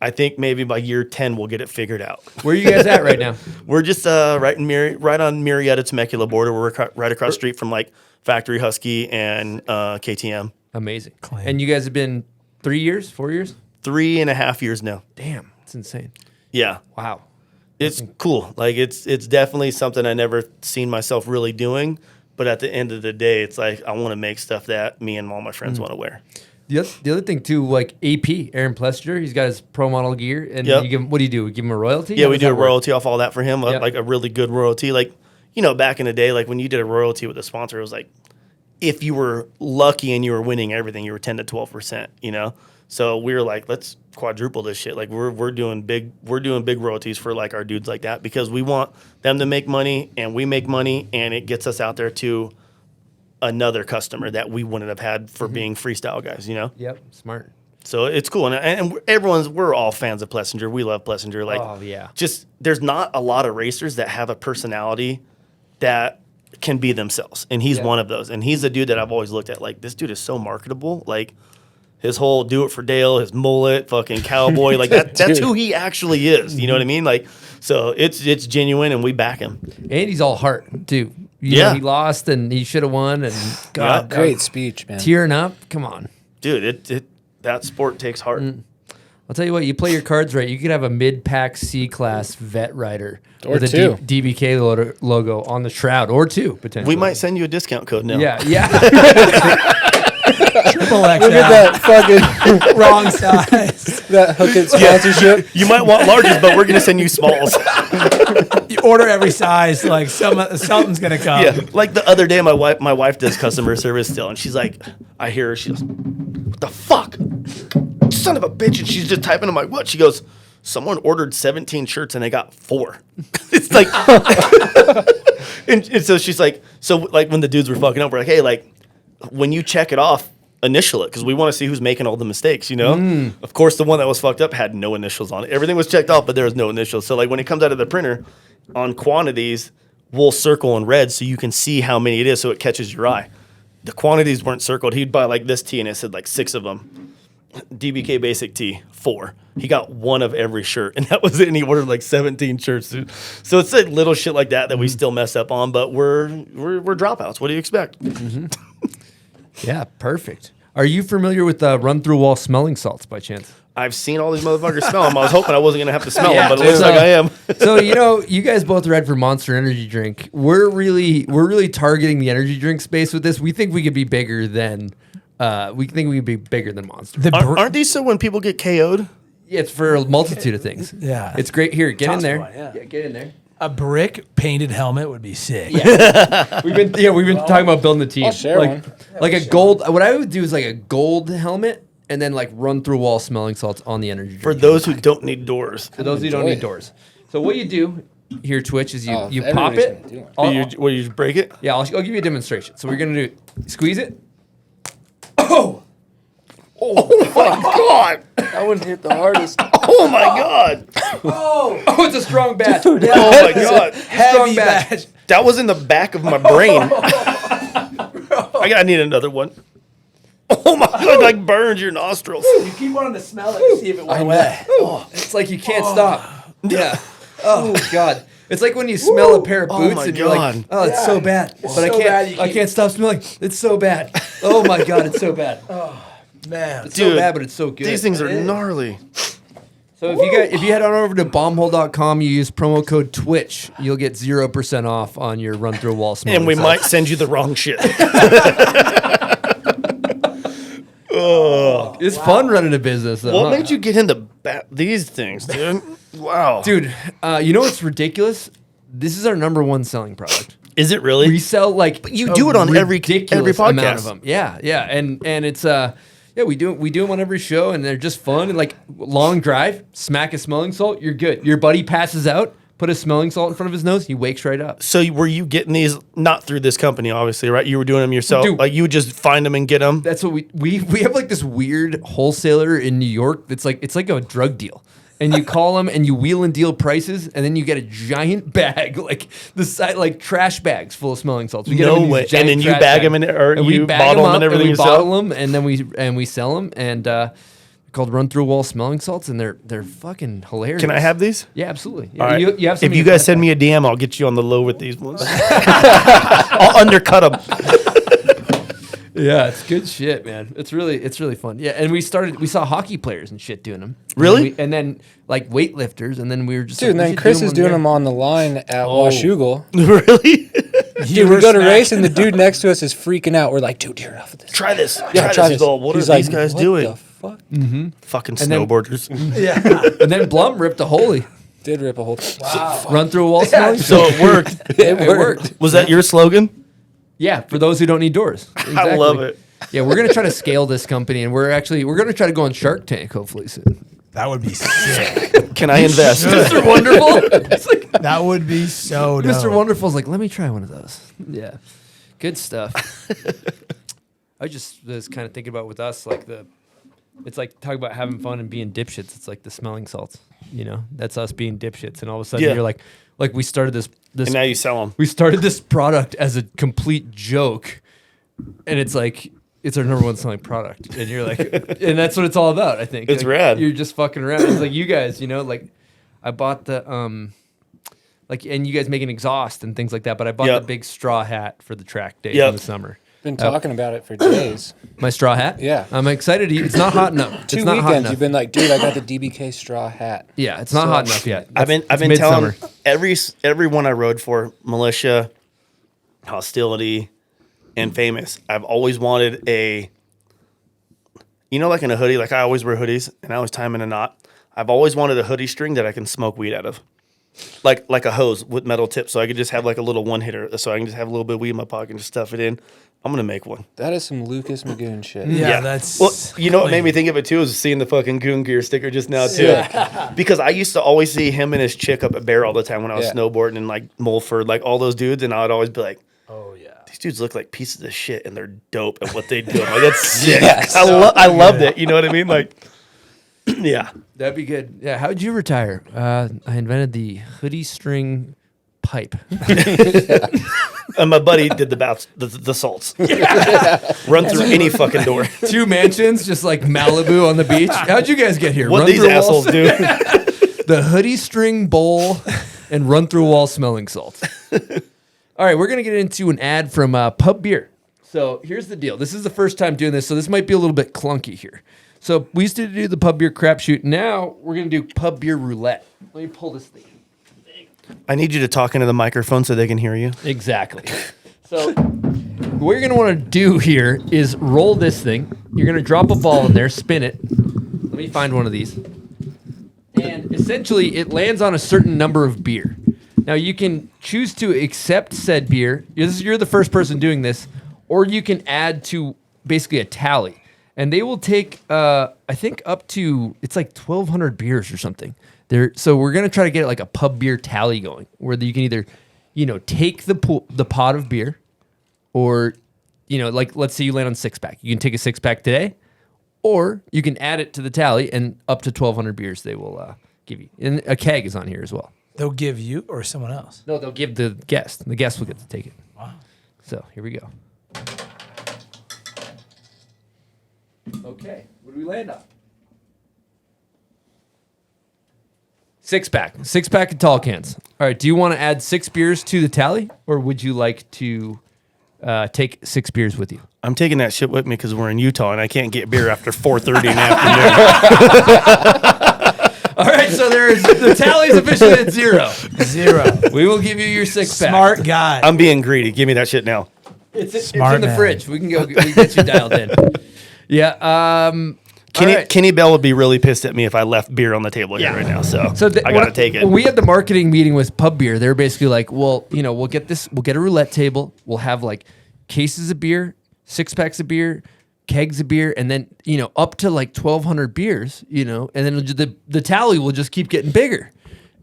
I think maybe by year 10 we'll get it figured out. Where are you guys at right now? We're just right on Marietta Temecula border. We're right across the street from like Factory Husky and KTM. Amazing. And you guys have been 3 years, 4 years? 3.5 years now. Damn, it's insane. Yeah. Wow. It's cool. Like it's definitely something I never seen myself really doing. But at the end of the day, it's like I want to make stuff that me and all my friends want to wear. The other thing too, like AP, Aaron Plessinger, he's got his pro model gear, and you give him, what do you do? Give him a royalty? Yeah, we do a royalty off all that for him, like a really good royalty. Like, you know, back in the day, like when you did a royalty with a sponsor, it was like if you were lucky and you were winning everything, you were 10 to 12%. You know, so we were like, let's quadruple this shit. Like we're doing big royalties for like our dudes like that because we want them to make money and we make money, and it gets us out there to another customer that we wouldn't have had for being freestyle guys, you know? Yep, smart. So it's cool. And we're all fans of Plessinger. We love Plessinger. Like, oh, yeah. Just, there's not a lot of racers that have a personality that can be themselves. And he's one of those. And he's a dude that I've always looked at. Like, this dude is so marketable. Like, his whole do it for Dale, his mullet, fucking cowboy. Like, that's who he actually is. You know what I mean? Like, so it's genuine, and we back him. And he's all heart, too. You know, he lost and he should have won. And God, great speech, man. Tearing up, come on, dude. That sport takes heart. I'll tell you what. You play your cards right, you could have a mid-pack C-class vet rider or with two. a DBK logo on the shroud, or two potentially. We might send you a discount code now. Yeah. Triple XL. Look at that fucking wrong size. That Hookit sponsorship. You might want larges, but we're gonna send you smalls. You order every size, like something's gonna come. Yeah, like the other day, my wife does customer service still, and she's like, I hear her, she goes, "What the fuck, son of a bitch!" And she's just typing. I'm like, "What?" She goes, "Someone ordered 17 shirts and they got 4." It's like, and so she's like, so like when the dudes were fucking up, we're like, hey, like when you check it off, initial it because we want to see who's making all the mistakes, you know? Of course, the one that was fucked up had no initials on it. Everything was checked off, but there was no initials. So, like, when it comes out of the printer, on quantities, we'll circle in red so you can see how many it is so it catches your eye. The quantities weren't circled. He'd buy, like, this tee, and it said, like, 6 of them. DBK Basic Tee, 4. He got 1 of every shirt, and that was it, and he ordered, like, 17 shirts. Dude. So it's like little shit like that we still mess up on, but we're dropouts. What do you expect? Yeah, perfect. Are you familiar with run-through-wall smelling salts by chance? I've seen all these motherfuckers smell them. I was hoping I wasn't going to have to smell them, but it looks like I am. So, you know, you guys both read for Monster Energy Drink. We're really targeting the energy drink space with this. We think we could be bigger than Monster. Aren't these so when people get KO'd? Yeah, it's for a multitude of things. Yeah. It's great. Here, get in Toss there. one, yeah. Get in there. A brick painted helmet would be sick. Yeah. we've been talking about building the team. I'll share one. Like a gold. What I would do is like a gold helmet and then like run through wall smelling salts on the energy drink. For those who don't need doors. For those who don't need doors. So what you do here, Twitch, is you pop it. You just break it? Yeah, I'll give you a demonstration. So we're gonna do squeeze it. Oh my God! That one hit the hardest. Oh my God! Oh, it's a strong batch. Oh my God! Heavy batch. That was in the back of my brain. I need another one. Oh my God! Like burns your nostrils. You keep wanting to smell it to see if it went away. It's like you can't stop. Yeah. Oh God. It's like when you smell a pair of boots and you're like, oh, it's so bad. But I can't stop smelling. It's so bad. Oh my God, it's so bad. Man. It's so bad, but it's so good. These things are gnarly. So if you head on over to bombhole.com, you use promo code Twitch, you'll get 0% off on your run through wall smelling. And we might send you the wrong shit. It's fun running a business, though. What made you get into these things, dude? Wow. Dude, you know what's ridiculous? This is our #1 selling product. Is it really? We sell like but you do it on every podcast. Amount of them. Yeah, and it's we do them on every show, and they're just fun. And like long drive, smack a smelling salt, you're good. Your buddy passes out, put a smelling salt in front of his nose, he wakes right up. So were you getting these not through this company, obviously, right? You were doing them yourself. Dude, like you would just find them and get them. That's what we have like this weird wholesaler in New York. That's like it's like a drug deal. And you call them and you wheel and deal prices, and then you get a giant bag, like the side, like trash bags full of smelling salts. We get No them in these way. giant And then you trash bag them bags. and you bag bottle them up and everything we yourself? bottle them, and then we sell them, and called run through wall smelling salts, and they're fucking hilarious. Can I have these? Yeah, absolutely. Yeah, All right. you have some if you guys send me a DM, I'll get you on the low with these ones. I'll undercut them. Yeah, it's good shit, man. It's really fun. Yeah, and we saw hockey players and shit doing them. Really? And then like weightlifters, and then we were just Dude, and then Chris is doing them on the line at Washougal. Really? Dude, we go to race, and the dude next to us is freaking out. We're like, dude, you're enough of this. Try this. Yeah, try this. this. All, what He's are like, these guys what doing? the fuck? Fucking And then- snowboarders. Yeah. And then Blum ripped a holy Did rip a whole. Wow. run through a wall smelling. So it worked. it worked. Was that your slogan? Yeah, for those who don't need doors. I love it. Yeah, we're gonna try to scale this company, and we're gonna try to go on Shark Tank hopefully soon. That would be sick. Can I invest? Mr. Wonderful. It's like, That would be so dope. Mr. Wonderful's like, let me try one of those. Yeah, good stuff. I just was kind of thinking about with us, like it's like talk about having fun and being dipshits. It's like the smelling salts, you know. That's us being dipshits, and all of a sudden Yeah. you're like we started this. And now you sell them. We started this product as a complete joke, and it's like it's our #1 selling product, and you're like, and that's what it's all about. I think It's like, rad. You're just fucking around. It's like you guys, you know, like I bought the like, and you guys make an exhaust and things like that. But I bought Yep. the big straw hat for the track day Yep. in the summer. Been talking about it for days. My straw hat. Yeah. I'm excited. It's not hot enough. Two it's not hot weekends enough. you've been like, dude, I got the DBK straw hat. Yeah, it's not hot enough yet. I've been It's telling midsummer. everyone I rode for, Militia, Hostility, and Famous. I've always wanted like in a hoodie, like I always wear hoodies and I always tie them in a knot. I've always wanted a hoodie string that I can smoke weed out of. Like a hose with metal tips, so I could just have like a little one hitter, so I can just have a little bit of weed in my pocket and just stuff it in. I'm gonna make one. That is some Lucas Magoon shit. Yeah, that's. Well, you know what made me think of it too is seeing the fucking Goon Gear sticker just now too. Yeah. Because I used to always see him and his chick up at Bear all the time when I was Yeah. snowboarding and like Mulford, like all those dudes, and I would always be like, Oh yeah. these dudes look like pieces of shit and they're dope at what they do. I'm like, that's sick. Yes. I loved it. You know what I mean? Like, yeah. That'd be good. Yeah. How did you retire? I invented the hoodie string pipe. And my buddy did the salts. Run through any fucking door. 2 mansions, just like Malibu on the beach. How'd you guys get here? What Run these through assholes walls? do. The hoodie string bowl and run through wall smelling salts. All right, we're going to get into an ad from Pub Beer. So here's the deal. This is the first time doing this, so this might be a little bit clunky here. So we used to do the Pub Beer crapshoot. Now we're going to do Pub Beer Roulette. Let me pull this thing. I need you to talk into the microphone so they can hear you. Exactly. So what you're going to want to do here is roll this thing. You're going to drop a ball in there, spin it. Let me find one of these. And essentially, it lands on a certain number of beer. Now, you can choose to accept said beer. You're the first person doing this. Or you can add to basically a tally. And they will take, I think, up to, it's like 1,200 beers or something. So we're going to try to get like a pub beer tally going, where you can either, take the pot of beer, or, like let's say you land on 6-pack. You can take a 6-pack today, or you can add it to the tally, and up to 1,200 beers they will give you. And a keg is on here as well. They'll give you or someone else? No, they'll give the guest. The guest will get to take it. Wow. So here we go. Okay, what do we land on? 6-pack of tall cans. All right, do you want to add 6 beers to the tally, or would you like to take 6 beers with you? I'm taking that shit with me because we're in Utah and I can't get beer after 4:30 in the afternoon. All right, so the tally's officially at 0. 0. We will give you your 6-pack. Smart guy. I'm being greedy. Give me that shit now. It's in the fridge. We can get you dialed in. Yeah. Kenny Bell would be really pissed at me if I left beer on the table here right now. So I got to take it. When we had the marketing meeting with Pub Beer, they were basically like, well, we'll get a roulette table. We'll have like cases of beer, 6-packs of beer, kegs of beer, and then, up to like 1,200 beers, and then the tally will just keep getting bigger.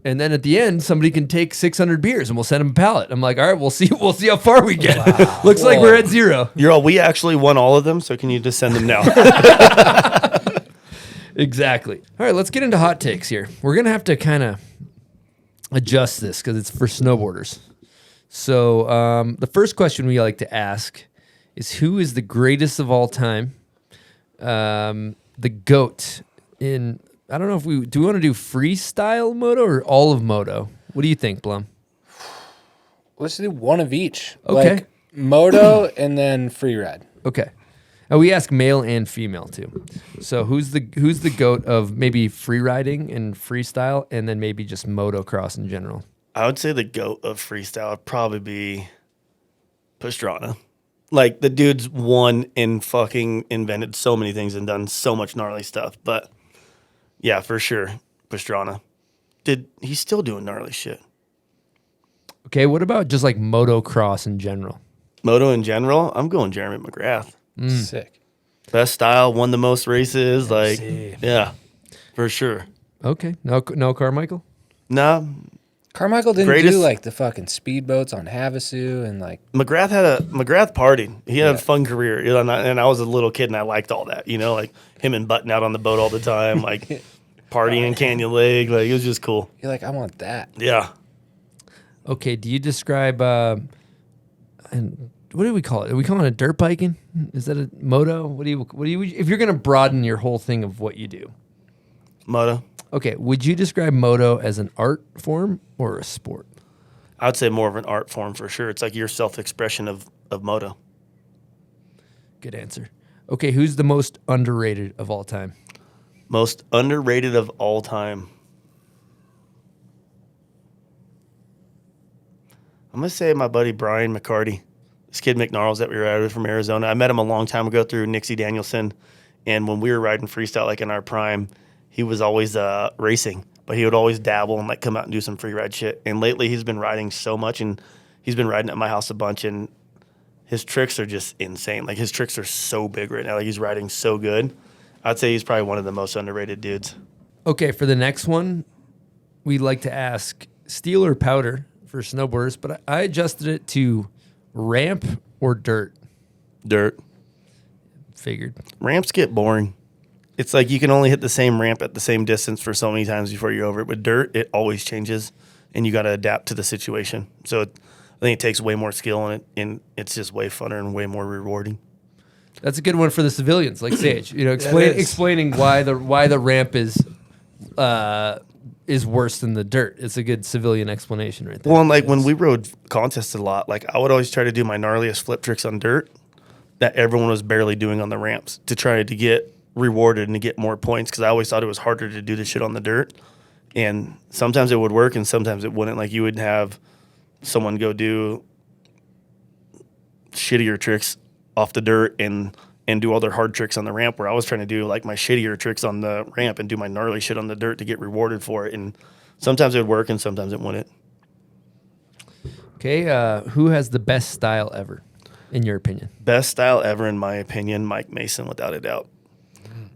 And then at the end, somebody can take 600 beers and we'll send them a pallet. I'm like, all right, we'll see how far we get. Wow. Looks like we're at 0. We actually won all of them, so can you just send them now? Exactly. All right, let's get into hot takes here. We're going to have to kind of adjust this because it's for snowboarders. So the first question we like to ask is, who is the greatest of all time? The GOAT in, I don't know if we want to do freestyle moto or all of moto? What do you think, Blum? Let's do one of each. Okay. Like moto and then free ride. Okay. And we ask male and female too. So who's the GOAT of maybe free riding and freestyle, and then maybe just motocross in general? I would say the GOAT of freestyle would probably be Pastrana. Like, the dude's won and fucking invented so many things and done so much gnarly stuff. But yeah, for sure, Pastrana. He's still doing gnarly shit. Okay, what about just like motocross in general? Moto in general, I'm going Jeremy McGrath. Sick. Best style, won the most races. Like, yeah, for sure. Okay, no Carmichael? No. Carmichael didn't do like the fucking speedboats on Havasu and like McGrath partied. He had a fun career, and I was a little kid and I liked all that. Like him and Button out on the boat all the time, like partying in Canyon Lake. Like, it was just cool. You're like, I want that. Yeah. Okay, do you describe and what do we call it? Are we calling it dirt biking? Is that a moto? What do you if you're gonna broaden your whole thing of what you do? Moto. Okay, would you describe moto as an art form or a sport? I would say more of an art form for sure. It's like your self-expression of moto. Good answer. Okay, who's the most underrated of all time? Most underrated of all time. I'm going to say my buddy Brian McCarty. This kid McNarls that we were out with from Arizona. I met him a long time ago through Nixie Danielson. And when we were riding freestyle, like in our prime, he was always racing, but he would always dabble and like come out and do some free ride shit. And lately he's been riding so much, and he's been riding at my house a bunch, and his tricks are just insane. Like, his tricks are so big right now. Like, he's riding so good. I'd say he's probably one of the most underrated dudes. Okay, for the next one, we'd like to ask steel or powder for snowboarders, but I adjusted it to ramp or dirt? Dirt. Figured. Ramps get boring. It's like you can only hit the same ramp at the same distance for so many times before you're over it. With dirt, it always changes, and you got to adapt to the situation. So I think it takes way more skill in it, and it's just way funner and way more rewarding. That's a good one for the civilians, like Sage. Explaining why the ramp is worse than the dirt. It's a good civilian explanation right there. Well, and like when we rode contests a lot, like I would always try to do my gnarliest flip tricks on dirt that everyone was barely doing on the ramps to try to get rewarded and to get more points, because I always thought it was harder to do the shit on the dirt. And sometimes it would work and sometimes it wouldn't. Like you would have someone go do shittier tricks off the dirt and do all their hard tricks on the ramp, where I was trying to do like my shittier tricks on the ramp and do my gnarly shit on the dirt to get rewarded for it. And sometimes it would work and sometimes it wouldn't. Okay, who has the best style ever, in your opinion? Best style ever, in my opinion, Mike Mason, without a doubt.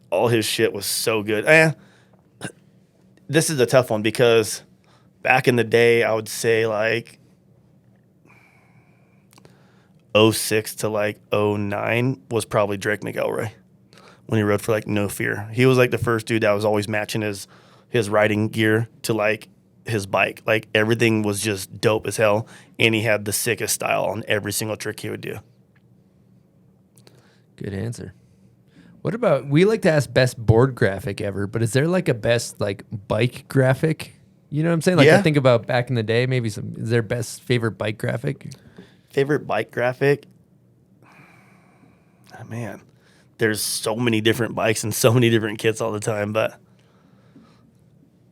All his shit was so good. This is a tough one because back in the day, I would say like 06 to like 09 was probably Drake McElroy when he rode for like No Fear. He was like the first dude that was always matching his riding gear to like his bike. Like everything was just dope as hell, and he had the sickest style on every single trick he would do. Good answer. What about, we like to ask best board graphic ever, but is there like a best like bike graphic? You know what I'm saying? Like Yeah. I think about back in the day, maybe is there best favorite bike graphic? Favorite bike graphic? Oh, man, there's so many different bikes and so many different kits all the time, but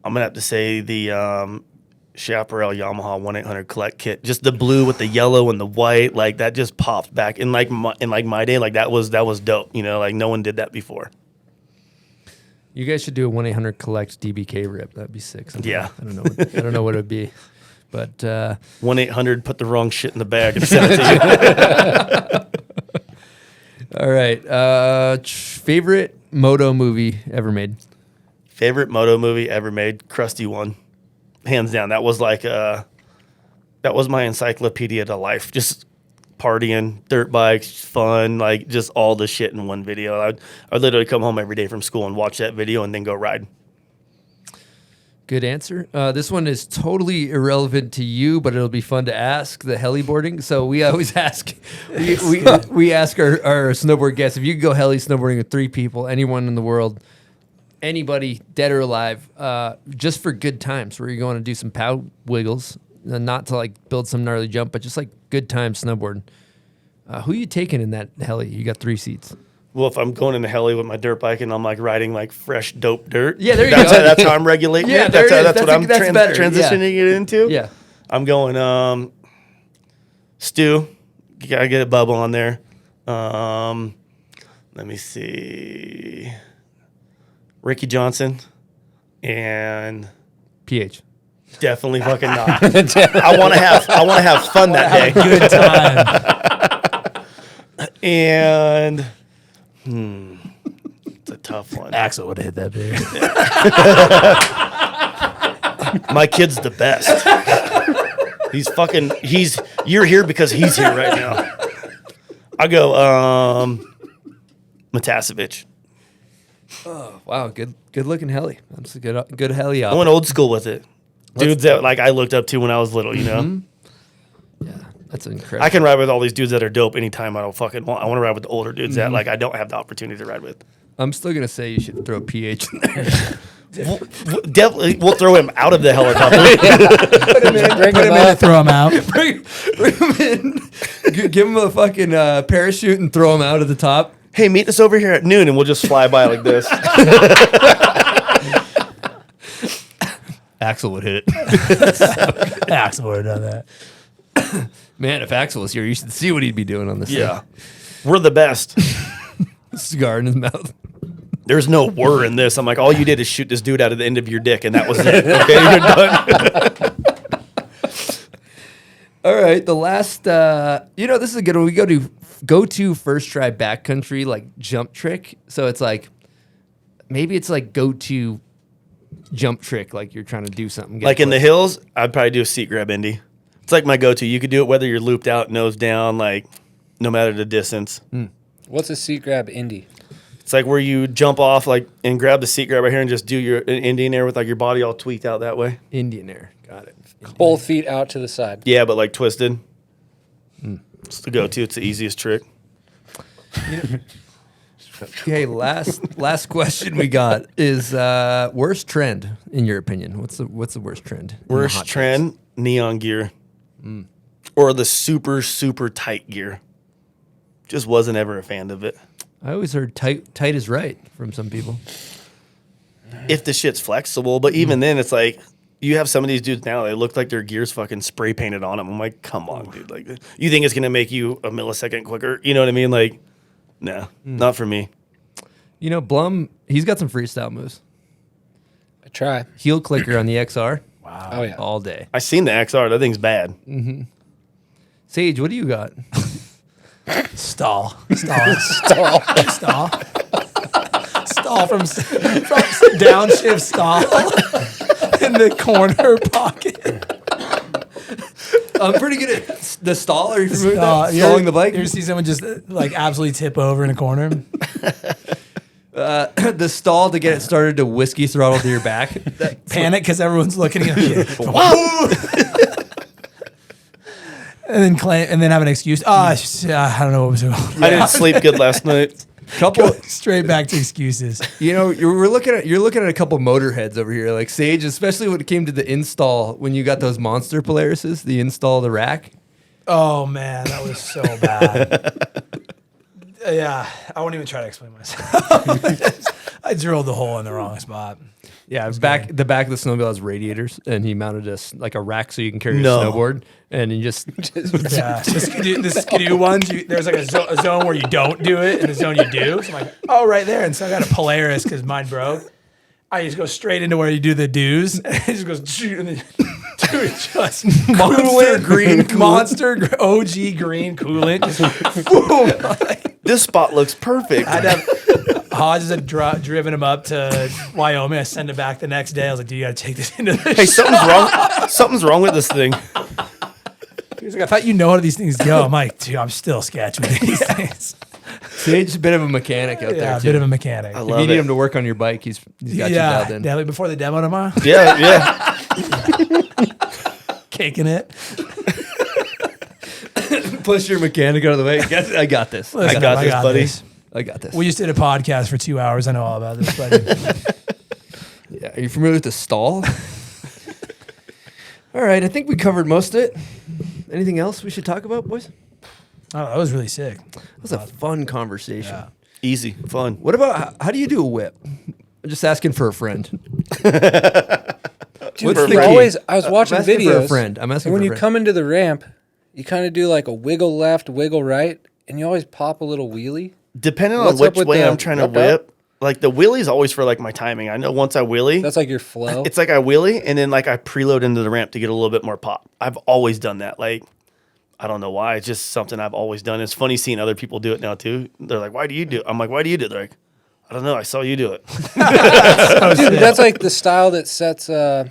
I'm going to have to say the Chaparral Yamaha 1-800 Collect kit. Just the blue with the yellow and the white, like that just popped back. In my day, like that was dope. You know, like no one did that before. You guys should do a 1-800 Collect DBK rip. That'd be sick. Yeah. I don't know what it would be. But 1-800 put the wrong shit in the bag and sent it to you. All right. Favorite moto movie ever made? Favorite moto movie ever made? Krusty 1. Hands down. That was like that was my encyclopedia to life. Just partying, dirt bikes, fun, like just all the shit in one video. I'd literally come home every day from school and watch that video and then go ride. Good answer. This one is totally irrelevant to you, but it'll be fun to ask, the heliboarding. So we always ask, we ask our snowboard guests, if you could go heli snowboarding with 3 people, anyone in the world, anybody, dead or alive, just for good times, where you're going to do some pow wiggles, not to like build some gnarly jump, but just like good time snowboarding. Who are you taking in that heli? You got 3 seats. Well, if I'm going in the heli with my dirt bike and I'm like riding like fresh, dope dirt, yeah, there you go. That's how I'm regulating yeah, it. That's what I'm transitioning it into. Yeah, I'm going Stu. You gotta get a bubble on there. Let me see, Ricky Johnson and PH. Definitely fucking not. I want to have fun that day. Good time. And it's a tough one. Axel would have hit that big. My kid's the best. You're here because he's here right now. I go Matasevich. Oh wow, good looking heli. That's a good heli. I went old school with it. Dudes that like I looked up to when I was little, you know. Yeah, that's incredible. I can ride with all these dudes that are dope anytime I don't fucking want. I want to ride with the older dudes that like I don't have the opportunity to ride with. I'm still gonna say you should throw PH in there. Definitely, we'll throw him out of the helicopter. Put him in and throw him out. bring him in. Give him a fucking parachute and throw him out at the top. Hey, meet us over here at noon, and we'll just fly by like this. Axel would hit it. Axel would have done that. Man, if Axel was here, you should see what he'd be doing on this Yeah, we're the best. Cigar in his mouth. There's no whir in this. I'm like, all you did is shoot this dude out of the end of your dick, and that was it. Okay, you're done. All right, the last, this is a good one. We go to first try backcountry, like jump trick. So it's like, maybe it's like go to jump trick, like you're trying to do something. Like in the hills, I'd probably do a seat grab Indy. It's like my go-to. You could do it whether you're looped out, nose down, like no matter the distance. What's a seat grab indie? It's like where you jump off like and grab the seat grab right here and just do your Indian air with like your body all tweaked out that way. Indian air. Got it. Both feet out to the side. Yeah, but like twisted. It's the go-to. It's the easiest trick. Okay, last question we got is worst trend in your opinion? What's the worst trend? in the Worst hot trend, neon gear. Or the super, super tight gear. Just wasn't ever a fan of it. trends? I always heard tight is right from some people. If the shit's flexible, but even then it's like you have some of these dudes now, they look like their gear's fucking spray painted on them. I'm like, come on, dude. Like, you think it's gonna make you a millisecond quicker? You know what I mean? Like, no, not for me. You know, Blum, he's got some freestyle moves. I try. Heel clicker on the XR. Wow. Oh yeah. All day. I seen the XR. That thing's bad. Sage, what do you got? Stall from downshift stall in the corner pocket. I'm pretty good at the stall. Are you familiar with Stall. that? Stalling the bike? You ever see someone just like absolutely tip over in a corner? The stall to get it started to whiskey throttle to your back. Panic because everyone's looking at you. And then have an excuse. I don't know what was going on. I didn't sleep good last night. Couple Straight back to excuses. You know, you're looking at a couple motorheads over here, like Sage, especially when it came to the install when you got those monster Polarises, the install the rack. Oh man, that was so bad. Yeah, I won't even try to explain myself. I drilled the hole in the wrong spot. Yeah, the back of the snowmobile has radiators, and he mounted like a rack so you can carry your No. snowboard, and you just Yeah, the skidoo ones. There's like a zone where you don't do it, and a zone you do. So I'm like, oh, right there. And so I got a Polaris because mine broke. I just go straight into where you do the do's, and it just goes, and then, dude, just monster OG green coolant. Just, boom. This spot looks perfect. I'd have Hodges had driven him up to Wyoming. I sent him back the next day. I was like, "Do you got to take this into the Hey, something's wrong. Something's wrong with this thing. He was like, I thought you know how these things go. I'm like, dude, I'm still sketchy with these things. Sage's a bit of a mechanic out there. Yeah, a too. bit of a mechanic. I If love you need it. him to work on your bike, he's got you dialed in. Definitely before the demo tomorrow. Yeah, yeah. Caking it. Push your mechanic out of the way. I got this. Listen, I got this, buddy. this. I got this. We just did a podcast for 2 hours. I know all about this, buddy. Yeah, are you familiar with the stall? All right, I think we covered most of it. Anything else we should talk about, boys? Oh, that was really sick. That was a fun conversation. Yeah. Easy, fun. What about how do you do a whip? I'm just asking for a friend. Dude, What's the you key? always, I was watching I'm asking videos. for a friend. I'm asking and when for a you friend. come into the ramp, you kind of do like a wiggle left, wiggle right, and you always pop a little wheelie. Depending on What's up which with way the I'm trying to rep up? whip, like the wheelie's always for like my timing. I know once I wheelie, That's like your flow. it's like I wheelie and then like I preload into the ramp to get a little bit more pop. I've always done that. Like, I don't know why. It's just something I've always done. It's funny seeing other people do it now too. They're like, why do you do it? I'm like, why do you do it? They're like, I don't know. I saw you do it. Dude, that's like the style that sets the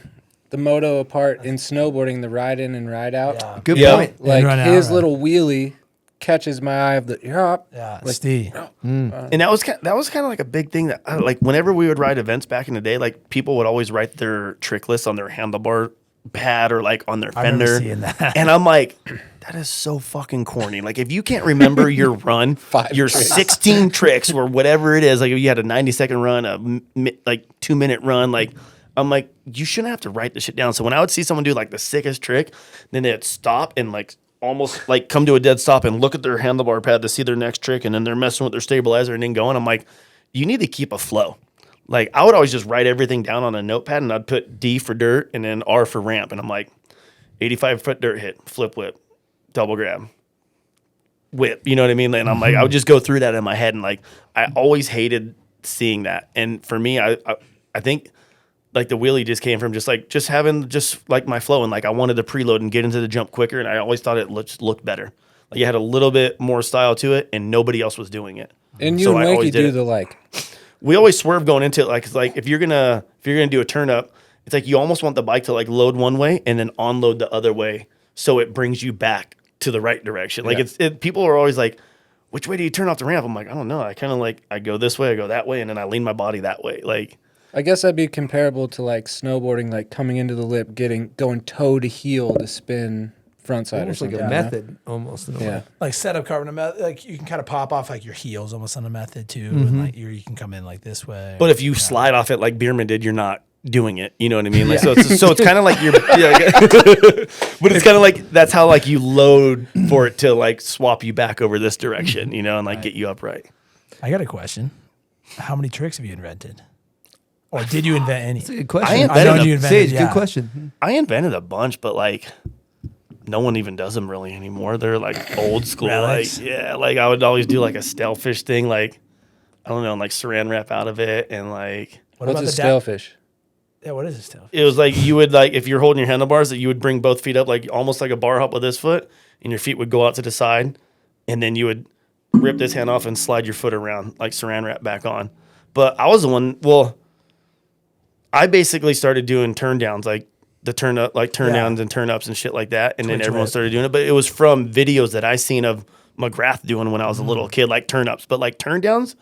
moto apart in snowboarding, the ride in and ride out. Yeah. Good Yeah. point. Like run out, his right. little wheelie catches my eye of the Yeah, Steve. And that was kind of like a big thing that like whenever we would ride events back in the day, like people would always write their trick list on their handlebar pad or like on their I remember fender. seeing that. And I'm like, that is so fucking corny. Like if you can't remember your run, your 16 tricks or whatever it is, like if you had a 90-second run, like 2-minute run, like I'm like, you shouldn't have to write this shit down. So when I would see someone do like the sickest trick, then they'd stop and like almost like come to a dead stop and look at their handlebar pad to see their next trick, and then they're messing with their stabilizer and then going. I'm like, you need to keep a flow. Like I would always just write everything down on a notepad and I'd put D for dirt and then R for ramp. And I'm like, 85-foot dirt hit, flip whip, double grab, whip. You know what I mean? And I'm like, I would just go through that in my head. And like, I always hated seeing that. And for me, I think like the wheelie just came from just having like my flow. And like, I wanted to preload and get into the jump quicker. And I always thought it looked better. Like you had a little bit more style to it and nobody else was doing it. And you So I and always Wakey did do it. the like. We always swerve going into it. Like, it's like if you're gonna do a turn up, it's like you almost want the bike to like load one way and then unload the other way, so it brings you back to the right direction. Like people are always like, which way do you turn off the ramp? I'm like, I don't know. I kind of like, I go this way, I go that way, and then I lean my body that way. Like, I guess that'd be comparable to like snowboarding, like coming into the lip, going toe to heel to spin frontside or Almost like something. a you know? method, almost in a Yeah. way. Like setup carving a method, like you can kind of pop off like your heels almost on a method too, and like you can come in like this way. but if you slide off it like Bierman did, you're not doing it. You know what I mean? Like, so it's kind of like you're, but it's kind of like, that's how like you load for it to like swap you back over this direction, you know, and like get you upright. I got a question: how many tricks have you invented, or did you invent any? That's a good question. I know you invented. Sage, Yeah. good question. I invented a bunch, but like no one even does them really anymore. They're like old school. Relics? Like, yeah, like I would always do like a stalefish thing, like, I don't know, and like saran wrap out of it. And like, What's a stalefish? Yeah, what is this stuff? it was like you would like, if you're holding your handlebars, that you would bring both feet up, like almost like a bar hop with this foot, and your feet would go out to the side. And then you would rip this hand off and slide your foot around, like saran wrap back on. But I was the one, I basically started doing turn downs, like the turn up, like turn downs and turn ups and shit like that. And then everyone started doing it. But it was from videos that I seen of McGrath doing when I was a little kid, like turn ups. But like turn downs,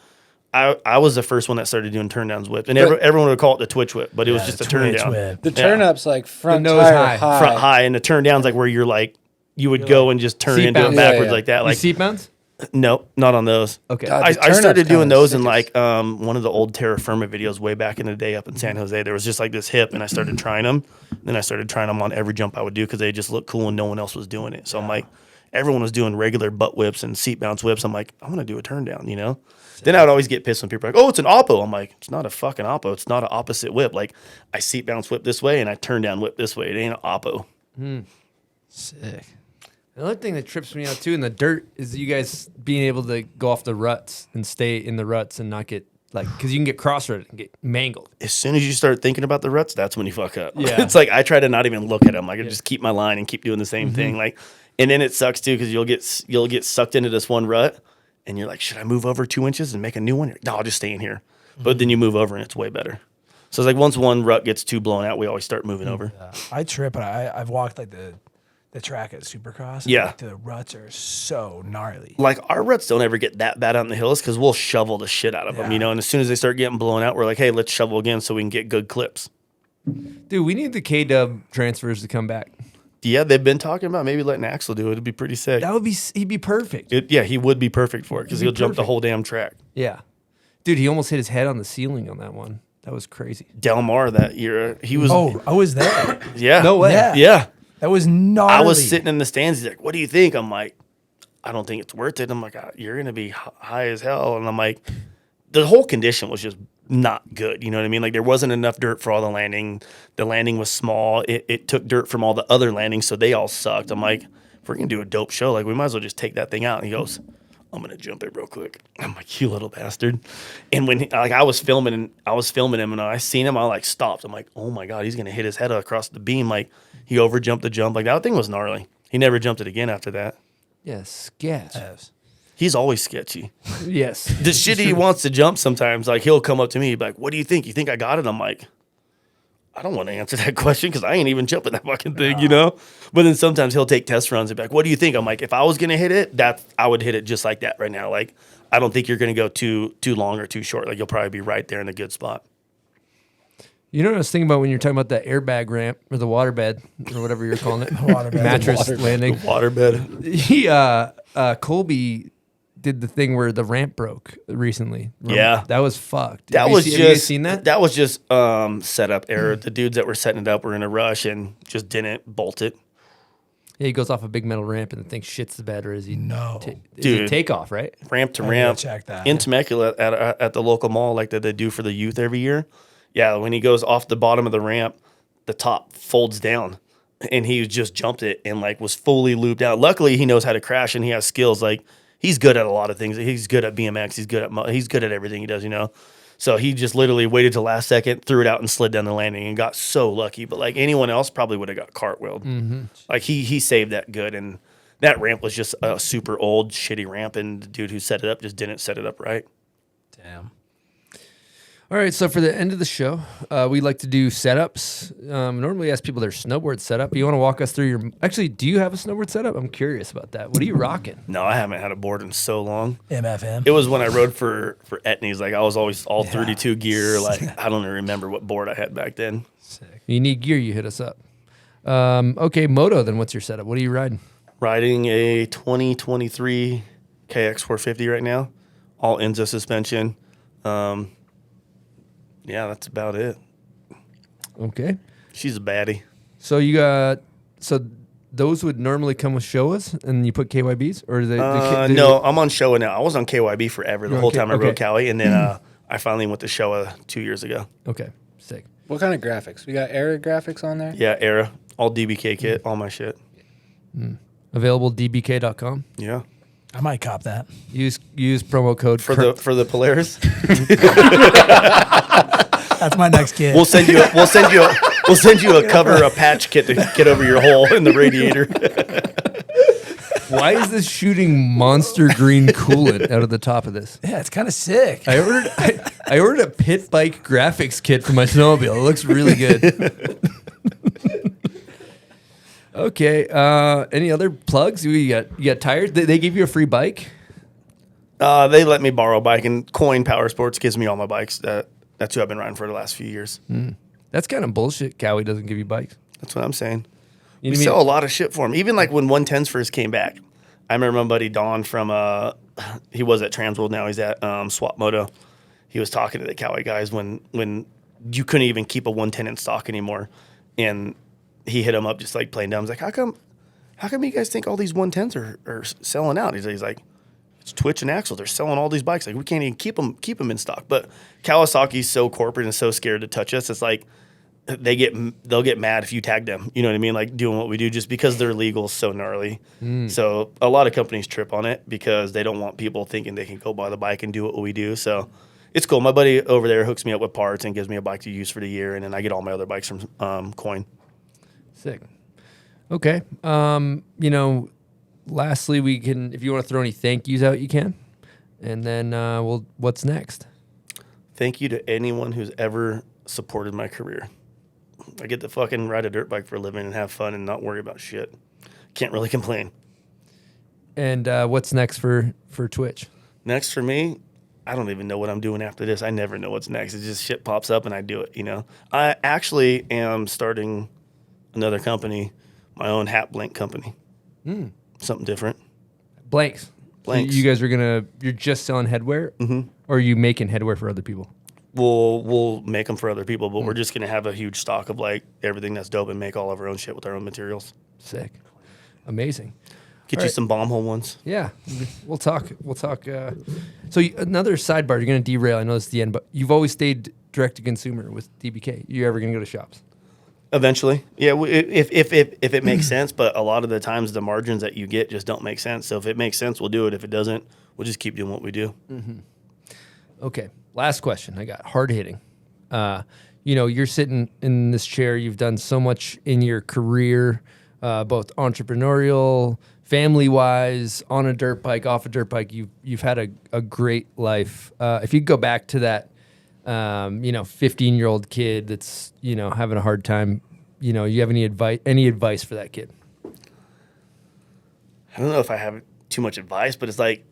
I was the first one that started doing turn downs whip. And everyone would call it the twitch whip, but it was just a turn down. The turn up's like front nose tire high. Front high. And the turn down's like where you're like, you would go and just turn Seat into it bounce. backwards Yeah. like that. Like Like, seat mounts? no, not on those. Okay. God, I the turn started up's doing kinda those sick in as- like one of the old Terra Firma videos way back in the day up in San Jose. There was just like this hip, and I started trying them. Then I started trying them on every jump I would do because they just looked cool and no one else was doing it. So I'm like, everyone was doing regular butt whips and seat bounce whips. I'm like, I'm gonna do a turn down, you know. Then I would always get pissed when people are like, oh, it's an oppo. I'm like, it's not a fucking oppo. It's not an opposite whip. Like, I seat bounce whip this way and I turn down whip this way. It ain't an oppo. Sick. Another thing that trips me out too in the dirt is you guys being able to go off the ruts and stay in the ruts and not get like, because you can get cross-rutted and get mangled. As soon as you start thinking about the ruts, that's when you fuck up. Yeah. It's like I try to not even look at them. Like I just keep my line and keep doing the same thing. Like, and then it sucks too because you'll get sucked into this one rut, and you're like, should I move over 2 inches and make a new one? No, I'll just stay in here. But then you move over and it's way better. So it's like once one rut gets too blown out, we always start moving over. I trip, and I've walked like the track at Supercross. and, Yeah. like, the ruts are so gnarly. Like our ruts don't ever get that bad out in the hills because we'll shovel the shit out of them, you know. And as soon as they start getting blown out, we're like, hey, let's shovel again so we can get good clips. Dude, we need the K-Dub transfers to come back. Yeah, they've been talking about maybe letting Axel do it. It'd be pretty sick. That would be, he'd be perfect. Yeah, he would be perfect for it because he'll jump the whole damn track. Yeah. Dude, he almost hit his head on the ceiling on that one. That was crazy. Del Mar that year, he was. Oh, I was there. yeah. No way. Yeah. That was gnarly. I was sitting in the stands. He's like, what do you think? I'm like, I don't think it's worth it. I'm like, you're going to be high as hell. And I'm like, the whole condition was just not good. You know what I mean? Like there wasn't enough dirt for all the landing. The landing was small. It took dirt from all the other landings, so they all sucked. I'm like, if we're going to do a dope show, like we might as well just take that thing out. And he goes, I'm going to jump it real quick. I'm like, you little bastard. And when I was filming him and I seen him, I like stopped. I'm like, oh my God, he's going to hit his head across the beam. Like he overjumped the jump. Like that thing was gnarly. He never jumped it again after that. Yeah, sketch. He's always sketchy. Yes. The shit he wants to jump sometimes, like he'll come up to me, be like, what do you think? You think I got it? I'm like, I don't want to answer that question because I ain't even jumping that fucking thing, you know? But then sometimes he'll take test runs and be like, what do you think? I'm like, if I was going to hit it, I would hit it just like that right now. Like, I don't think you're going to go too long or too short. Like, you'll probably be right there in a good spot. You know what I was thinking about when you're talking about the airbag ramp or the waterbed or whatever you're calling it? Waterbed. Mattress landing. Waterbed. He, Colby did the thing where the ramp broke recently. Yeah. That was fucked. That Have was you just guys seen that? That was just setup error. The dudes that were setting it up were in a rush and just didn't bolt it. Yeah, he goes off a big metal ramp and the thing shits the bed, or is he? No. Is Dude. it takeoff, right? Ramp to I gotta ramp check that. in Temecula at the local mall, like that they do for the youth every year. Yeah, when he goes off the bottom of the ramp, the top folds down, and he just jumped it and like was fully looped out. Luckily, he knows how to crash and he has skills. Like he's good at a lot of things. He's good at BMX. He's good at everything he does. You know. So he just literally waited till last second, threw it out, and slid down the landing and got so lucky. But like anyone else probably would have got cartwheeled. Like he saved that good, and that ramp was just a super old, shitty ramp, and the dude who set it up just didn't set it up right. Damn. All right, so for the end of the show, we like to do setups. Normally ask people their snowboard setup. You want to walk us through your... Actually, do you have a snowboard setup? I'm curious about that. What are you rocking? No, I haven't had a board in so long. MFM. It was when I rode for Etnies. Like, I was always all 32 gear. Like, I don't even remember what board I had back then. Sick. You need gear, you hit us up. Okay, moto, then what's your setup? What are you riding? Riding a 2023 KX450 right now. All Enzo suspension. Yeah, that's about it. Okay. She's a baddie. So you got... So those would normally come with Showas, and you put KYBs? Or do they... No, I'm on Showa now. I was on KYB forever, the whole time I rode Cali, and then I finally went to Showa 2 years ago. Okay, sick. What kind of graphics? We got Era graphics on there? Yeah, Era. All DBK kit, all my shit. Available dbk.com. Yeah. I might cop that. Use promo code For the Polaris. That's my next kid. We'll send you a cover, a patch kit to get over your hole in the radiator. Why is this shooting monster green coolant out of the top of this? Yeah, it's kind of sick. I ordered a pit bike graphics kit for my snowmobile. It looks really good. Okay. Any other plugs? You got tires? They give you a free bike? They let me borrow a bike, and Coin Power Sports gives me all my bikes. That's who I've been riding for the last few years. That's kind of bullshit. Cowie doesn't give you bikes. That's what I'm saying. You We sell a lot of shit for them. Even like when 110s first came back. I remember my buddy Don from, he was at Transworld, now he's at Swap Moto. He was talking to the Cowie guys when you couldn't even keep a 110 in stock anymore. And he hit him up just like playing dumb. He's like, how come you guys think all these 110s are selling out? He's like, it's Twitch and Axel. They're selling all these bikes. Like, we can't even keep them in stock. But Kawasaki's so corporate and so scared to touch us. It's like they'll get mad if you tag them. You know what I mean? Like doing what we do just because their legal is so gnarly. So a lot of companies trip on it because they don't want people thinking they can go buy the bike and do what we do. So it's cool. My buddy over there hooks me up with parts and gives me a bike to use for the year. And then I get all my other bikes from Coin. Sick. Okay. Lastly, we can, if you want to throw any thank yous out, you can. And then what's next? Thank you to anyone who's ever supported my career. I get to fucking ride a dirt bike for a living and have fun and not worry about shit. Can't really complain. And what's next for Twitch? Next for me, I don't even know what I'm doing after this. I never know what's next. It just shit pops up and I do it, you know. I actually am starting another company, my own hat blank company. Something different. Blanks. Blanks. You guys you're just selling headwear? Mm-hmm. Or are you making headwear for other people? We'll make them for other people, but we're just going to have a huge stock of like everything that's dope and make all of our own shit with our own materials. Sick. Amazing. Get All you right. some bomb hole ones. Yeah, we'll talk. So another sidebar, you're going to derail. I know this is the end, but you've always stayed direct to consumer with DBK. You ever going to go to shops? Eventually. Yeah, if it makes sense, but a lot of the times the margins that you get just don't make sense. So if it makes sense, we'll do it. If it doesn't, we'll just keep doing what we do. Mm-hmm. Okay, last question. I got hard hitting. You're sitting in this chair. You've done so much in your career, both entrepreneurial, family-wise, on a dirt bike, off a dirt bike. You've had a great life. If you go back to that, 15-year-old kid that's, having a hard time, you have any advice for that kid? I don't know if I have too much advice, but it's like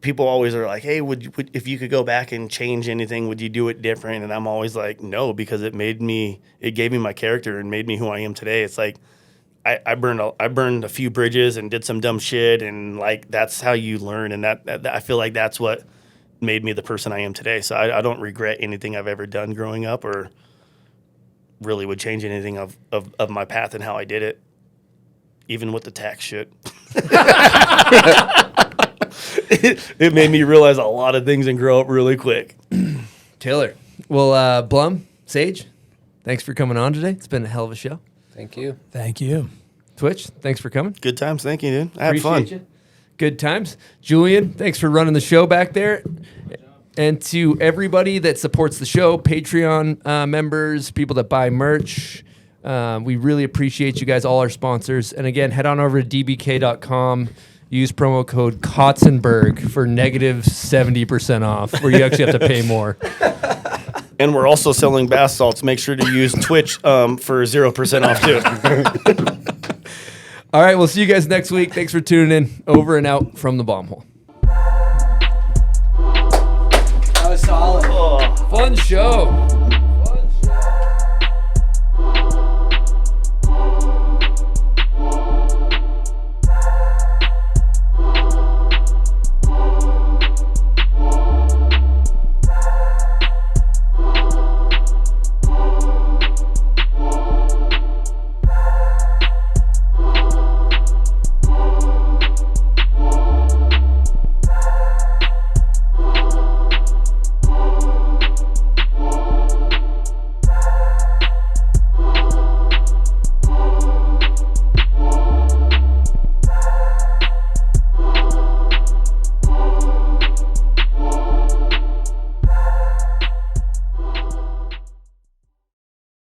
people always are like, hey, if you could go back and change anything, would you do it different? And I'm always like, no, because it gave me my character and made me who I am today. It's like I burned a few bridges and did some dumb shit, and like that's how you learn, and that I feel like that's what made me the person I am today. So I don't regret anything I've ever done growing up, or really would change anything of my path and how I did it, even with the tax shit. It made me realize a lot of things and grow up really quick. Taylor. Well, Blum, Sage, thanks for coming on today. It's been a hell of a show. Thank you. Thank you. Twitch, thanks for coming. Good times. Thank you, dude. I had fun. Appreciate you. Good times. Julian, thanks for running the show back there. And to everybody that supports the show, Patreon members, people that buy merch, we really appreciate you guys, all our sponsors. And again, head on over to dbk.com. Use promo code Kotzenberg for negative 70% off, where you actually have to pay more. And we're also selling bath salts. Make sure to use Twitch for 0% off too. All right, we'll see you guys next week. Thanks for tuning in. Over and out from the bomb hole. That was solid. Fun show.